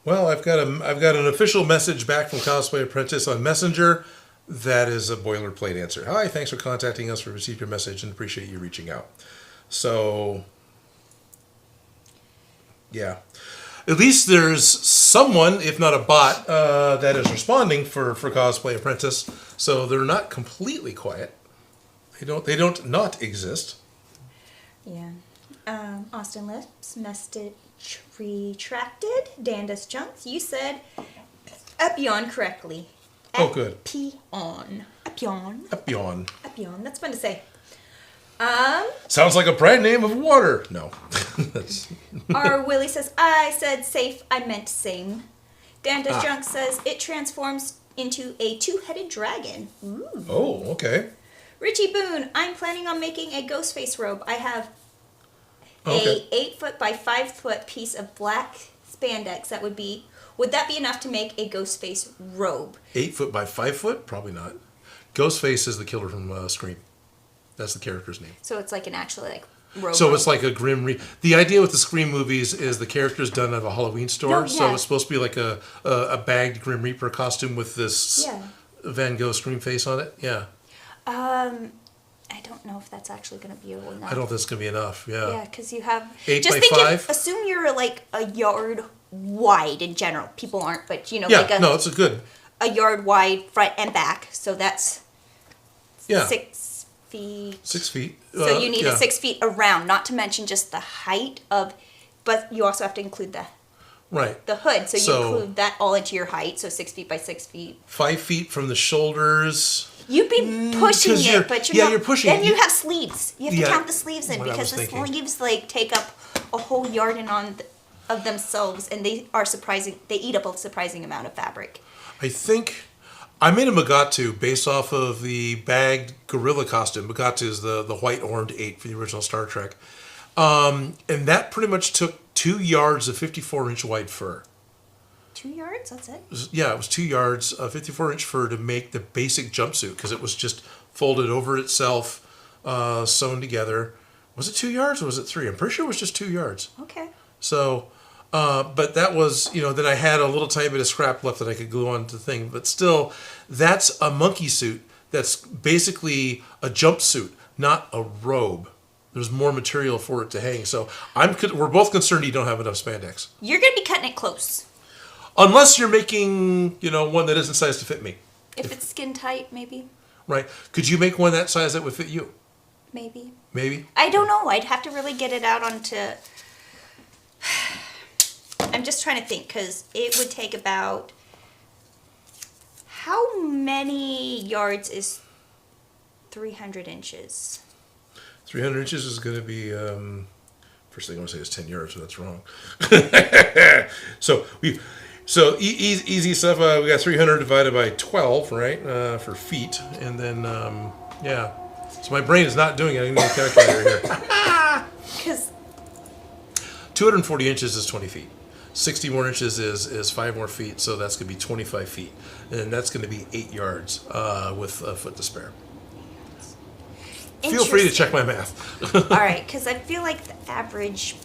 Well, I've got an official message back from Cosplay Apprentice on Messenger. That is a boilerplate answer. Hi, thanks for contacting us. We received your message and appreciate you reaching out. So, yeah. At least there's someone, if not a bot, that is responding for Cosplay Apprentice. So they're not completely quiet. They don't not exist. Yeah. Austin Lips message retracted. Dandas Junks, you said Epion correctly. Oh, good. Epion. Epion. That's fun to say. Sounds like a brand name of water. No. Our Willie says, I said safe, I meant same. Dandas Junk says, it transforms into a two-headed dragon. Ooh. Oh, okay. Richie Boone, I'm planning on making a ghost face robe. I have Okay. a 8 foot by 5 foot piece of black spandex. Would that be enough to make a ghost face robe? 8 foot by 5 foot? Probably not. Ghostface is the killer from Scream. That's the character's name. So it's like an actually robe. So it's like a Grim Reaper. The idea with the Scream movies is the character's done at a Halloween store. Oh, yeah. So it's supposed to be like a bagged Grim Reaper costume with this Van Gogh Scream face on it. Yeah. I don't know if that's actually going to be enough. I don't think that's going to be enough. Yeah. Yeah, because you have 8 just by think 5? assume you're like a yard wide in general. People aren't, but Yeah, like it's a yard wide front and back. So that's 6 feet. 6 feet. So you need 6 feet around, not to mention just the height of, but you also have to include the hood. So you include that all into your height. So 6 feet by 6 feet. 5 feet from the shoulders. You'd be pushing it, but you're pushing then it. you have sleeves. You have to count the sleeves in What I because was the thinking. sleeves take up a whole yard of themselves, and they are surprising. They eat up a surprising amount of fabric. I think I made a Mugatu based off of the bagged gorilla costume. Mugatu is the white armed 8 for the original Star Trek. And that pretty much took 2 yards of 54-inch wide fur. 2 yards? That's it? It was 2 yards of 54-inch fur to make the basic jumpsuit because it was just folded over itself, sewn together. Was it 2 yards or was it 3? I'm pretty sure it was just 2 yards. Okay. So, but that was, then I had a little tiny bit of scrap left that I could glue onto the thing. But still, that's a monkey suit. That's basically a jumpsuit, not a robe. There's more material for it to hang. So we're both concerned you don't have enough spandex. You're going to be cutting it close. Unless you're making, one that isn't sized to fit me. If it's skin tight, maybe. Right. Could you make one that size that would fit you? Maybe. Maybe? I don't know. I'd have to really get it out onto... I'm just trying to think, because it would take about... How many yards is 300 inches? 300 inches is going to be... First thing I want to say is 10 yards, so that's wrong. So easy stuff. We got 300 divided by 12, right, for feet. And then, So my brain is not doing it. I need a calculator here. Because 240 inches is 20 feet. 60 more inches is 5 more feet, so that's going to be 25 feet. And that's going to be 8 yards with a foot to spare. Feel free to check my math. All right, because I feel like the average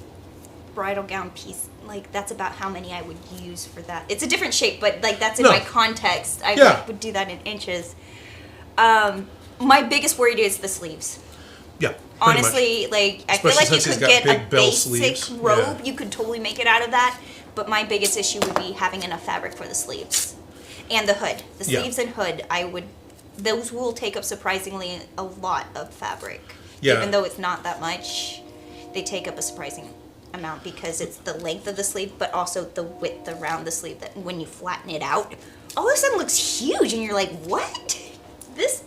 bridal gown piece, that's about how many I would use for that. It's a different shape, but that's in my context. I would do that in inches. My biggest worry is the sleeves. Yeah. Honestly, I feel like you could get a basic robe. Yeah. You could totally make it out of that. But my biggest issue would be having enough fabric for the sleeves and the hood. The sleeves and hood, those will take up surprisingly a lot of fabric. Yeah. Even though it's not that much, they take up a surprising amount because it's the length of the sleeve, but also the width around the sleeve that when you flatten it out, all of a sudden looks huge and you're like, what? This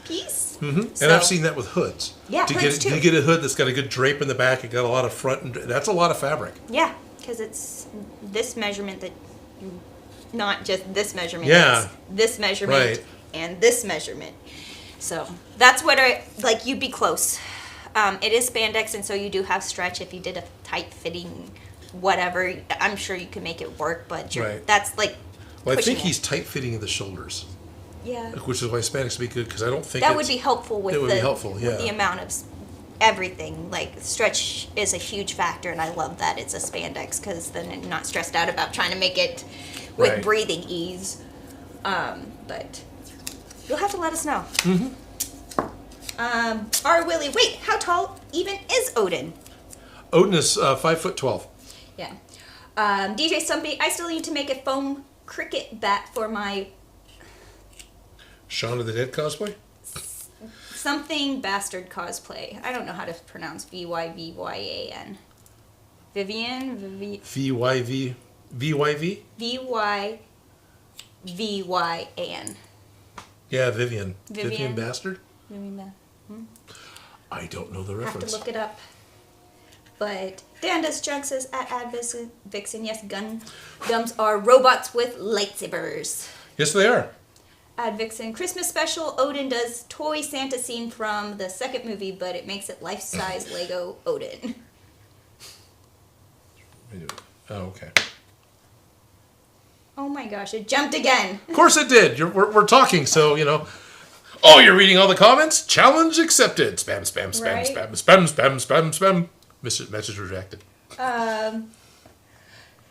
piece? Mm-hmm. So, and I've seen that with hoods. Yeah, hoods too. You get a hood that's got a good drape in the back, it got a lot of front, and that's a lot of fabric. Yeah, because it's this measurement not just this measurement. Yeah. It's this measurement Right. and this measurement. So that's what you'd be close. It is spandex, and so you do have stretch. If you did a tight fitting, whatever, I'm sure you could make it work. But that's Well, I think it. he's tight fitting the shoulders. Yeah. Which is why spandex would be good because I don't think that would be helpful with with the amount of everything. Stretch is a huge factor, and I love that it's a spandex because then I'm not stressed out about trying to make it with breathing ease. But You'll have to let us know. R. Willie, wait, how tall even is Odin? Odin is 5'12". Yeah. DJ Stumpy, I still need to make a foam cricket bat for my Shaun of the Dead cosplay? something bastard cosplay. I don't know how to pronounce Vyvyan. Vivian? VYV? VYV? Vyvyan. Yeah, Vivian. Vivian. Bastard? Vivian. I don't know the Have reference. to look it up. But Danda's Junk says at Vixen, yes, Gundams are robots with lightsabers. Yes, they are. Ad Vixen, Christmas special, Odin does toy Santa scene from the second movie, but it makes it life-size Lego Odin. Oh, okay. Oh my gosh, it jumped again. Of course it did. We're talking, so, you know. Oh, you're reading all the comments? Challenge accepted. Spam, spam, spam, Right? spam, spam, spam, spam, spam. Message rejected.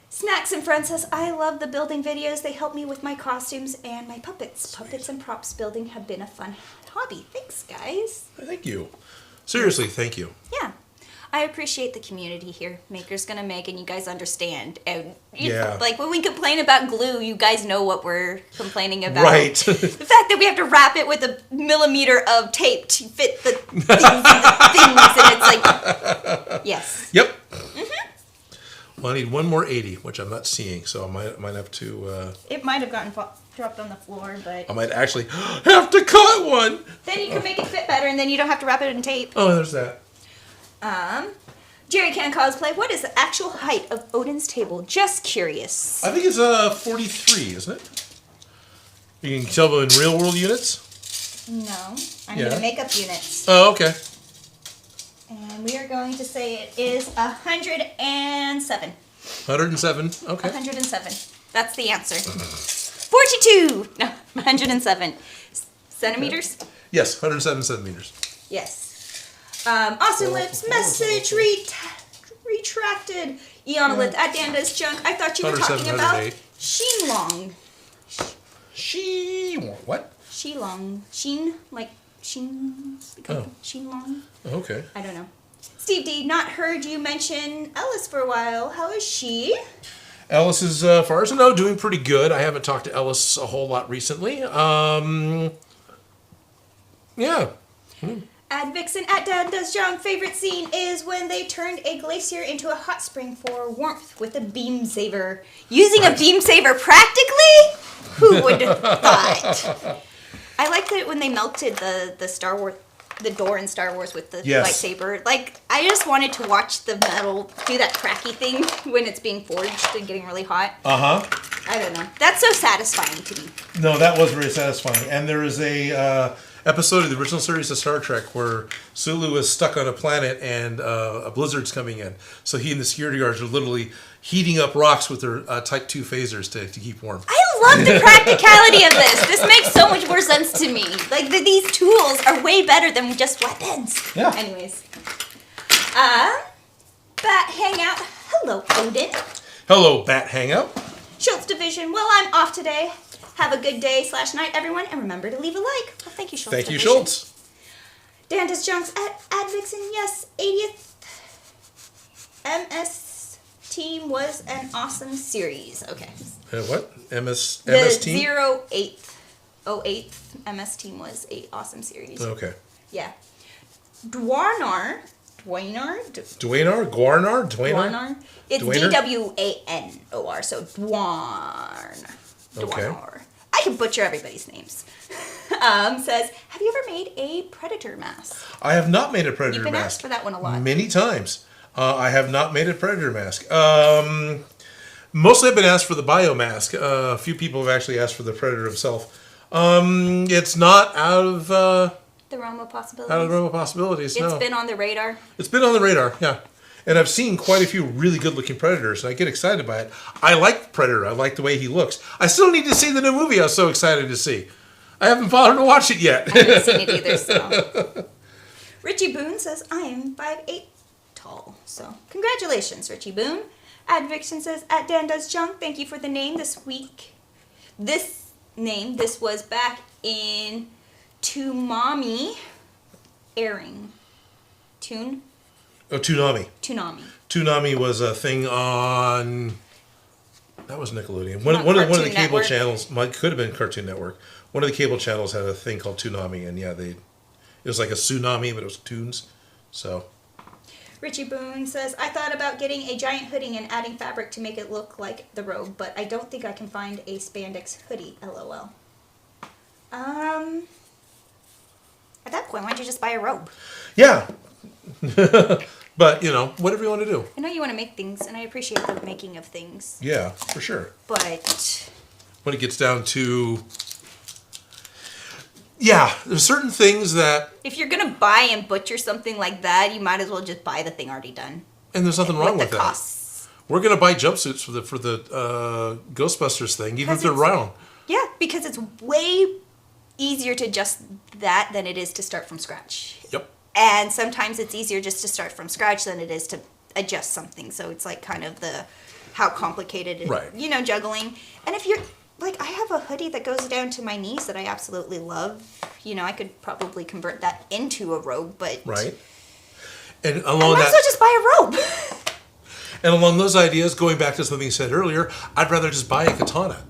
Snacks and Friends says, I love the building videos. They help me with my costumes and my puppets. Sweet. Puppets and props building have been a fun hobby. Thanks, guys. Thank you. Seriously, thank you. Yeah. I appreciate the community here. Maker's gonna make, and you guys understand. And Yeah. like when we complain about glue, you guys know what we're complaining about. Right. The fact that we have to wrap it with a millimeter of tape to fit the things, and it's like, yes. Yep. Well, I need one more 80, which I'm not seeing, so I might have to. It might have gotten dropped on the floor, but I might actually have to cut one. then you can make it fit better, and then you don't have to wrap it in tape. Oh, there's that. Jerry Can Cosplay, what is the actual height of Odin's table? Just curious. I think it's 43, isn't it? You can tell in real world units. No, I Yeah. need to make up units. Oh, okay. And we are going to say it is 107. 107. Okay. 107. That's the answer. 42! No, 107. Centimeters? Yes, 107 centimeters. Yes. Austin Lips, message retracted. Eon Lith at Danda's Junk. I thought you were talking 107, about 108. Xinlong. What? Xilong. Xin, like Xin. Oh. Xinlong. Okay. I don't know. Steve D, not heard you mention Ellis for a while. How is she? Ellis is, far as I know, doing pretty good. I haven't talked to Ellis a whole lot recently. Yeah. Ad Vixen at Danda's Junk. Favorite scene is when they turned a glacier into a hot spring for warmth with a beam saber. Using a beam saber practically? Who would have thought? I liked it when they melted the Star Wars, the door in Star Wars with the lightsaber. Like, I just wanted to watch the metal do that cracky thing when it's being forged and getting really hot. Uh-huh. I don't know. That's so satisfying to me. No, that was very satisfying. And there is a episode of the original series of Star Trek where Sulu is stuck on a planet and a blizzard's coming in. So he and the security guards are literally heating up rocks with their Type 2 phasers to keep warm. I love the practicality of this. This makes so much more sense to me. Like, these tools are way better than just weapons. Yeah. Anyways. Bat Hangout. Hello, Odin. Hello, Bat Hangout. Schultz Division. Well, I'm off today. Have a good day / night, everyone. And remember to leave a like. Well, thank you, Schultz Thank you, Division. Schultz. Danda's Junks at Advixen. Yes, 80th MS Team was an awesome series. Okay. What? MS The team? 08th MS Team was a awesome series. Okay. Yeah. Dwarnar. Dwaynar? Guarnar? Dwaynar? It's Dwaynar? DWANOR, so Dwarn. Okay. Dwarnar. I can butcher everybody's names. Says, have you ever made a predator mask? I have not made a predator You've been mask. asked for that one a lot. Many times. I have not made a predator mask. Mostly I've been asked for the bio mask. A few people have actually asked for the predator himself. It's not out of The realm of possibilities. no. It's been on the radar. It's been on the radar, yeah. And I've seen quite a few really good-looking Predators, and I get excited by it. I like Predator. I like the way he looks. I still need to see the new movie I was so excited to see. I haven't bothered to watch it yet. I haven't seen it either, so. Richie Boone says, I am 5'8" tall. So, congratulations, Richie Boone. Adviction says, at Dan Does Junk, thank you for the name this week. This was back in Tumami airing. Oh, Toonami. Toonami. Toonami was a thing on... That was Nickelodeon. One Not of the Cartoon cable Network. channels, could have been Cartoon Network. One of the cable channels had a thing called Toonami, and it was like a tsunami, but it was tunes. So... Richie Boone says, I thought about getting a giant hoodie and adding fabric to make it look like the robe, but I don't think I can find a spandex hoodie, LOL. At that point, why don't you just buy a robe? Yeah. But, whatever you want to do. I know you want to make things, and I appreciate the making of things. Yeah, for sure. But... when it gets down to... Yeah, there's certain things that... if you're going to buy and butcher something like that, you might as well just buy the thing already done. And there's nothing wrong with the that. costs. We're going to buy jumpsuits for the Ghostbusters thing, even if they're round. Yeah, because it's way easier to adjust that than it is to start from scratch. Yep. And sometimes it's easier just to start from scratch than it is to adjust something. So it's like kind of how complicated it, right. Juggling. And if you're, like, I have a hoodie that goes down to my knees that I absolutely love. I could probably convert that into a robe, but... right. And I might as well just buy a robe. And along those ideas, going back to something you said earlier, I'd rather just buy a katana.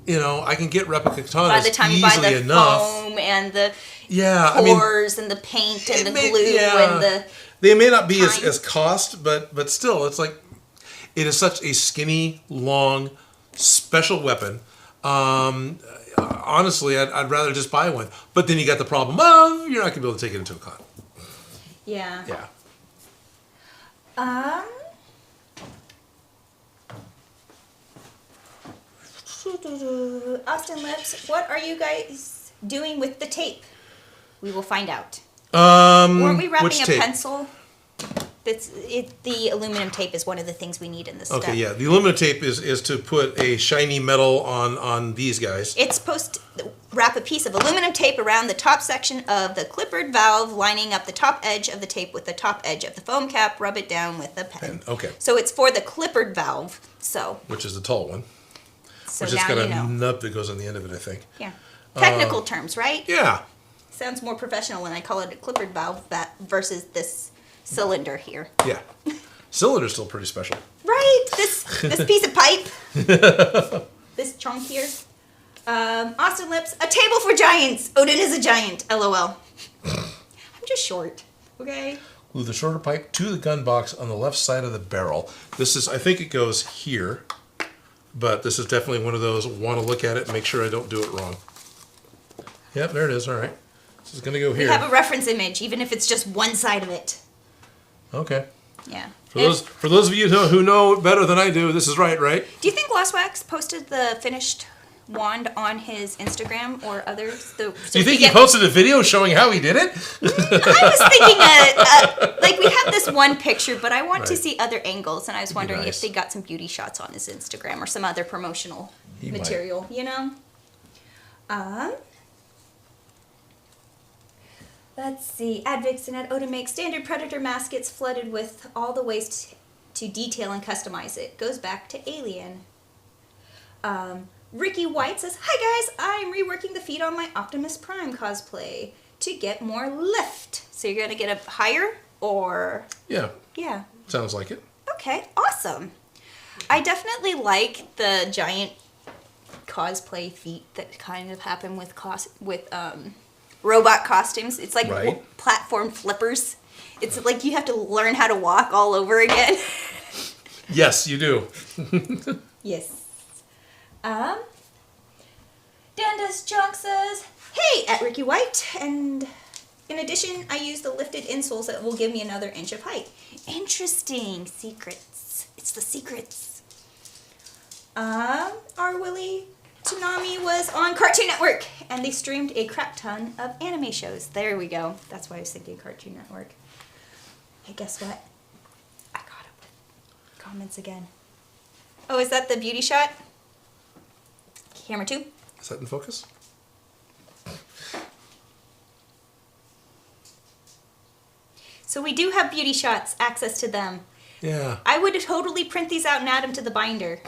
I can get replica katanas By the time you buy the enough. foam and the Yeah, cores and the paint and the glue and the... They may not be time. as cost, but still, it's like, it is such a skinny, long, special weapon. Honestly, I'd rather just buy one. But then you got the problem of, you're not going to be able to take it into a con. Yeah. Yeah. Austin Lips, what are you guys doing with the tape? We will find out. Weren't we wrapping a pencil? The aluminum tape is one of the things we need in this Okay, step. yeah. The aluminum tape is to put a shiny metal on these guys. It's supposed to wrap a piece of aluminum tape around the top section of the clippered valve, lining up the top edge of the tape with the top edge of the foam cap, rub it down with a pen. Okay. So it's for the clippered valve, Which is the tall one. So Which has now got you a know. nub that goes on the end of it, I think. Yeah. Technical terms, right? Yeah. Sounds more professional when I call it a clippered valve versus this cylinder here. Yeah. Cylinder's still pretty special. Right? This piece of pipe. This chunk here. Austin Lips, a table for giants. Odin is a giant. LOL. I'm just short. Okay? Glue the shorter pipe to the gun box on the left side of the barrel. This is, I think it goes here, but this is definitely one of those, want to look at it and make sure I don't do it wrong. Yep, there it is. All right. This is going to go here. We have a reference image, even if it's just one side of it. Okay. Yeah. For those of you who know better than I do, this is right? Do you think Lost Wax posted the finished wand on his Instagram or others? Do you think he posted a video showing how he did it? I was thinking, like, we have this one picture, but I want to Right. see other angles, and I was wondering nice. if they got some beauty shots on his Instagram or some other promotional material, Let's see. Advixen at Odin Makes standard Predator mask gets flooded with all the ways to detail and customize it. Goes back to Alien. Ricky White says, hi guys, I'm reworking the feet on my Optimus Prime cosplay to get more lift. So you're going to get a higher or... Yeah. Yeah. Sounds like it. Okay, awesome. I definitely like the giant cosplay feet that kind of happen with robot costumes. It's like Right. platform flippers. It's like you have to learn how to walk all over again. Yes, you do. Yes. Dandas Junk says, hey, at Ricky White, and in addition, I use the lifted insoles that will give me another inch of height. Interesting. Secrets. It's the secrets. Our Willie Tsunami was on Cartoon Network, and they streamed a crap ton of anime shows. There we go. That's why I was thinking Cartoon Network. Hey, guess what? I caught up with comments again. Oh, is that the beauty shot? Camera 2. Is that in focus? So we do have beauty shots, access to them. Yeah. I would totally print these out and add them to the binder.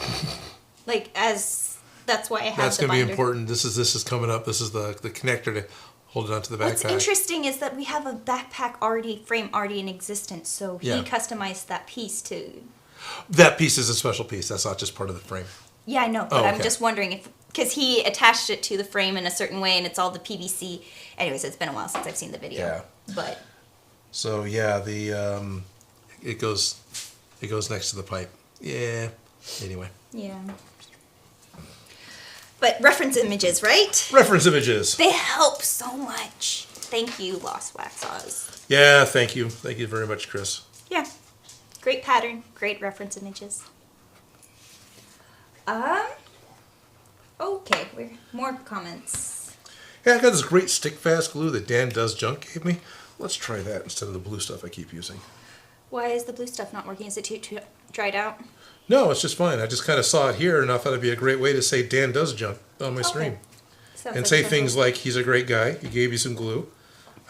Like, as That's why I have That's the going to be binder. important. This is coming up. This is the connector to hold it onto the backpack. What's interesting is that we have a backpack frame already in existence, so he Yeah. customized that piece to... That piece is a special piece. That's not just part of the frame. Yeah, I know, but I'm okay. just wondering if... Because he attached it to the frame in a certain way, and it's all the PVC. Anyways, it's been a while since I've seen the video. Yeah. But... So yeah, it goes next to the pipe. Yeah. Anyway. Yeah. But reference images, right? Reference images. They help so much. Thank you, Lost Wax Oz. Yeah, thank you. Thank you very much, Chris. Yeah. Great pattern. Great reference images. Okay, more comments. Yeah, I got this great stick fast glue that Dan Does Junk gave me. Let's try that instead of the blue stuff I keep using. Why is the blue stuff not working? Is it too dried out? No, it's just fine. I just kind of saw it here, and I thought it'd be a great way to say Dan Does Junk on my stream. Sounds And like say fun. things like, he's a great guy, he gave you some glue.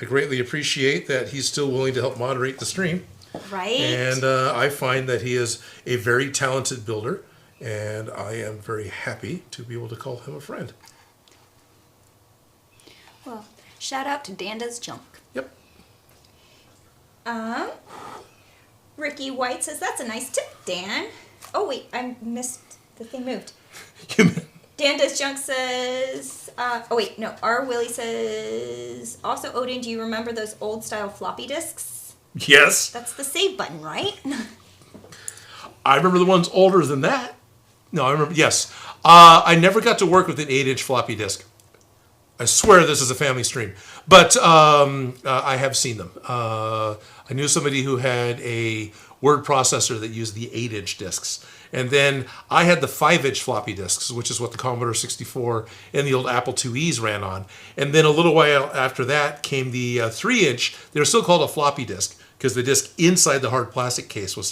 I greatly appreciate that he's still willing to help moderate the stream. Right? And I find that he is a very talented builder, and I am very happy to be able to call him a friend. Well, shout out to Danda's Junk. Yep. Ricky White says, that's a nice tip, Dan. Oh, wait, I missed. The thing moved. Danda's Junk says, R. Willie says, also, Odin, do you remember those old style floppy disks? Yes. That's the save button, right? I remember the ones older than that. No, I remember, yes. I never got to work with an 8-inch floppy disk. I swear this is a family stream. But I have seen them. I knew somebody who had a word processor that used the 8-inch disks. And then I had the 5-inch floppy disks, which is what the Commodore 64 and the old Apple IIe's ran on. And then a little while after that came the 3-inch. They were still called a floppy disk because the disk inside the hard plastic case was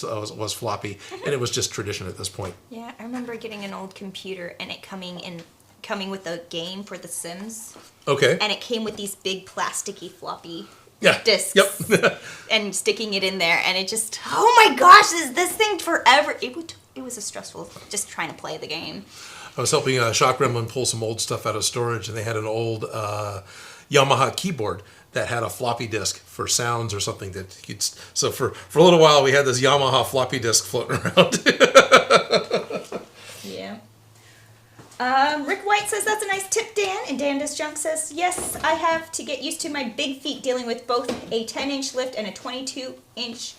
floppy, and it was just tradition at this point. Yeah, I remember getting an old computer and it coming with a game for The Sims. Okay. And it came with these big plasticky floppy Yeah. discs. Yep. And sticking it in there, and it just, oh my gosh, is this thing forever? It was a stressful, just trying to play the game. I was helping Shock Gremlin pull some old stuff out of storage, and they had an old Yamaha keyboard that had a floppy disk for sounds or something that you'd. So for a little while, we had this Yamaha floppy disk floating around. Yeah. Rick White says, that's a nice tip, Dan. And Danda's Junk says, yes, I have to get used to my big feet dealing with both a 10-inch lift and a 22-inch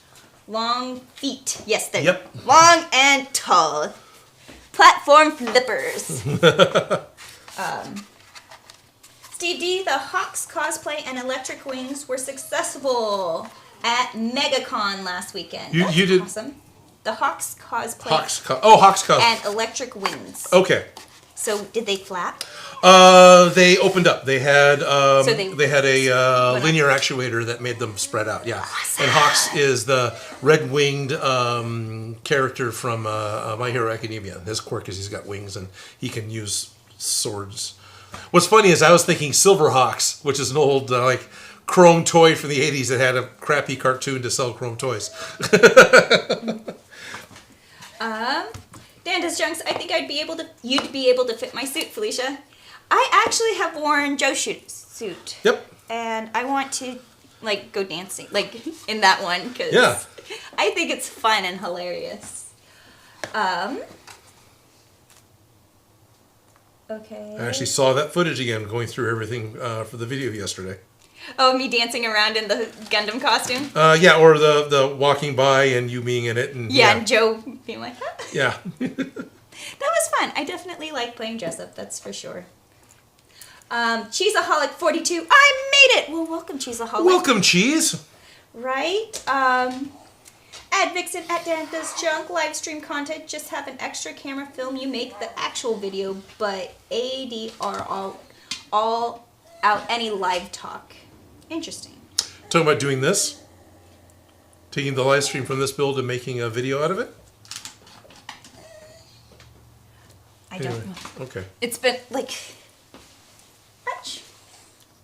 long feet. Yes, they're Yep. long and tall. Platform flippers. Steve D, the Hawks cosplay and electric wings were successful at MegaCon last weekend. You That's did- awesome. The Hawks cosplay Hawks cosplay. and electric wings. Okay. So did they flap? They opened up. They had they had a went linear actuator that made them spread out. Yeah. Awesome. And Hawks is the red-winged character from My Hero Academia. His quirk is he's got wings and he can use swords. What's funny is I was thinking Silverhawks, which is an old chrome toy from the 80s that had a crappy cartoon to sell chrome toys. Danda's Junks, I think you'd be able to fit my suit, Felicia. I actually have worn Joe's suit. Yep. And I want to go dancing in that one because Yeah. I think it's fun and hilarious. Okay. I actually saw that footage again going through everything for the video yesterday. Oh, me dancing around in the Gundam costume? Yeah, or the walking by and you being in it. And, Yeah, and Joe being like, huh? Yeah. That was fun. I definitely like playing dress up, that's for sure. Cheeseaholic 42. I made it! Well, welcome, Cheeseaholic. Welcome, Cheese. Right? Ad Vixen at Danda's Junk live stream content. Just have an extra camera film. You make the actual video, but ADR all out any live talk. Interesting. Talking about doing this? Taking the live stream from this build and making a video out of it? I don't know. Okay. It's been much.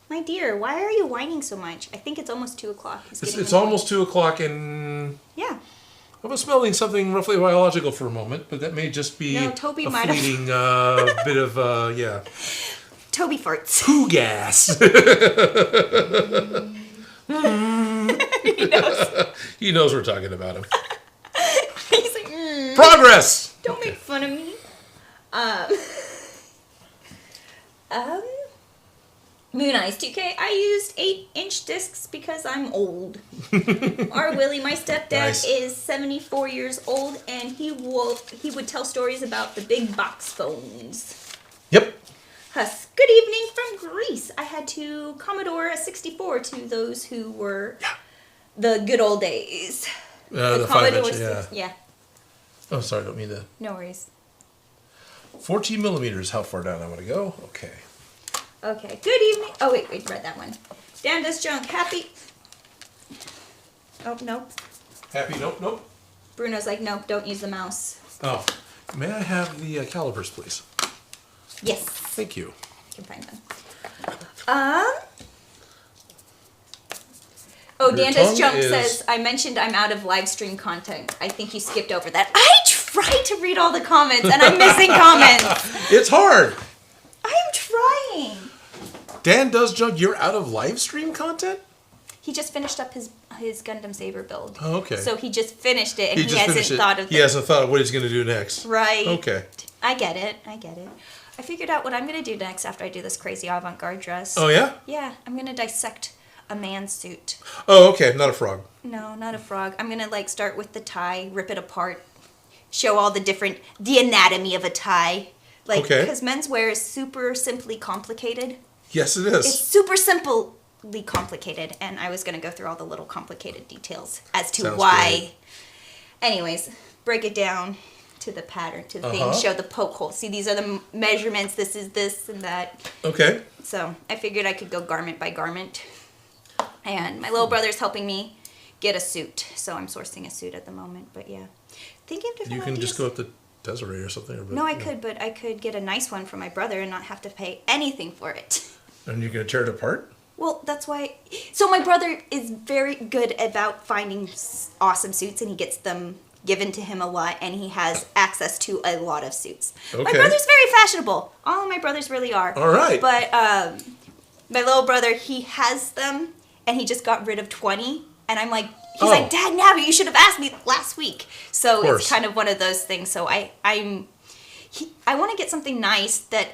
My dear, why are you whining so much? I think it's almost 2 o'clock. It's almost 2 o'clock and... Yeah. I was smelling something roughly biological for a moment, but that may just be No, Toby a might have- fleeting bit of, Toby farts. poo gas. He knows. He knows we're talking about him. He's like, Progress! don't make fun of me. Moon Eyes 2K. I used 8-inch discs because I'm old. Our Willie, my stepdad, Nice. is 74 years old, and he would tell stories about the big box phones. Yep. Huss, good evening from Greece. I had to Commodore 64 to those who were the good old days. The Commodore 5-inch, yeah. Yeah, Oh, sorry, don't mean to. no worries. 14 millimeters, how far down I want to go? Okay. Okay, good evening. Oh, wait, read that one. Dan does junk. Happy. Oh, no. Happy? Nope. Bruno's like, nope, don't use the mouse. Oh, may I have the calipers, please? Yes. Thank you. I can find them. Oh, Your Dan does tongue junk is- says, I mentioned I'm out of live stream content. I think you skipped over that. I tried to read all the comments, and I'm missing comments. It's hard. I'm trying. Dan does junk. You're out of live stream content? He just finished up his Gundam Saber build. Oh, okay. So he just finished it, and he just hasn't finished it. thought of He hasn't thought of what he's going to do next. Right. Okay. I get it. I figured out what I'm going to do next after I do this crazy avant-garde dress. Oh, yeah? Yeah, I'm going to dissect a man's suit. Oh, okay. Not a frog. No, not a frog. I'm going to start with the tie, rip it apart, show all the anatomy of a tie. Okay. Because menswear is super simply complicated. Yes, it is. It's super simply complicated, and I was going to go through all the little complicated details as to Sounds why. great. Anyways, break it down to the pattern, to the thing, show the poke hole. See, these are the measurements, this is this and that. Okay. So I figured I could go garment by garment. And my little brother's helping me get a suit, so I'm sourcing a suit at the moment, but yeah. Thinking of different You can ideas. just go up to Desiree or something. No, I could, but I could get a nice one for my brother and not have to pay anything for it. And you're going to tear it apart? Well, that's why. So my brother is very good about finding awesome suits, and he gets them given to him a lot, and he has access to a lot of suits. Okay. My brother's very fashionable. All of my brothers really are. All right. But my little brother, he has them, and he just got rid of 20. And I'm like, he's like, Dad, now you should have asked me last week. So it's kind of one of those things. So I want to get something nice that.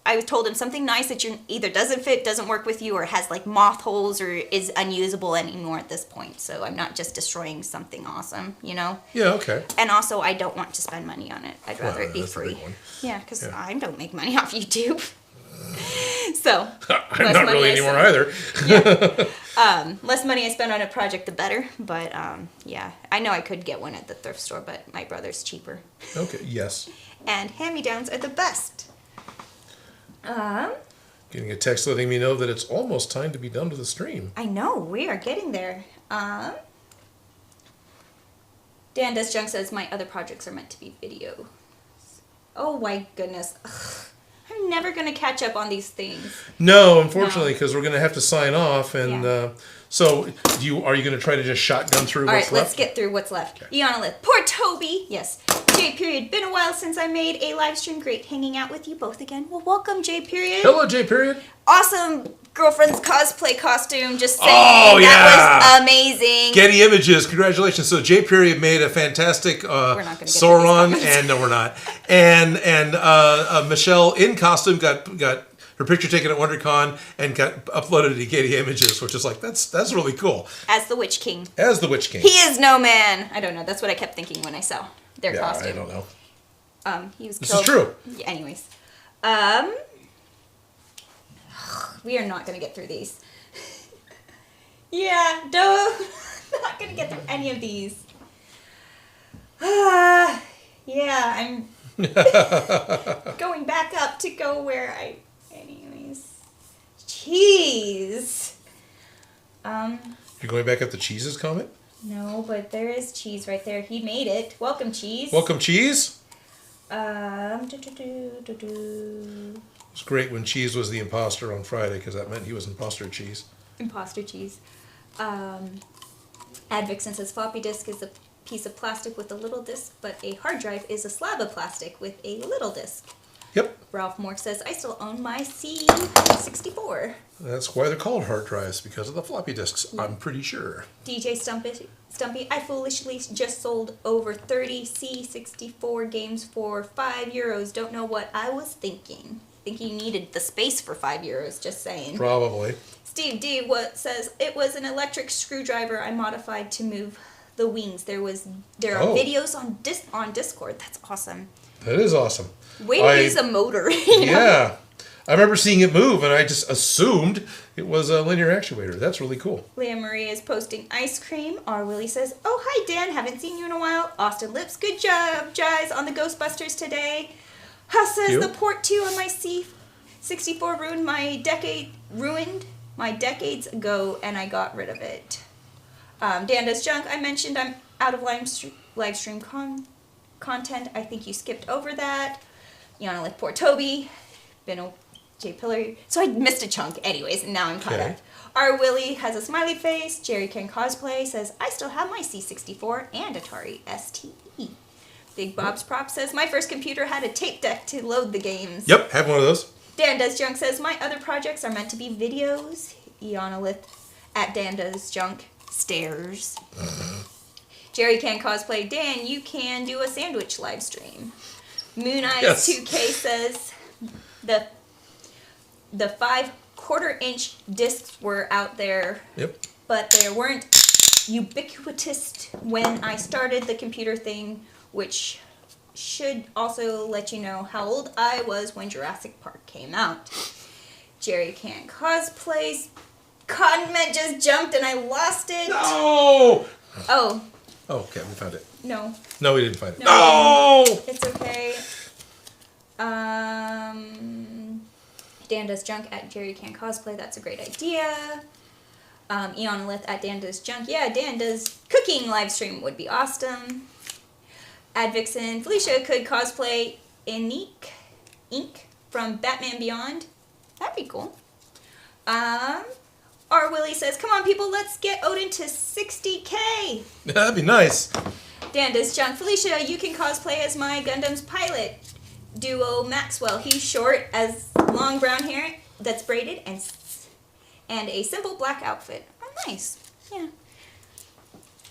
I told him something nice that either doesn't fit, doesn't work with you, or has moth holes, or is unusable anymore at this point. So I'm not just destroying something awesome, you know? Yeah, okay. And also, I don't want to spend money on it. I'd rather it be that's the free. big one. Yeah, because I don't make money off YouTube. So. I'm not really anymore either. Less money I spend on a project, the better. But yeah, I know I could get one at the thrift store, but my brother's cheaper. Okay, yes. And hand-me-downs are the best. Getting a text letting me know that it's almost time to be done with the stream. I know, we are getting there. Dan Does Junk says my other projects are meant to be video. Oh my goodness. Ugh. I'm never going to catch up on these things. No, unfortunately, because we're going to have to sign off. And Yeah. so, are you going to try to just shotgun through All what's right, left? let's get through what's left. Okay. Eon Lith. Poor Toby. Yes. J period. Been a while since I made a live stream. Great hanging out with you both again. Well, welcome, J period. Hello, J period. Awesome girlfriend's cosplay costume. Just saying. Oh, yeah. That was amazing. Getty Images, congratulations. So J period made a fantastic not gonna get to Sauron, these comments. and no, we're not. And Michelle in costume got her picture taken at WonderCon and got uploaded to Getty Images, which is that's really cool. As the Witch King. As the Witch King. He is no man. I don't know. That's what I kept thinking when I saw their yeah, costume. I don't know. He was This killed. is true. Yeah, anyways. We are not going to get through these. Yeah, not going to get through any of these. Yeah, I'm going back up to go where anyways. Cheese. You're going back up to Cheese's comment? No, but there is cheese right there. He made it. Welcome, cheese. Welcome, Cheese. Imposter It was great when Cheese was the imposter on Friday, because that meant he was imposter cheese. cheese. Ad Vixen says floppy disk is a piece of plastic with a little disc, but a hard drive is a slab of plastic with a little disc. Yep. Ralph Moore says, I still own my C64. That's why they're called hard drives, because of the floppy disks, I'm pretty sure. DJ Stumpy, I foolishly just sold over 30 C64 games for €5. Don't know what I was thinking. Think you needed the space for €5, just saying. Probably. Steve D says, it was an electric screwdriver I modified to move the wings. There are videos on Discord. That's awesome. That is awesome. Way to use a motor. Yeah. I remember seeing it move, and I just assumed it was a linear actuator. That's really cool. Leah Marie is posting ice cream. R. Willie says, oh, hi, Dan. Haven't seen you in a while. Austin Lips, good job, Jais, on the Ghostbusters today. Huss says, the port 2 on my C64 ruined my decades ago, and I got rid of it. Dan Does Junk, I mentioned I'm out of live stream content. I think you skipped over that. Yana Lick Poor Toby. Benno J. Pillar. So I missed a chunk anyways, and now I'm caught up. R. Willie has a smiley face. Jerry Can Cosplay says, I still have my C64 and Atari ST. Big Bob's Prop says, my first computer had a tape deck to load the games. Yep, have one of those. Dan Does Junk says, my other projects are meant to be videos. Ionolith at Dan Does Junk stairs. Jerry Can Cosplay. Dan, you can do a sandwich live stream. Moon Eyes 2K says, the 5/4-inch discs were out there, but they weren't ubiquitous when I started the computer thing, which should also let you know how old I was when Jurassic Park came out. Jerry Can Cosplays. Comment just jumped and I lost it. No! Oh. Oh, okay, we found it. No. No, we didn't find it. No! It's okay. Dan Does Junk at Jerry Can Cosplay. That's a great idea. Eon Lith at Dan Does Junk. Yeah, Dan Does Cooking live stream would be awesome. Advixen Felicia could cosplay Ink from Batman Beyond. That'd be cool. R. Willie says, come on, people, let's get Odin to 60K. That'd be nice. Dan Does Junk. Felicia, you can cosplay as my Gundam's pilot duo Maxwell. He's short, as long brown hair that's braided, and a simple black outfit. Oh, nice. Yeah.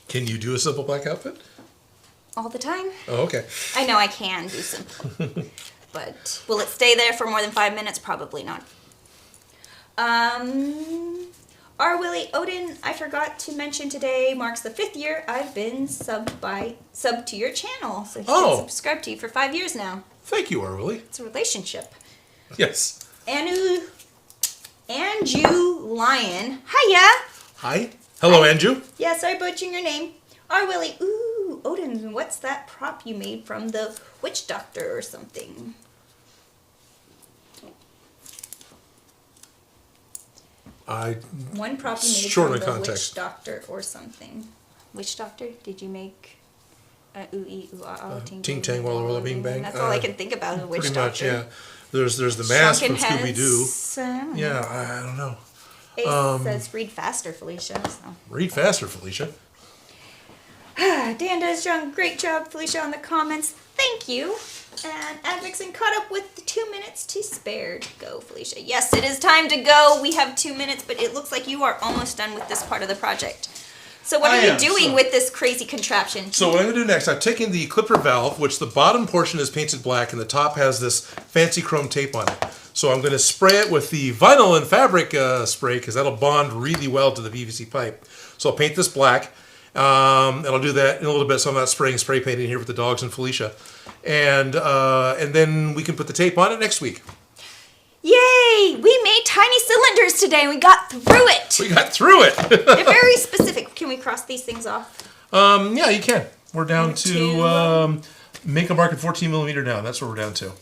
Can you do a simple black outfit? All the time. Oh, okay. I know I can do simple. But will it stay there for more than 5 minutes? Probably not. R. Willie Odin, I forgot to mention today, marks the 5th year I've been sub to your channel. So he's been subscribed to you for 5 years now. Thank you, R. Willie. It's a relationship. Yes. Anju Lion. Hiya. Hi. Hello, Anju. Yeah, sorry butchering your name. R. Willie, ooh, Odin, what's that prop you made from the Witch Doctor or something? One prop you made from the Witch Doctor or something. Witch Doctor? Did you make ooh ee ooh ah ah ting tang walla walla bing bang? That's all I can think about. Witch pretty Doctor. Much, yeah. There's the mask from Scooby Doo. Yeah, I don't know. Ace says read faster, Felicia. So. Read faster, Felicia. Dan Does Junk, great job, Felicia, on the comments. Thank you. And Advixen caught up with the 2 minutes to spare. Go, Felicia. Yes, it is time to go. We have 2 minutes, but it looks like you are almost done with this part of the project. So what are you doing with this crazy contraption? So what I'm going to do next, I've taken the clipper valve, which the bottom portion is painted black, and the top has this fancy chrome tape on it. So I'm going to spray it with the vinyl and fabric spray, because that'll bond really well to the PVC pipe. So I'll paint this black. And I'll do that in a little bit, so I'm not spraying spray paint in here with the dogs and Felicia. And then we can put the tape on it next week. Yay! We made tiny cylinders today and we got through it! We got through it! They're very specific. Can we cross these things off? Yeah, you can. We're down to make a mark at 14 millimeter now. That's what we're down to.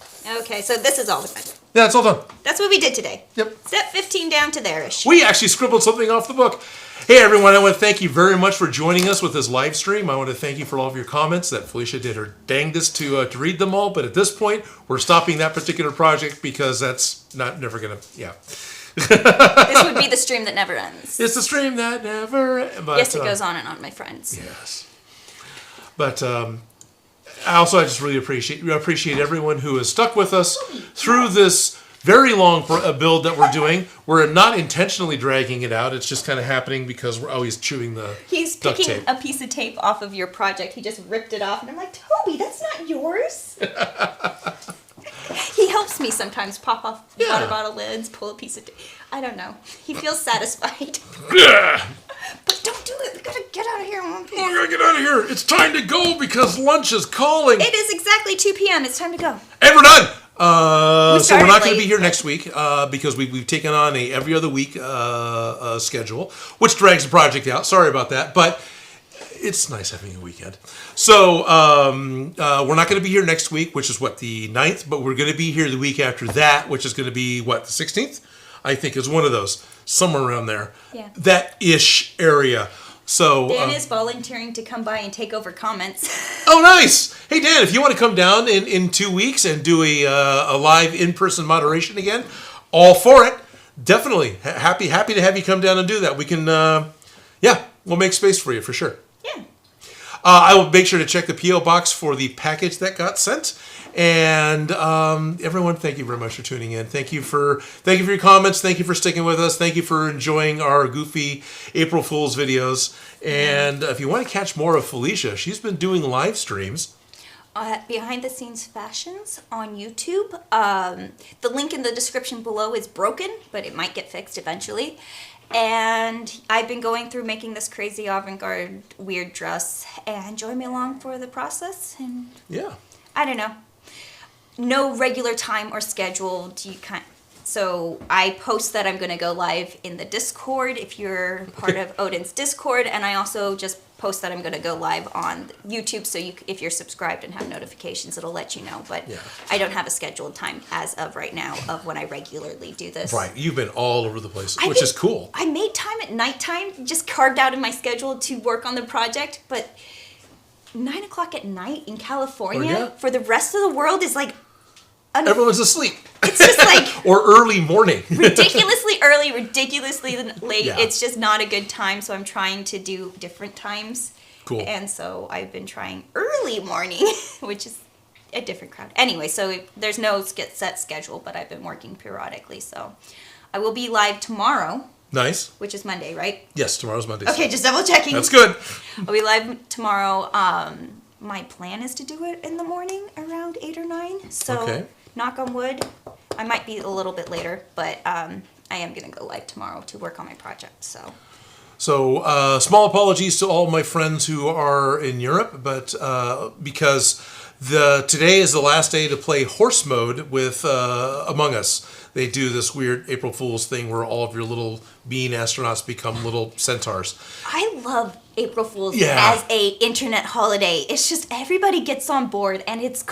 Okay, so this is all done. Yeah, it's all done. That's what we did today. Yep. Step 15 down to there-ish. We actually scribbled something off the book. Hey everyone, I want to thank you very much for joining us with this live stream. I want to thank you for all of your comments. That Felicia did her dangdest to read them all, but at this point, we're stopping that particular project because that's never going to, yeah. This would be the stream that never ends. It's the stream that never, but, yes, it goes on and on, my friends. Yes. But I just really appreciate everyone who has stuck with us through this very long build that we're doing. We're not intentionally dragging it out. It's just kind of happening because we're always chewing the He's duct picking tape. a piece of tape off of your project. He just ripped it off, and I'm like, Toby, that's not yours. He helps me sometimes pop off water bottle lids, pull a piece of tape. I don't know. He feels satisfied. But don't do it. We gotta get out of here in one piece. We gotta get out of here. It's time to go because lunch is calling. It is exactly 2 p.m. It's time to go. And we're done. So we're not going to late. be here next week because we've taken on a every other week schedule, which drags the project out. Sorry about that, but it's nice having a weekend. So we're not going to be here next week, which is the 9th, but we're going to be here the week after that, which is going to be the 16th. I think is one of those, somewhere around there. Yeah. That ish area. So Dan is volunteering to come by and take over comments. Oh, nice! Hey, Dan, if you want to come down in 2 weeks and do a live in-person moderation again, all for it. Definitely happy to have you come down and do that. We can, we'll make space for you for sure. Yeah. I will make sure to check the P.O. box for the package that got sent. And everyone, thank you very much for tuning in. Thank you for your comments. Thank you for sticking with us. Thank you for enjoying our goofy April Fool's videos. And if you want to catch more of Felicia, she's been doing live streams. Behind the scenes fashions on YouTube. The link in the description below is broken, but it might get fixed eventually. And I've been going through making this crazy avant-garde weird dress, and join me along for the process. And Yeah. I don't know. No regular time or schedule. So I post that I'm going to go live in the Discord if you're part of Odin's Discord, and I also just post that I'm going to go live on YouTube, so if you're subscribed and have notifications, it'll let you know. But Yeah. I don't have a scheduled time as of right now of when I regularly do this. Right. You've been all over the place, which is cool. I made time at nighttime, just carved out in my schedule to work on the project, but 9 o'clock at night in California for the rest of the world is like... Everyone's asleep. It's just like... or early morning. ridiculously early, ridiculously late. Yeah. It's just not a good time, so I'm trying to do different times. Cool. And so I've been trying early morning, which is a different crowd. Anyway, so there's no set schedule, but I've been working periodically. So I will be live tomorrow. Nice. Which is Monday, right? Yes, tomorrow's Monday. Okay, just double checking. That's good. I'll be live tomorrow. My plan is to do it in the morning around 8 or 9. So Okay. knock on wood. I might be a little bit later, but I am going to go live tomorrow to work on my project. So small apologies to all my friends who are in Europe, but because today is the last day to play horse mode with Among Us. They do this weird April Fool's thing where all of your little bean astronauts become little centaurs. I love April Fool's Yeah. as a internet holiday. It's just everybody gets on board, and it's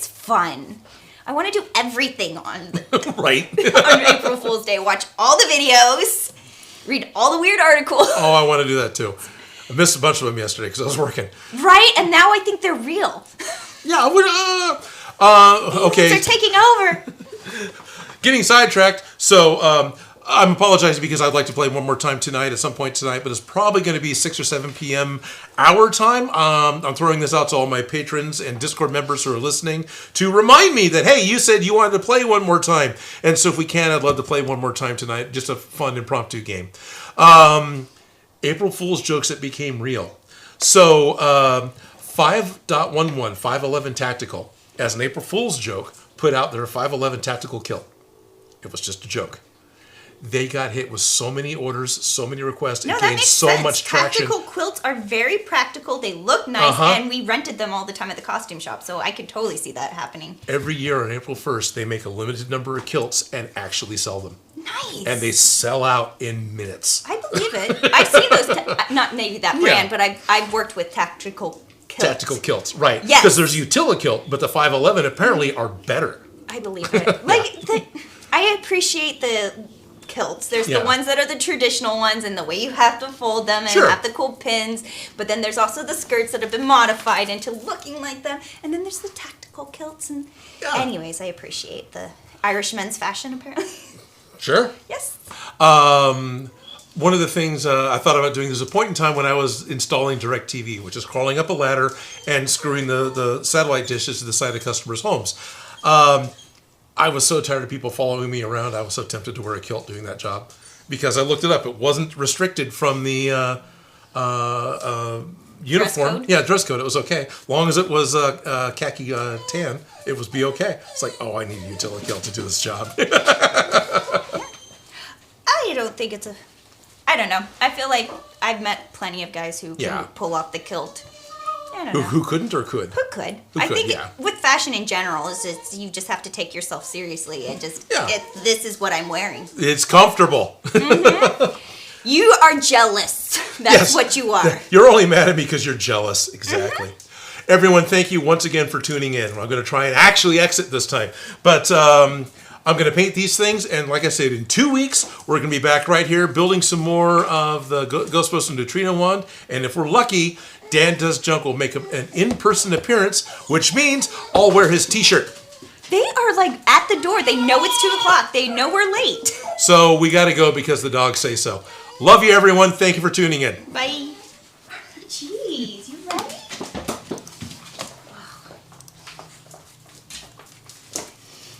fun. I want to do everything on Right. on April Fool's Day. Watch all the videos, read all the weird articles. Oh, I want to do that too. I missed a bunch of them yesterday because I was working. Right, and now I think they're real. Yeah, okay. They're taking over. Getting sidetracked. So I'm apologizing because I'd like to play one more time tonight at some point tonight, but it's probably going to be 6 or 7 p.m. our time. I'm throwing this out to all my patrons and Discord members who are listening to remind me that, hey, you said you wanted to play one more time. And so if we can, I'd love to play one more time tonight. Just a fun impromptu game. April Fool's jokes that became real. So 5.11, 511 Tactical, as an April Fool's joke, put out their 511 Tactical Kilt. It was just a joke. They got hit with so many orders, so many requests. No, it that gained makes so sense. much traction. Tactical quilts are very practical. They look nice, and we rented them all the time at the costume shop, so I could totally see that happening. Every year on April 1st, they make a limited number of kilts and actually sell them. Nice. And they sell out in minutes. I believe it. I've seen those, not maybe that brand, but I've worked with tactical kilts. Tactical kilts, right. Yes. Because there's Utila kilt, but the 511 apparently are better. I believe it. I appreciate the kilts. There's the ones that are the traditional ones and the way you have to fold them and have the cool pins. But then there's also the skirts that have been modified into looking like them. And then there's the tactical kilts. And anyways, I appreciate the Irishmen's fashion apparently. Sure. Yes. one of the things I thought about doing, there's a point in time when I was installing DirecTV, which is crawling up a ladder and screwing the satellite dishes to the side of customers' homes. I was so tired of people following me around. I was so tempted to wear a kilt doing that job because I looked it up. It wasn't restricted from the uniform. Dress code? Yeah, dress code. It was okay. As long as it was khaki tan, it was be okay. It's like, oh, I need a utility kilt to do this job. I don't think it's a... I don't know. I feel like I've met plenty of guys who Yeah. can pull off the kilt. I don't know. Who couldn't or could? Who could? Who I could, think yeah. with fashion in general, you just have to take yourself seriously and just, Yeah. this is what I'm wearing. It's comfortable. You are jealous. That's Yes. what you are. You're only mad at me because you're jealous. Exactly. Everyone, thank you once again for tuning in. I'm going to try and actually exit this time. But I'm going to paint these things. And like I said, in 2 weeks, we're going to be back right here building some more of the Ghostbusters Neutrona wand. And if we're lucky, Dan Does Junk will make an in-person appearance, which means I'll wear his t-shirt. They are like at the door. They know it's 2 o'clock. They know we're late. So we got to go because the dogs say so. Love you, everyone. Thank you for tuning in. Bye.